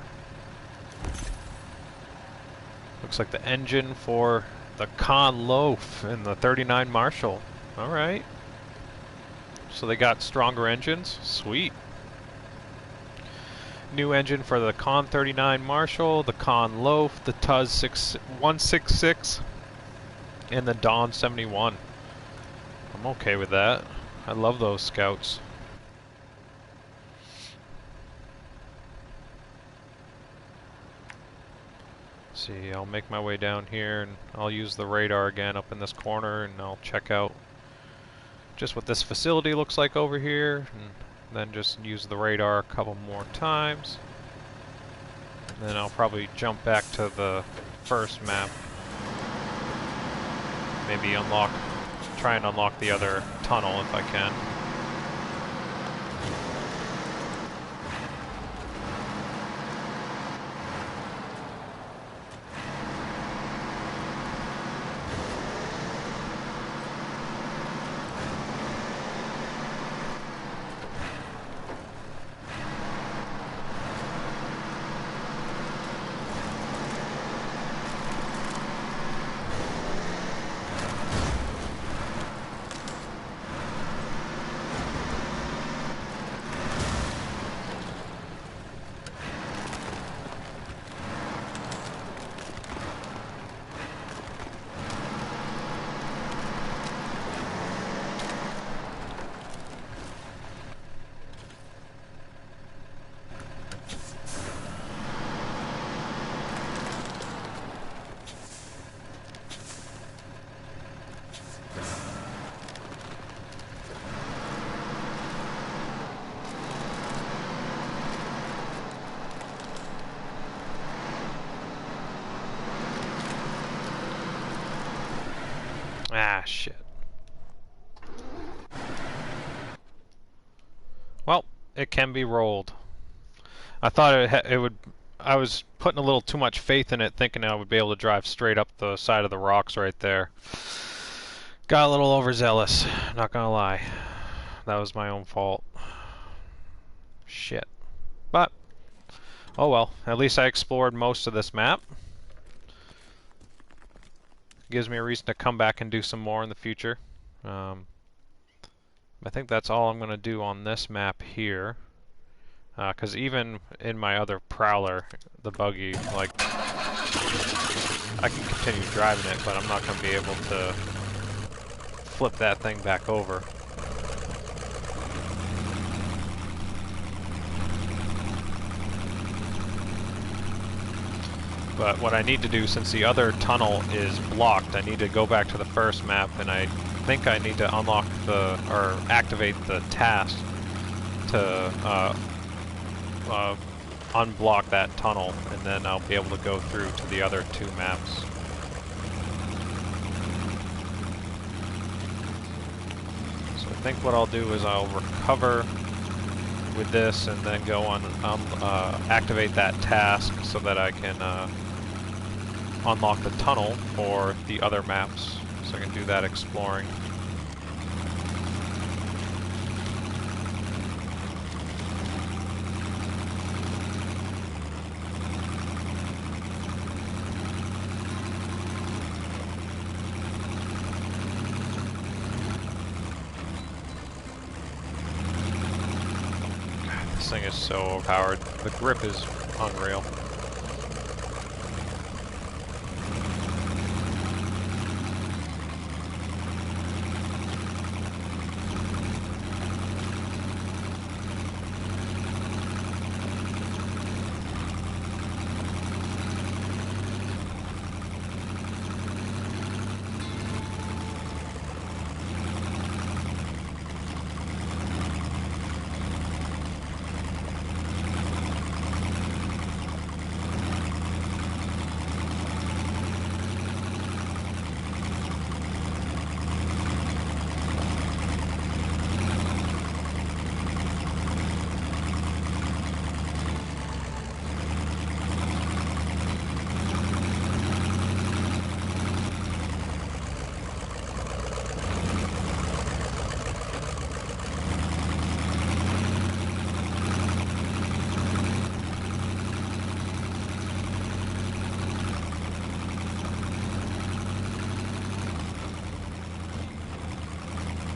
Looks like the engine for the Con Loaf in the 39 Marshall. Alright. So they got stronger engines? Sweet. New engine for the Con 39 Marshall, the Con Loaf, the Tuz 166, and the Dawn 71. I'm okay with that. I love those scouts. See, I'll make my way down here and I'll use the radar again up in this corner, and I'll check out just what this facility looks like over here, and then just use the radar a couple more times. And then I'll probably jump back to the first map. Maybe try and unlock the other tunnel if I can. Ah, shit. Well, it can be rolled. I thought it would I was putting a little too much faith in it, thinking I would be able to drive straight up the side of the rocks right there. Got a little overzealous, not gonna lie. That was my own fault. Shit. But, oh well, at least I explored most of this map. Gives me a reason to come back and do some more in the future. I think that's all I'm gonna do on this map here. Because even in my other Prowler, the Buggy, like, I can continue driving it, but I'm not going to be able to flip that thing back over. But what I need to do, since the other tunnel is blocked, I need to go back to the first map, and I think I need to unlock the, or activate the task to unblock that tunnel, and then I'll be able to go through to the other two maps. So I think what I'll do is I'll recover with this and then go on activate that task so that I can unlock the tunnel for the other maps, so I can do that exploring. This thing is so overpowered. The grip is unreal.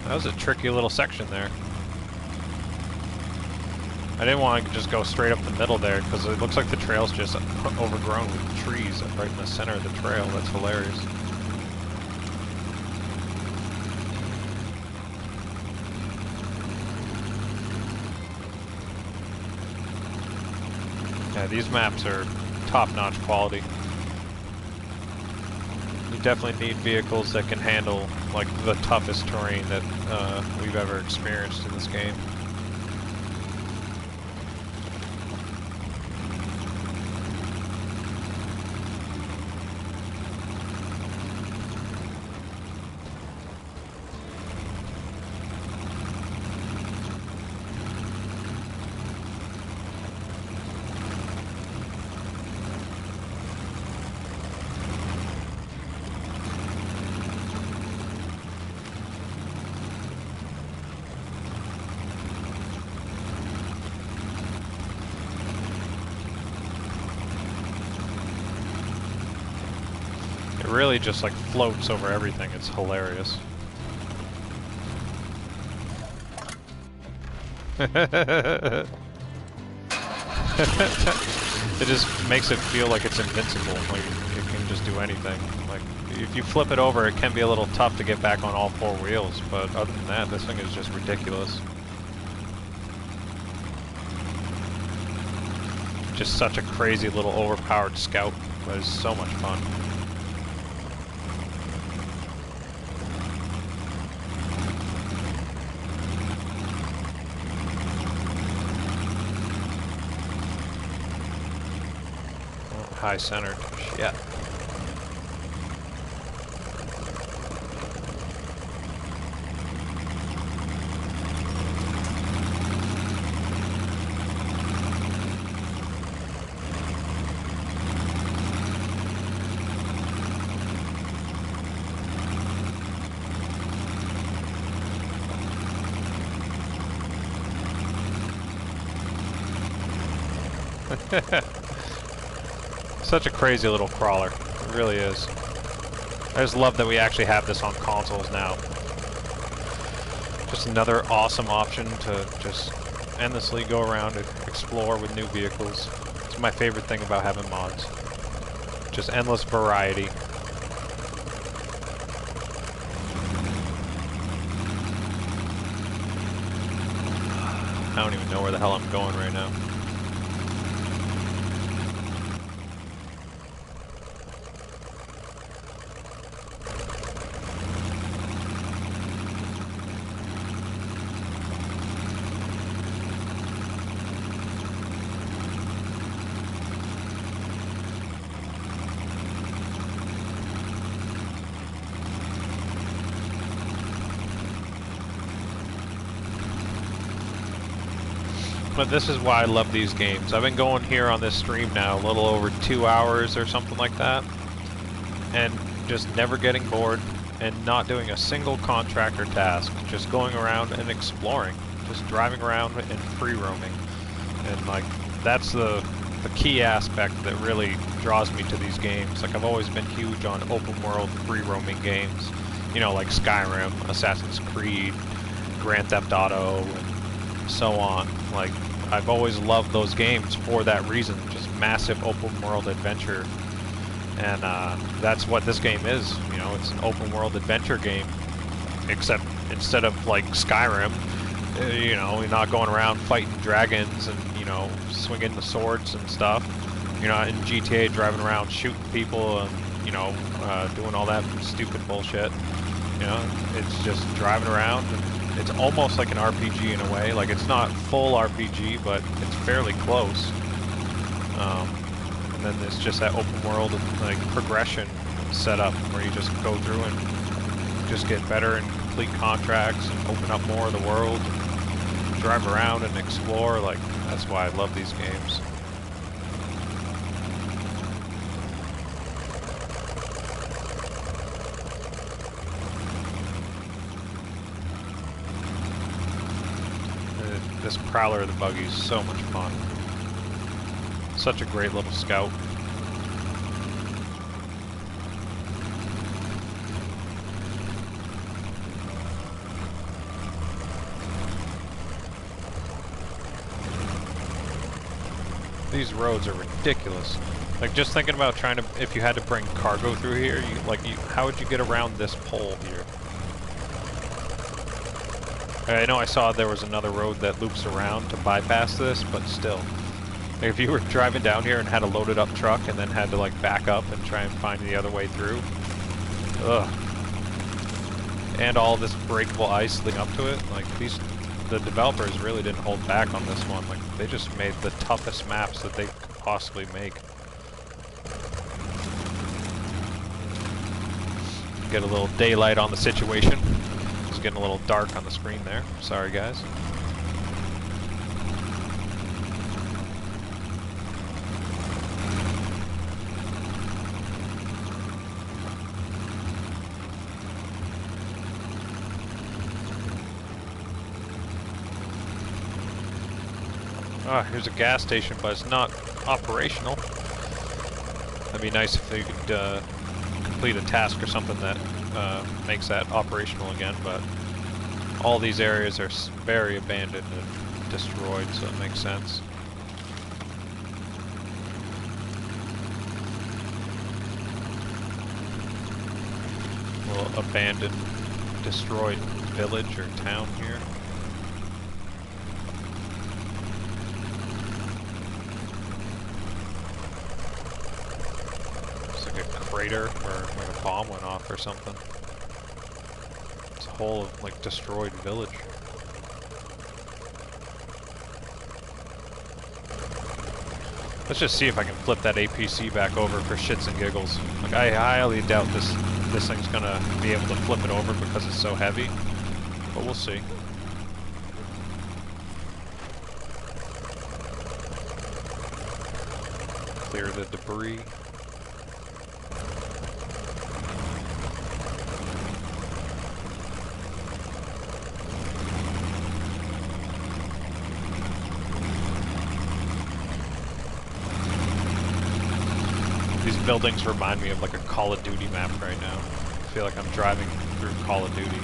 That was a tricky little section there. I didn't want to just go straight up the middle there because it looks like the trail's just overgrown with trees right in the center of the trail. That's hilarious. Yeah, these maps are top-notch quality. You definitely need vehicles that can handle like the toughest terrain that we've ever experienced in this game. It really just like floats over everything. It's hilarious. It just makes it feel like it's invincible. Like it can just do anything. Like if you flip it over, it can be a little tough to get back on all four wheels. But other than that, this thing is just ridiculous. Just such a crazy little overpowered scout. But it's so much fun. High centered. Shit. Such a crazy little crawler. It really is. I just love that we actually have this on consoles now. Just another awesome option to just endlessly go around and explore with new vehicles. It's my favorite thing about having mods. Just endless variety. I don't even know where the hell I'm going right now. But this is why I love these games. I've been going here on this stream now a little over 2 hours or something like that, and just never getting bored and not doing a single contractor task, just going around and exploring, just driving around and free roaming. And like that's the key aspect that really draws me to these games. Like I've always been huge on open world free roaming games, you know, like Skyrim, Assassin's Creed, Grand Theft Auto, and so on. Like I've always loved those games for that reason, just massive open world adventure. And that's what this game is, you know, it's an open world adventure game, except instead of like Skyrim, you know, you're not going around fighting dragons and, you know, swinging the swords and stuff. You're not in GTA driving around shooting people and, you know, doing all that stupid bullshit. You know, it's just driving around, and it's almost like an RPG in a way. Like it's not full RPG, but it's fairly close. And then there's just that open world like progression set up where you just go through and just get better and complete contracts and open up more of the world, and drive around and explore. Like that's why I love these games. This Prowler of the Buggy is so much fun. Such a great little scout. These roads are ridiculous. Like just thinking about trying to, if you had to bring cargo through here, how would you get around this pole here? I know I saw there was another road that loops around to bypass this, but still. If you were driving down here and had a loaded up truck and then had to like back up and try and find the other way through. Ugh. And all this breakable ice leading up to it, like the developers really didn't hold back on this one. Like they just made the toughest maps that they could possibly make. Get a little daylight on the situation. It's getting a little dark on the screen there. Sorry guys. Ah, here's a gas station, but it's not operational. That'd be nice if they could complete a task or something that makes that operational again, but all these areas are very abandoned and destroyed, so it makes sense. A little abandoned, destroyed village or town here. Crater where like a bomb went off or something. It's a whole like destroyed village. Let's just see if I can flip that APC back over for shits and giggles. Like I highly doubt this thing's gonna be able to flip it over because it's so heavy, but we'll see. Clear the debris. These buildings remind me of like a Call of Duty map right now. I feel like I'm driving through Call of Duty.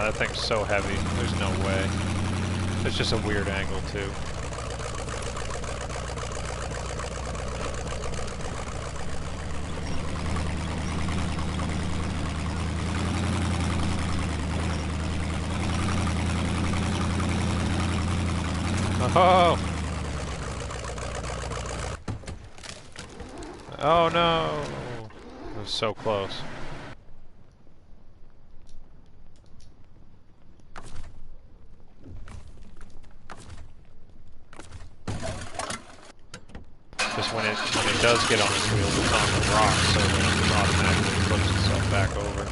That thing's so heavy. There's no way. It's just a weird angle, too. Oh! Oh no! It was so close. Just when it does get on its wheels, it's on the rock, so then it just automatically flips itself back over.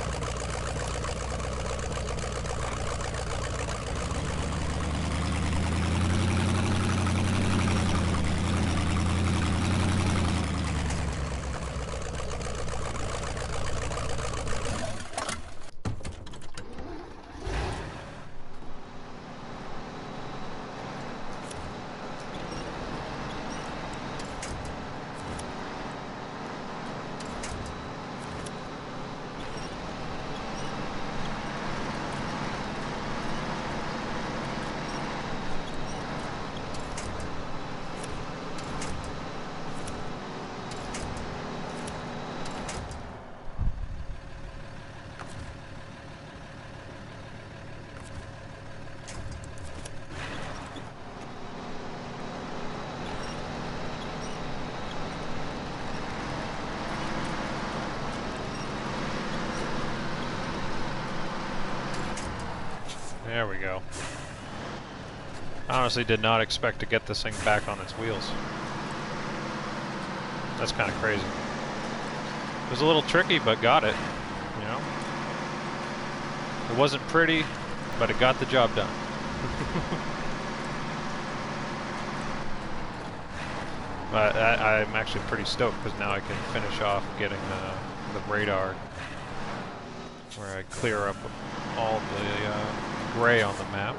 There we go. I honestly did not expect to get this thing back on its wheels. That's kind of crazy. It was a little tricky, but got it, you know? It wasn't pretty, but it got the job done. But I'm actually pretty stoked because now I can finish off getting the radar where I clear up all the gray on the map.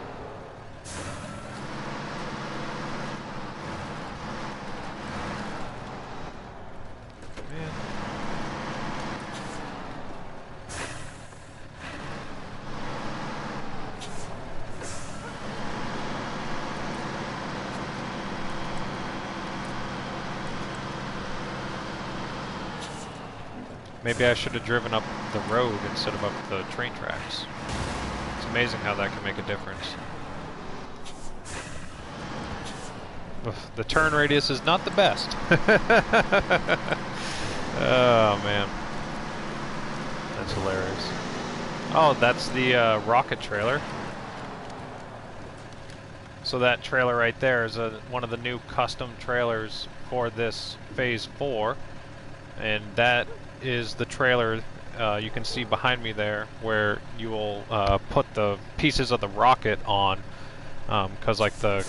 Man. Maybe I should have driven up the road instead of up the train tracks. It's amazing how that can make a difference. Oof, the turn radius is not the best. Oh man, that's hilarious. Oh, that's the rocket trailer. So that trailer right there is one of the new custom trailers for this Phase 4, and that is the trailer you can see behind me there, where you will put the pieces of the rocket on, because like the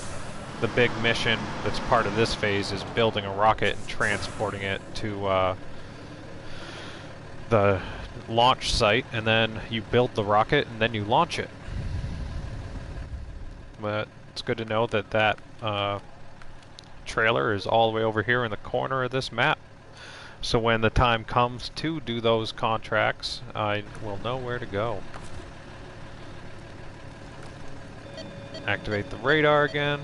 big mission that's part of this phase is building a rocket and transporting it to the launch site, and then you build the rocket and then you launch it. But it's good to know that that trailer is all the way over here in the corner of this map. So when the time comes to do those contracts, I will know where to go. Activate the radar again.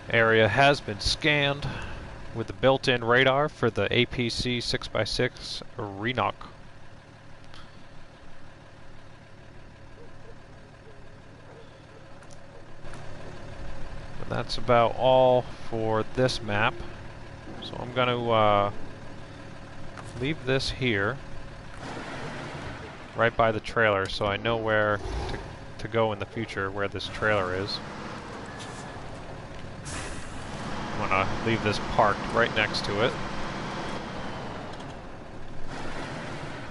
Area has been scanned with the built-in radar for the APC 6x6 Rhinoc. And that's about all for this map. So I'm going to leave this here, right by the trailer, so I know where to go in the future, where this trailer is. I'm going to leave this parked right next to it,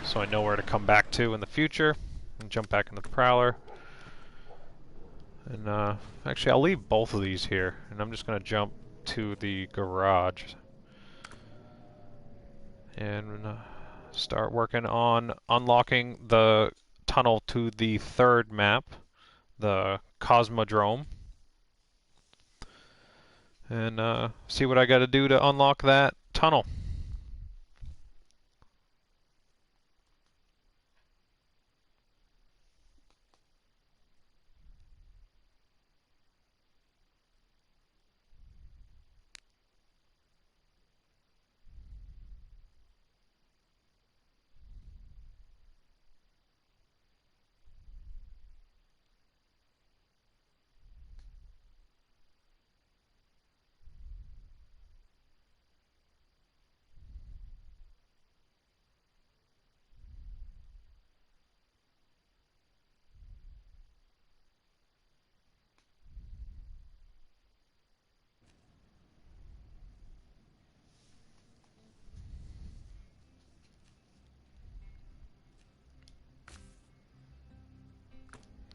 so I know where to come back to in the future, and jump back in the Prowler. And actually I'll leave both of these here, and I'm just going to jump to the garage and start working on unlocking the tunnel to the third map, the Cosmodrome, and see what I got to do to unlock that tunnel.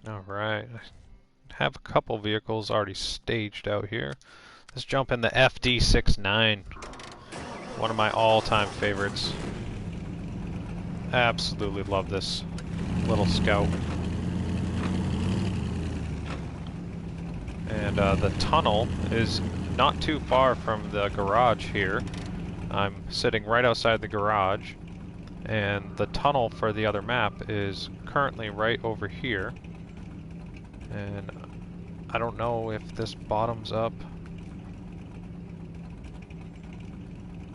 Alright, I have a couple vehicles already staged out here. Let's jump in the FD69, one of my all-time favorites. Absolutely love this little scout. And the tunnel is not too far from the garage here. I'm sitting right outside the garage, and the tunnel for the other map is currently right over here. And I don't know if this bottoms up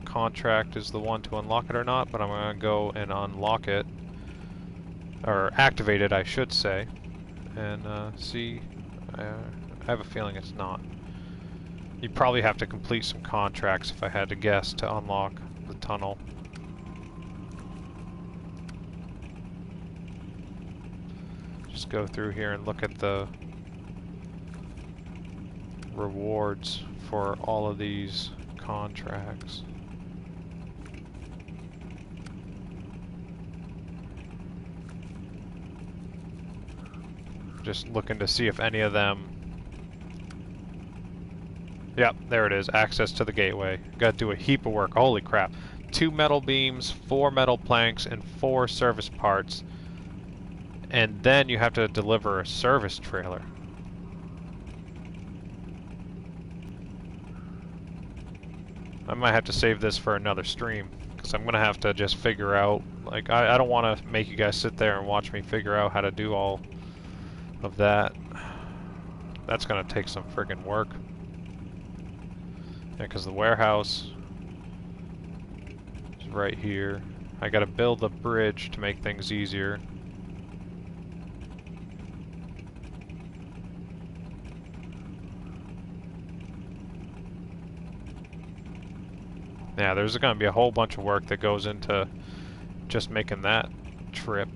contract is the one to unlock it or not, but I'm going to go and unlock it, or activate it I should say, and see. I have a feeling it's not. You'd probably have to complete some contracts if I had to guess to unlock the tunnel. Just go through here and look at the rewards for all of these contracts. Just looking to see if any of them... Yep, there it is. Access to the gateway. Got to do a heap of work. Holy crap. 2 metal beams, 4 metal planks, and 4 service parts. And then you have to deliver a service trailer. I might have to save this for another stream, because I'm going to have to just figure out, like, I don't want to make you guys sit there and watch me figure out how to do all of that. That's going to take some friggin' work. Yeah, because the warehouse is right here. I got to build a bridge to make things easier. Yeah, there's going to be a whole bunch of work that goes into just making that trip.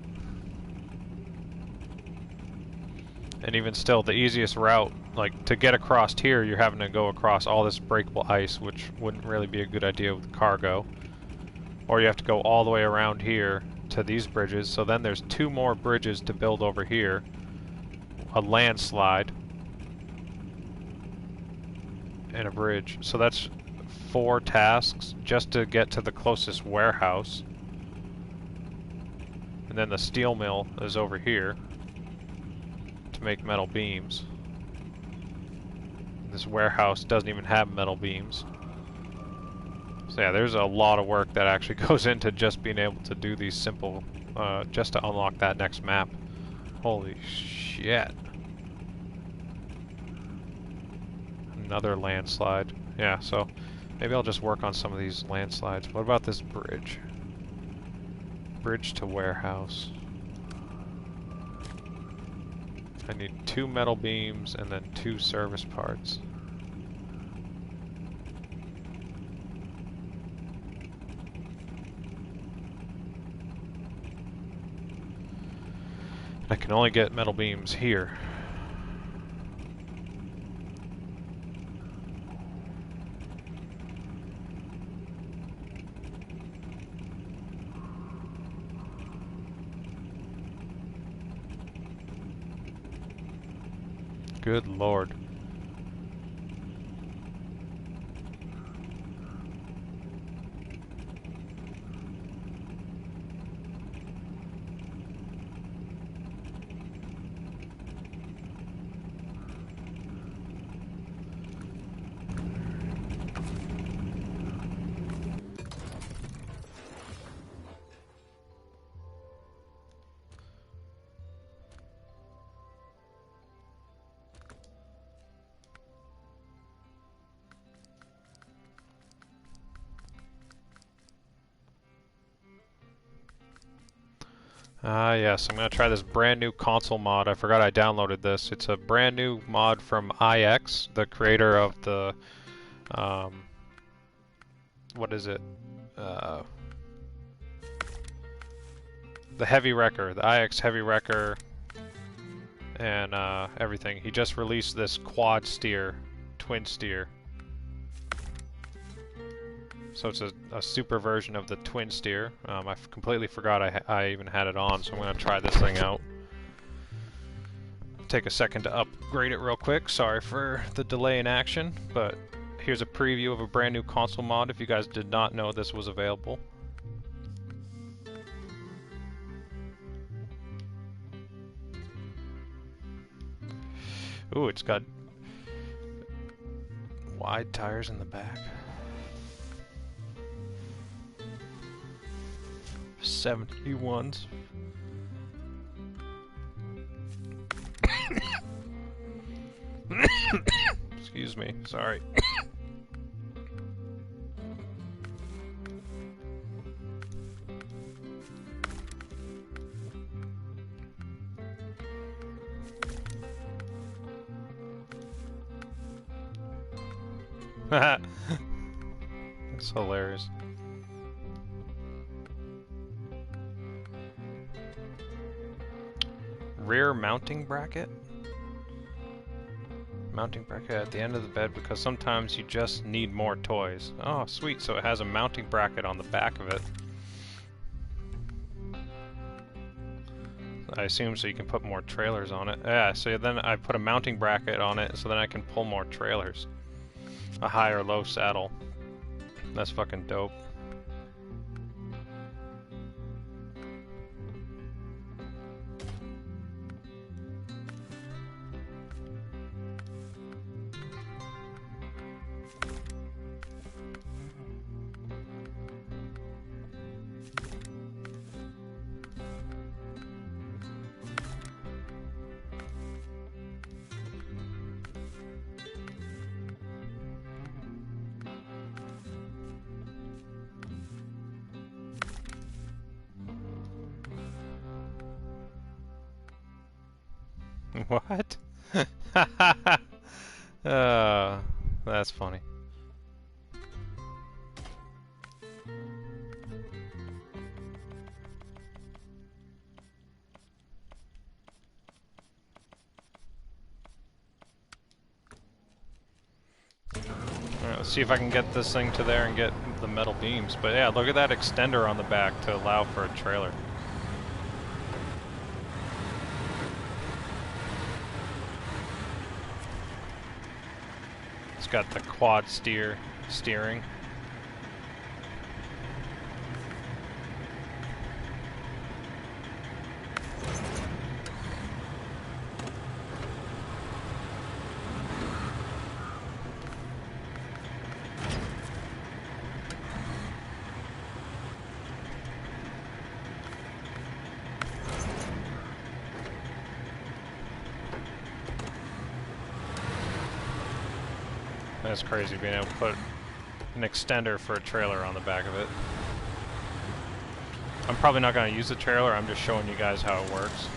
And even still, the easiest route, like to get across here, you're having to go across all this breakable ice, which wouldn't really be a good idea with cargo. Or you have to go all the way around here to these bridges, so then there's 2 more bridges to build over here. A landslide. And a bridge. So that's 4 tasks just to get to the closest warehouse. And then the steel mill is over here to make metal beams. This warehouse doesn't even have metal beams. So yeah, there's a lot of work that actually goes into just being able to do these simple, just to unlock that next map. Holy shit. Another landslide. Yeah, so maybe I'll just work on some of these landslides. What about this bridge? Bridge to warehouse. I need 2 metal beams and then 2 service parts. I can only get metal beams here. Good lord. Yes, I'm going to try this brand new console mod. I forgot I downloaded this. It's a brand new mod from IX, the creator of the, what is it? The Heavy Wrecker, the IX Heavy Wrecker, and everything. He just released this quad steer, twin steer. So it's a super version of the twin steer. I completely forgot I even had it on, so I'm going to try this thing out. Take a second to upgrade it real quick. Sorry for the delay in action, but here's a preview of a brand new console mod if you guys did not know this was available. Ooh, it's got wide tires in the back. 71s. Excuse me, sorry. That's hilarious. Rear mounting bracket? Mounting bracket at the end of the bed because sometimes you just need more toys. Oh, sweet, so it has a mounting bracket on the back of it. I assume so you can put more trailers on it. Yeah, so then I put a mounting bracket on it so then I can pull more trailers. A high or low saddle. That's fucking dope. What? That's funny. Alright, let's see if I can get this thing to there and get the metal beams. But yeah, look at that extender on the back to allow for a trailer. It's got the quad steering. That's crazy being able to put an extender for a trailer on the back of it. I'm probably not going to use the trailer, I'm just showing you guys how it works.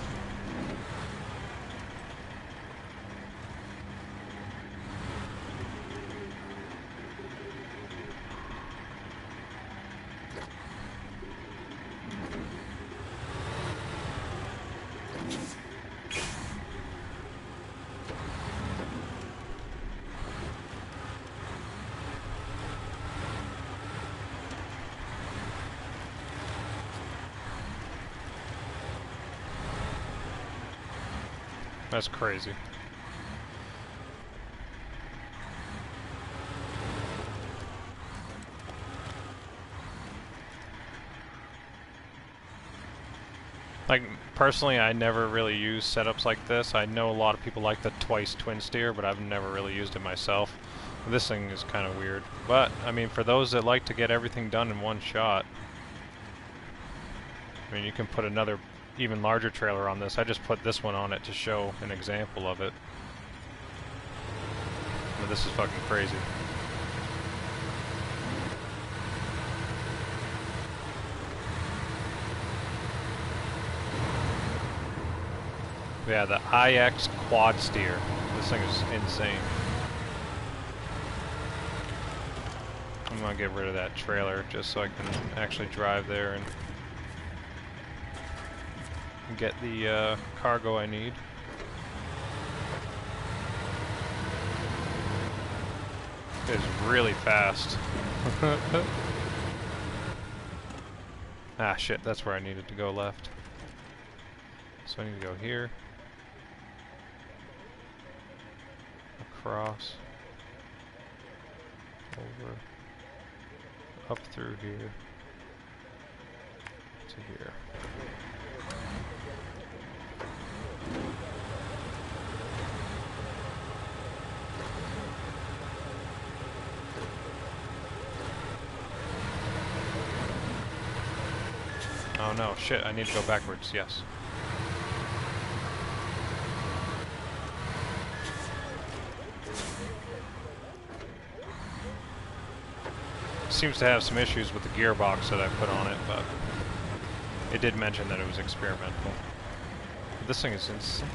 That's crazy. Like, personally, I never really use setups like this. I know a lot of people like the twice twin steer, but I've never really used it myself. This thing is kind of weird. But, I mean, for those that like to get everything done in one shot, I mean, you can put another even larger trailer on this. I just put this one on it to show an example of it. But this is fucking crazy. Yeah, the IX quad steer. This thing is insane. I'm gonna get rid of that trailer just so I can actually drive there and get the cargo I need. It's really fast. Ah, shit, that's where I needed to go left. So I need to go here. Across. Over. Up through here. To here. Oh no, shit, I need to go backwards, yes. Seems to have some issues with the gearbox that I put on it, but it did mention that it was experimental. But this thing is insane.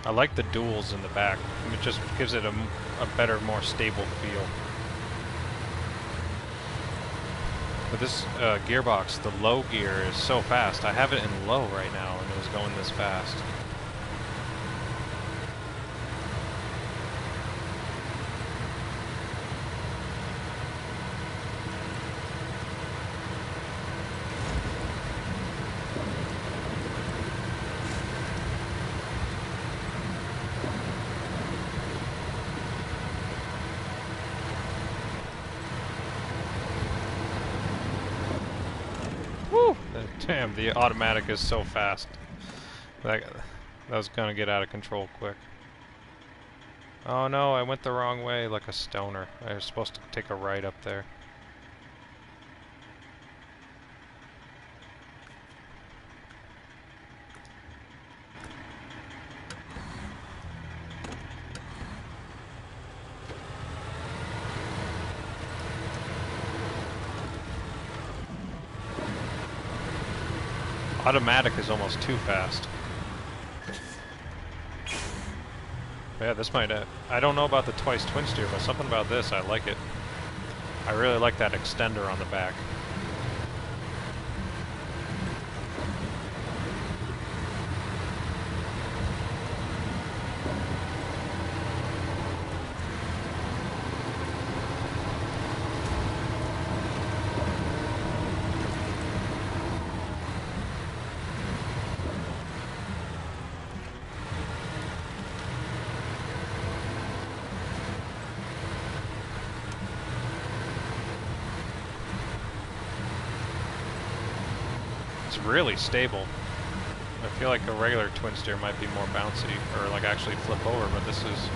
I like the duals in the back. It just gives it a better, more stable feel. But this gearbox, the low gear, is so fast. I have it in low right now, and it was going this fast. Damn, the automatic is so fast. That was gonna get out of control quick. Oh no, I went the wrong way like a stoner. I was supposed to take a right up there. Automatic is almost too fast. Yeah, this might... I don't know about the twice twin steer, but something about this, I like it. I really like that extender on the back. really stable. I feel like a regular twin steer might be more bouncy, or like actually flip over, but this is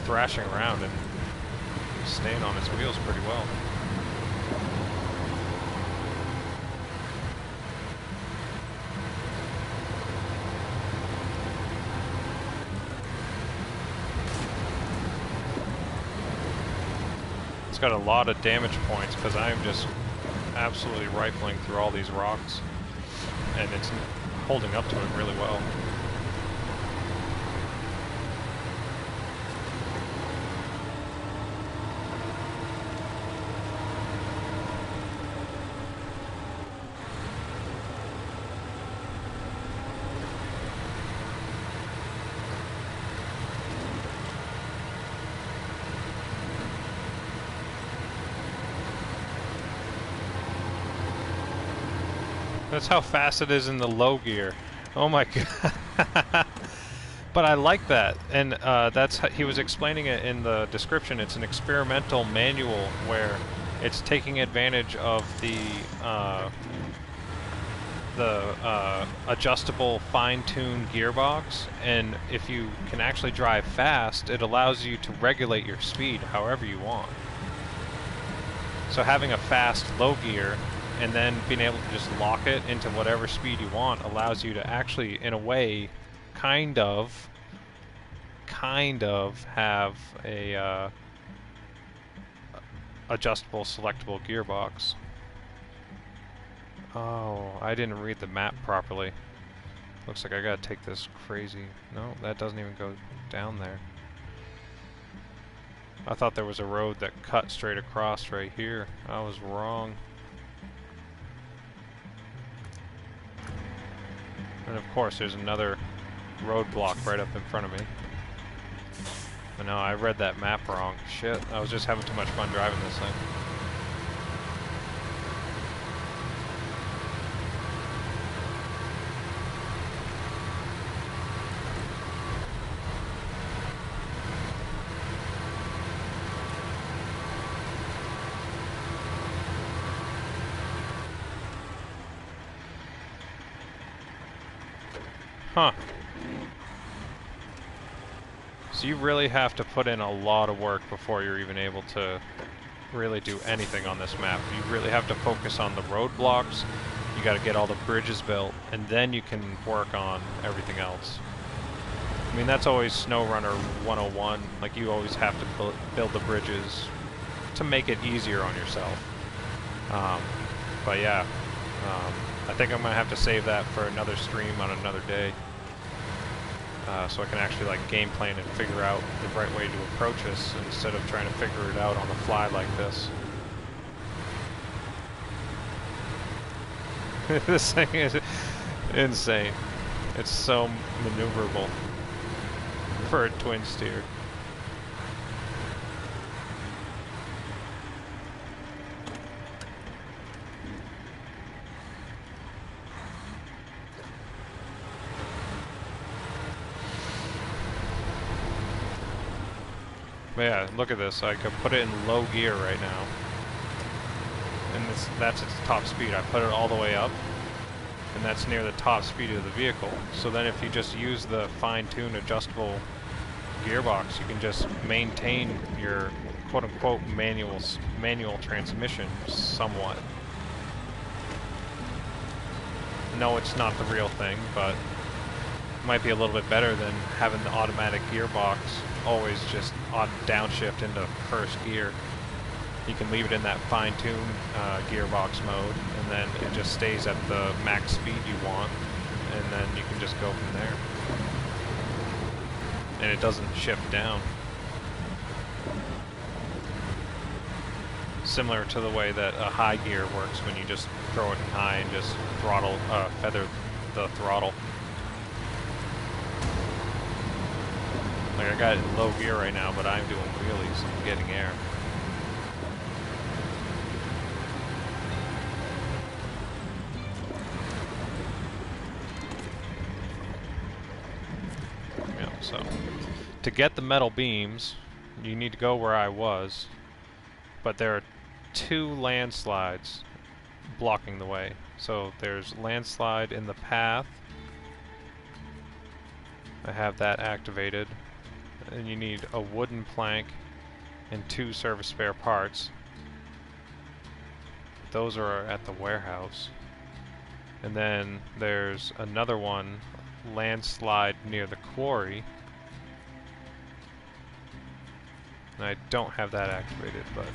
thrashing around and staying on its wheels pretty well. It's got a lot of damage points because I'm just absolutely rifling through all these rocks, and it's holding up to it really well. That's how fast it is in the low gear. Oh my god. But I like that, and that's how he was explaining it in the description. It's an experimental manual where it's taking advantage of the adjustable fine-tuned gearbox, and if you can actually drive fast, it allows you to regulate your speed however you want. So having a fast low gear and then being able to just lock it into whatever speed you want allows you to actually, in a way, kind of have a adjustable selectable gearbox. Oh, I didn't read the map properly. Looks like I gotta take this crazy... No, that doesn't even go down there. I thought there was a road that cut straight across right here. I was wrong. And of course there's another roadblock right up in front of me. I know, I read that map wrong. Shit, I was just having too much fun driving this thing. Huh. So you really have to put in a lot of work before you're even able to really do anything on this map. You really have to focus on the roadblocks, you gotta get all the bridges built, and then you can work on everything else. I mean, that's always SnowRunner 101, like you always have to build the bridges to make it easier on yourself. But yeah, I think I'm gonna have to save that for another stream on another day, so I can actually like game plan and figure out the right way to approach this instead of trying to figure it out on the fly like this. This thing is insane. It's so maneuverable for a twin steer. But yeah, look at this. I could put it in low gear right now. And that's its top speed. I put it all the way up, and that's near the top speed of the vehicle. So then if you just use the fine-tuned adjustable gearbox, you can just maintain your quote-unquote manual transmission somewhat. No, it's not the real thing, but it might be a little bit better than having the automatic gearbox always just downshift into first gear. You can leave it in that fine-tuned gearbox mode, and then it just stays at the max speed you want, and then you can just go from there. And it doesn't shift down. Similar to the way that a high gear works when you just throw it in high and just throttle, feather the throttle. Like I got it in low gear right now, but I'm doing wheelies and getting air. Yeah, so to get the metal beams, you need to go where I was, but there are two landslides blocking the way. So there's landslide in the path. I have that activated. And you need a wooden plank and 2 service spare parts. Those are at the warehouse. And then there's another one, landslide near the quarry. And I don't have that activated, but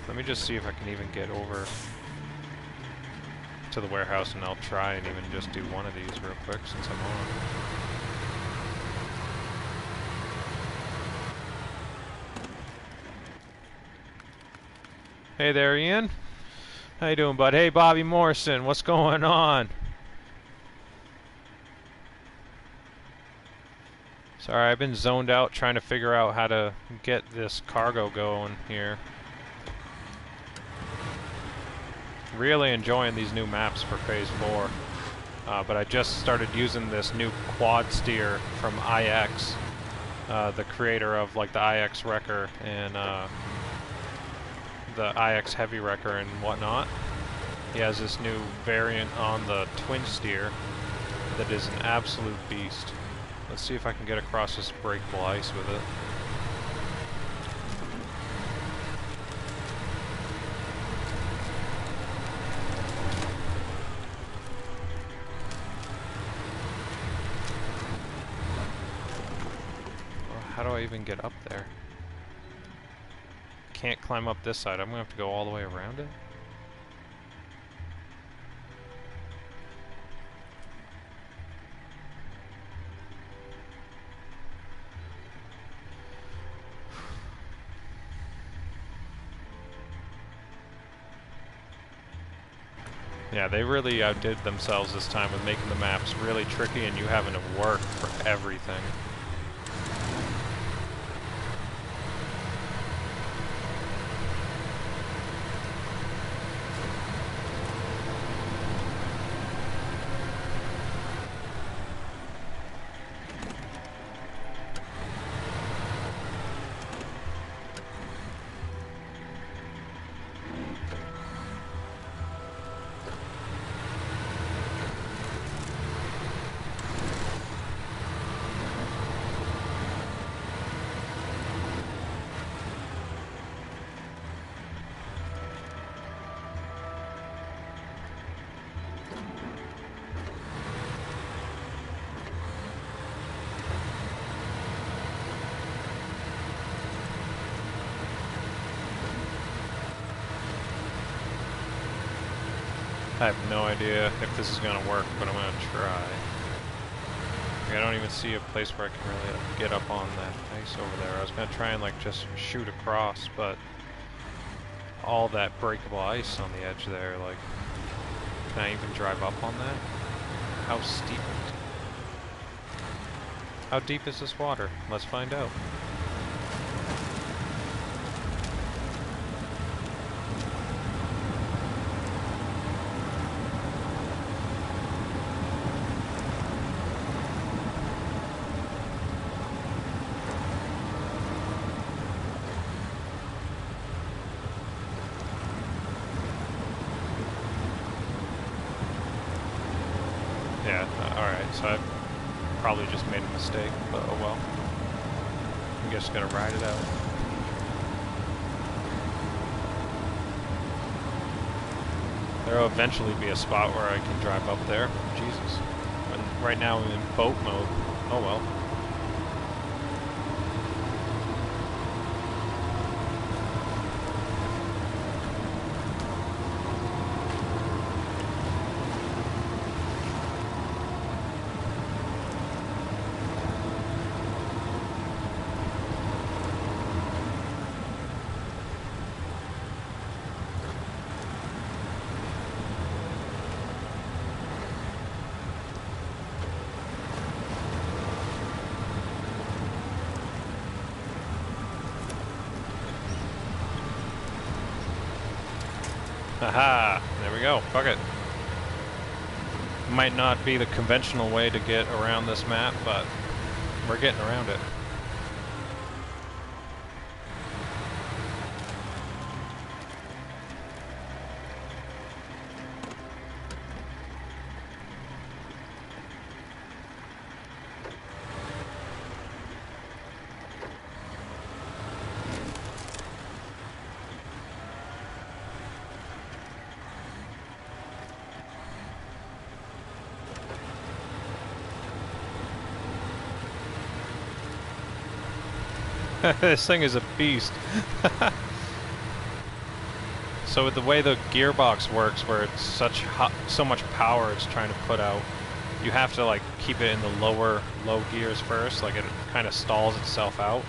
let me just see if I can even get over to the warehouse, and I'll try and even just do one of these real quick since I'm on. Hey there, Ian. How you doing, bud? Hey, Bobby Morrison, what's going on? Sorry, I've been zoned out trying to figure out how to get this cargo going here. Really enjoying these new maps for Phase 4. But I just started using this new quad steer from IX, the creator of like the IX Wrecker and the IX Heavy Wrecker and whatnot. He has this new variant on the twin steer that is an absolute beast. Let's see if I can get across this breakable ice with it. How do I even get up there? Can't climb up this side. I'm gonna have to go all the way around it. Yeah, they really outdid themselves this time with making the maps really tricky and you having to work for everything. I have no idea if this is going to work, but I'm going to try. Like, I don't even see a place where I can really get up on that ice over there. I was going to try and like just shoot across, but all that breakable ice on the edge there, like, can I even drive up on that? How steep is it? How deep is this water? Let's find out. Yeah, alright, so I've probably just made a mistake, but oh well. I'm just gonna ride it out. There'll eventually be a spot where I can drive up there. Jesus. But right now I'm in boat mode. Oh well. Aha! There we go. Fuck it. Might not be the conventional way to get around this map, but we're getting around it. This thing is a beast. So with the way the gearbox works, where it's so much power it's trying to put out, you have to like keep it in the low gears first, like it kind of stalls itself out.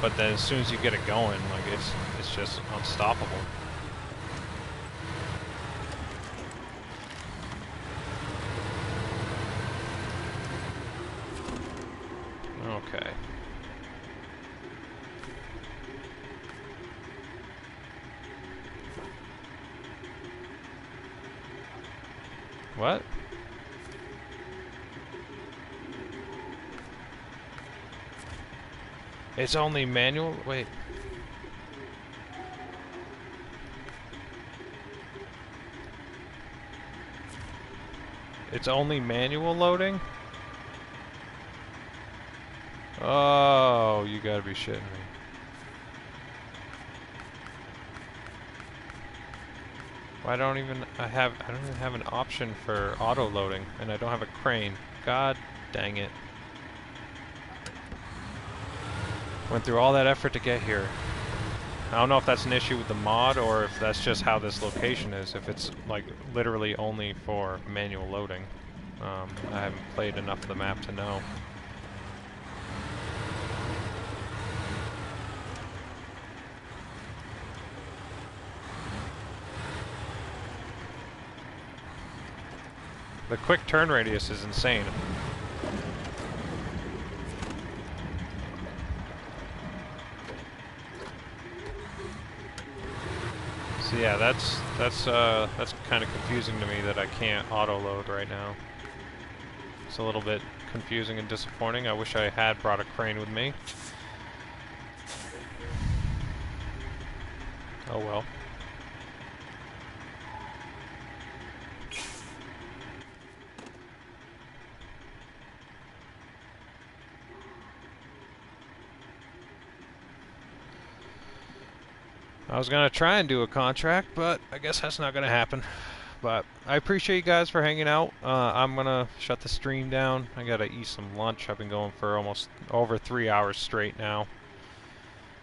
But then as soon as you get it going, like it's just unstoppable. Okay. What? It's only manual? Wait. It's only manual loading? Oh, you gotta be shitting me. I don't even have an option for auto loading, and I don't have a crane. God dang it. Went through all that effort to get here. I don't know if that's an issue with the mod or if that's just how this location is, if it's like literally only for manual loading. I haven't played enough of the map to know. The quick turn radius is insane. So yeah, that's kind of confusing to me that I can't auto load right now. It's a little bit confusing and disappointing. I wish I had brought a crane with me. Oh well. I was gonna try and do a contract, but I guess that's not gonna happen. But I appreciate you guys for hanging out. I'm gonna shut the stream down. I gotta eat some lunch. I've been going for almost over 3 hours straight now.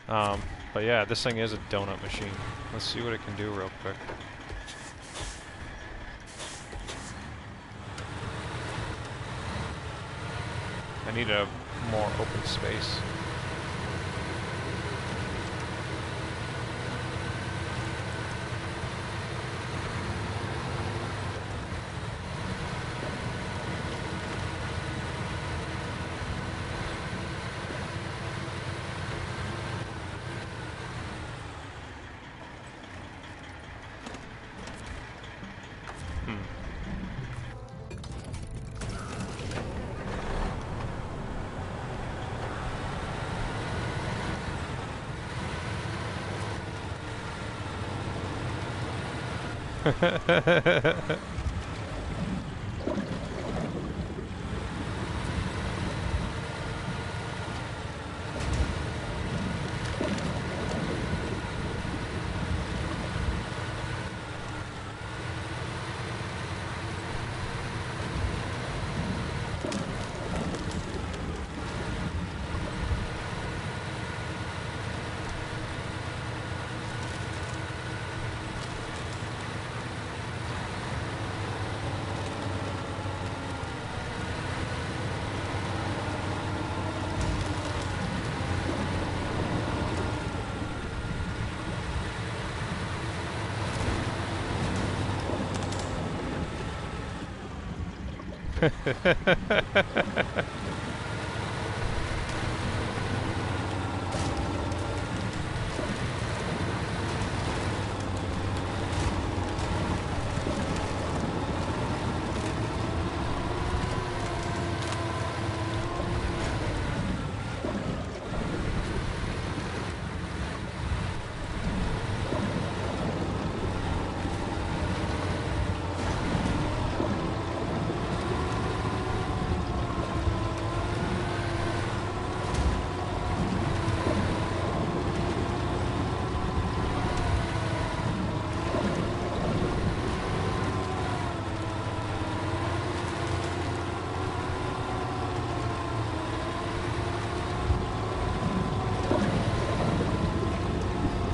But yeah, this thing is a donut machine. Let's see what it can do real quick. I need a more open space.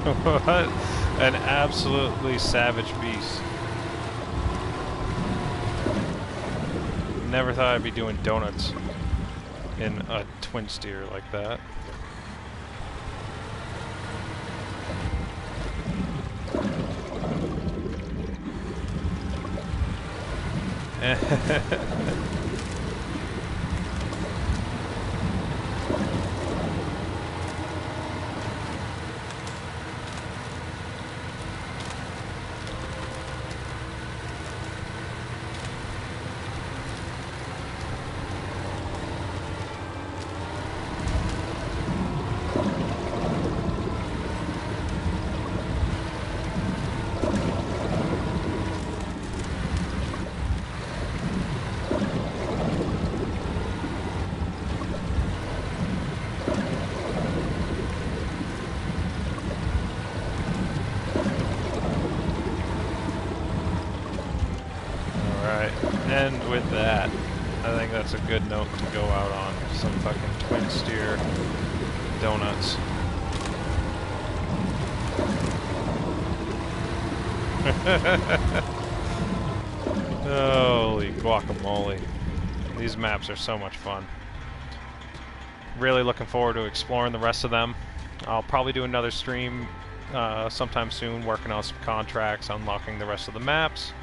What an absolutely savage beast. Never thought I'd be doing donuts in a twin steer like that. And with that, I think that's a good note to go out on. Some fucking twin steer donuts. Holy guacamole. These maps are so much fun. Really looking forward to exploring the rest of them. I'll probably do another stream sometime soon, working on some contracts, unlocking the rest of the maps,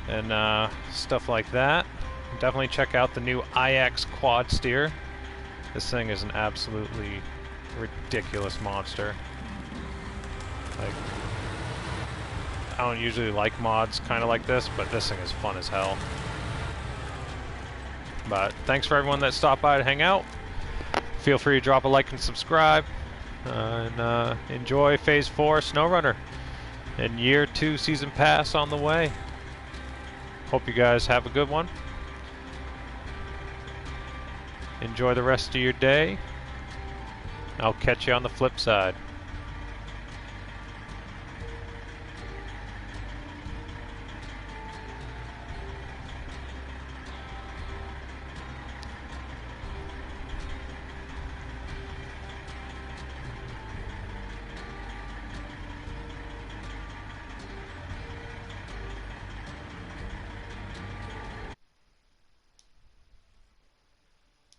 and stuff like that. Definitely check out the new IX quad steer. This thing is an absolutely ridiculous monster. Like, I don't usually like mods kind of like this, but this thing is fun as hell. But thanks for everyone that stopped by to hang out. Feel free to drop a like and subscribe. And enjoy Phase 4 SnowRunner. And Year 2 Season Pass on the way. Hope you guys have a good one. Enjoy the rest of your day. I'll catch you on the flip side.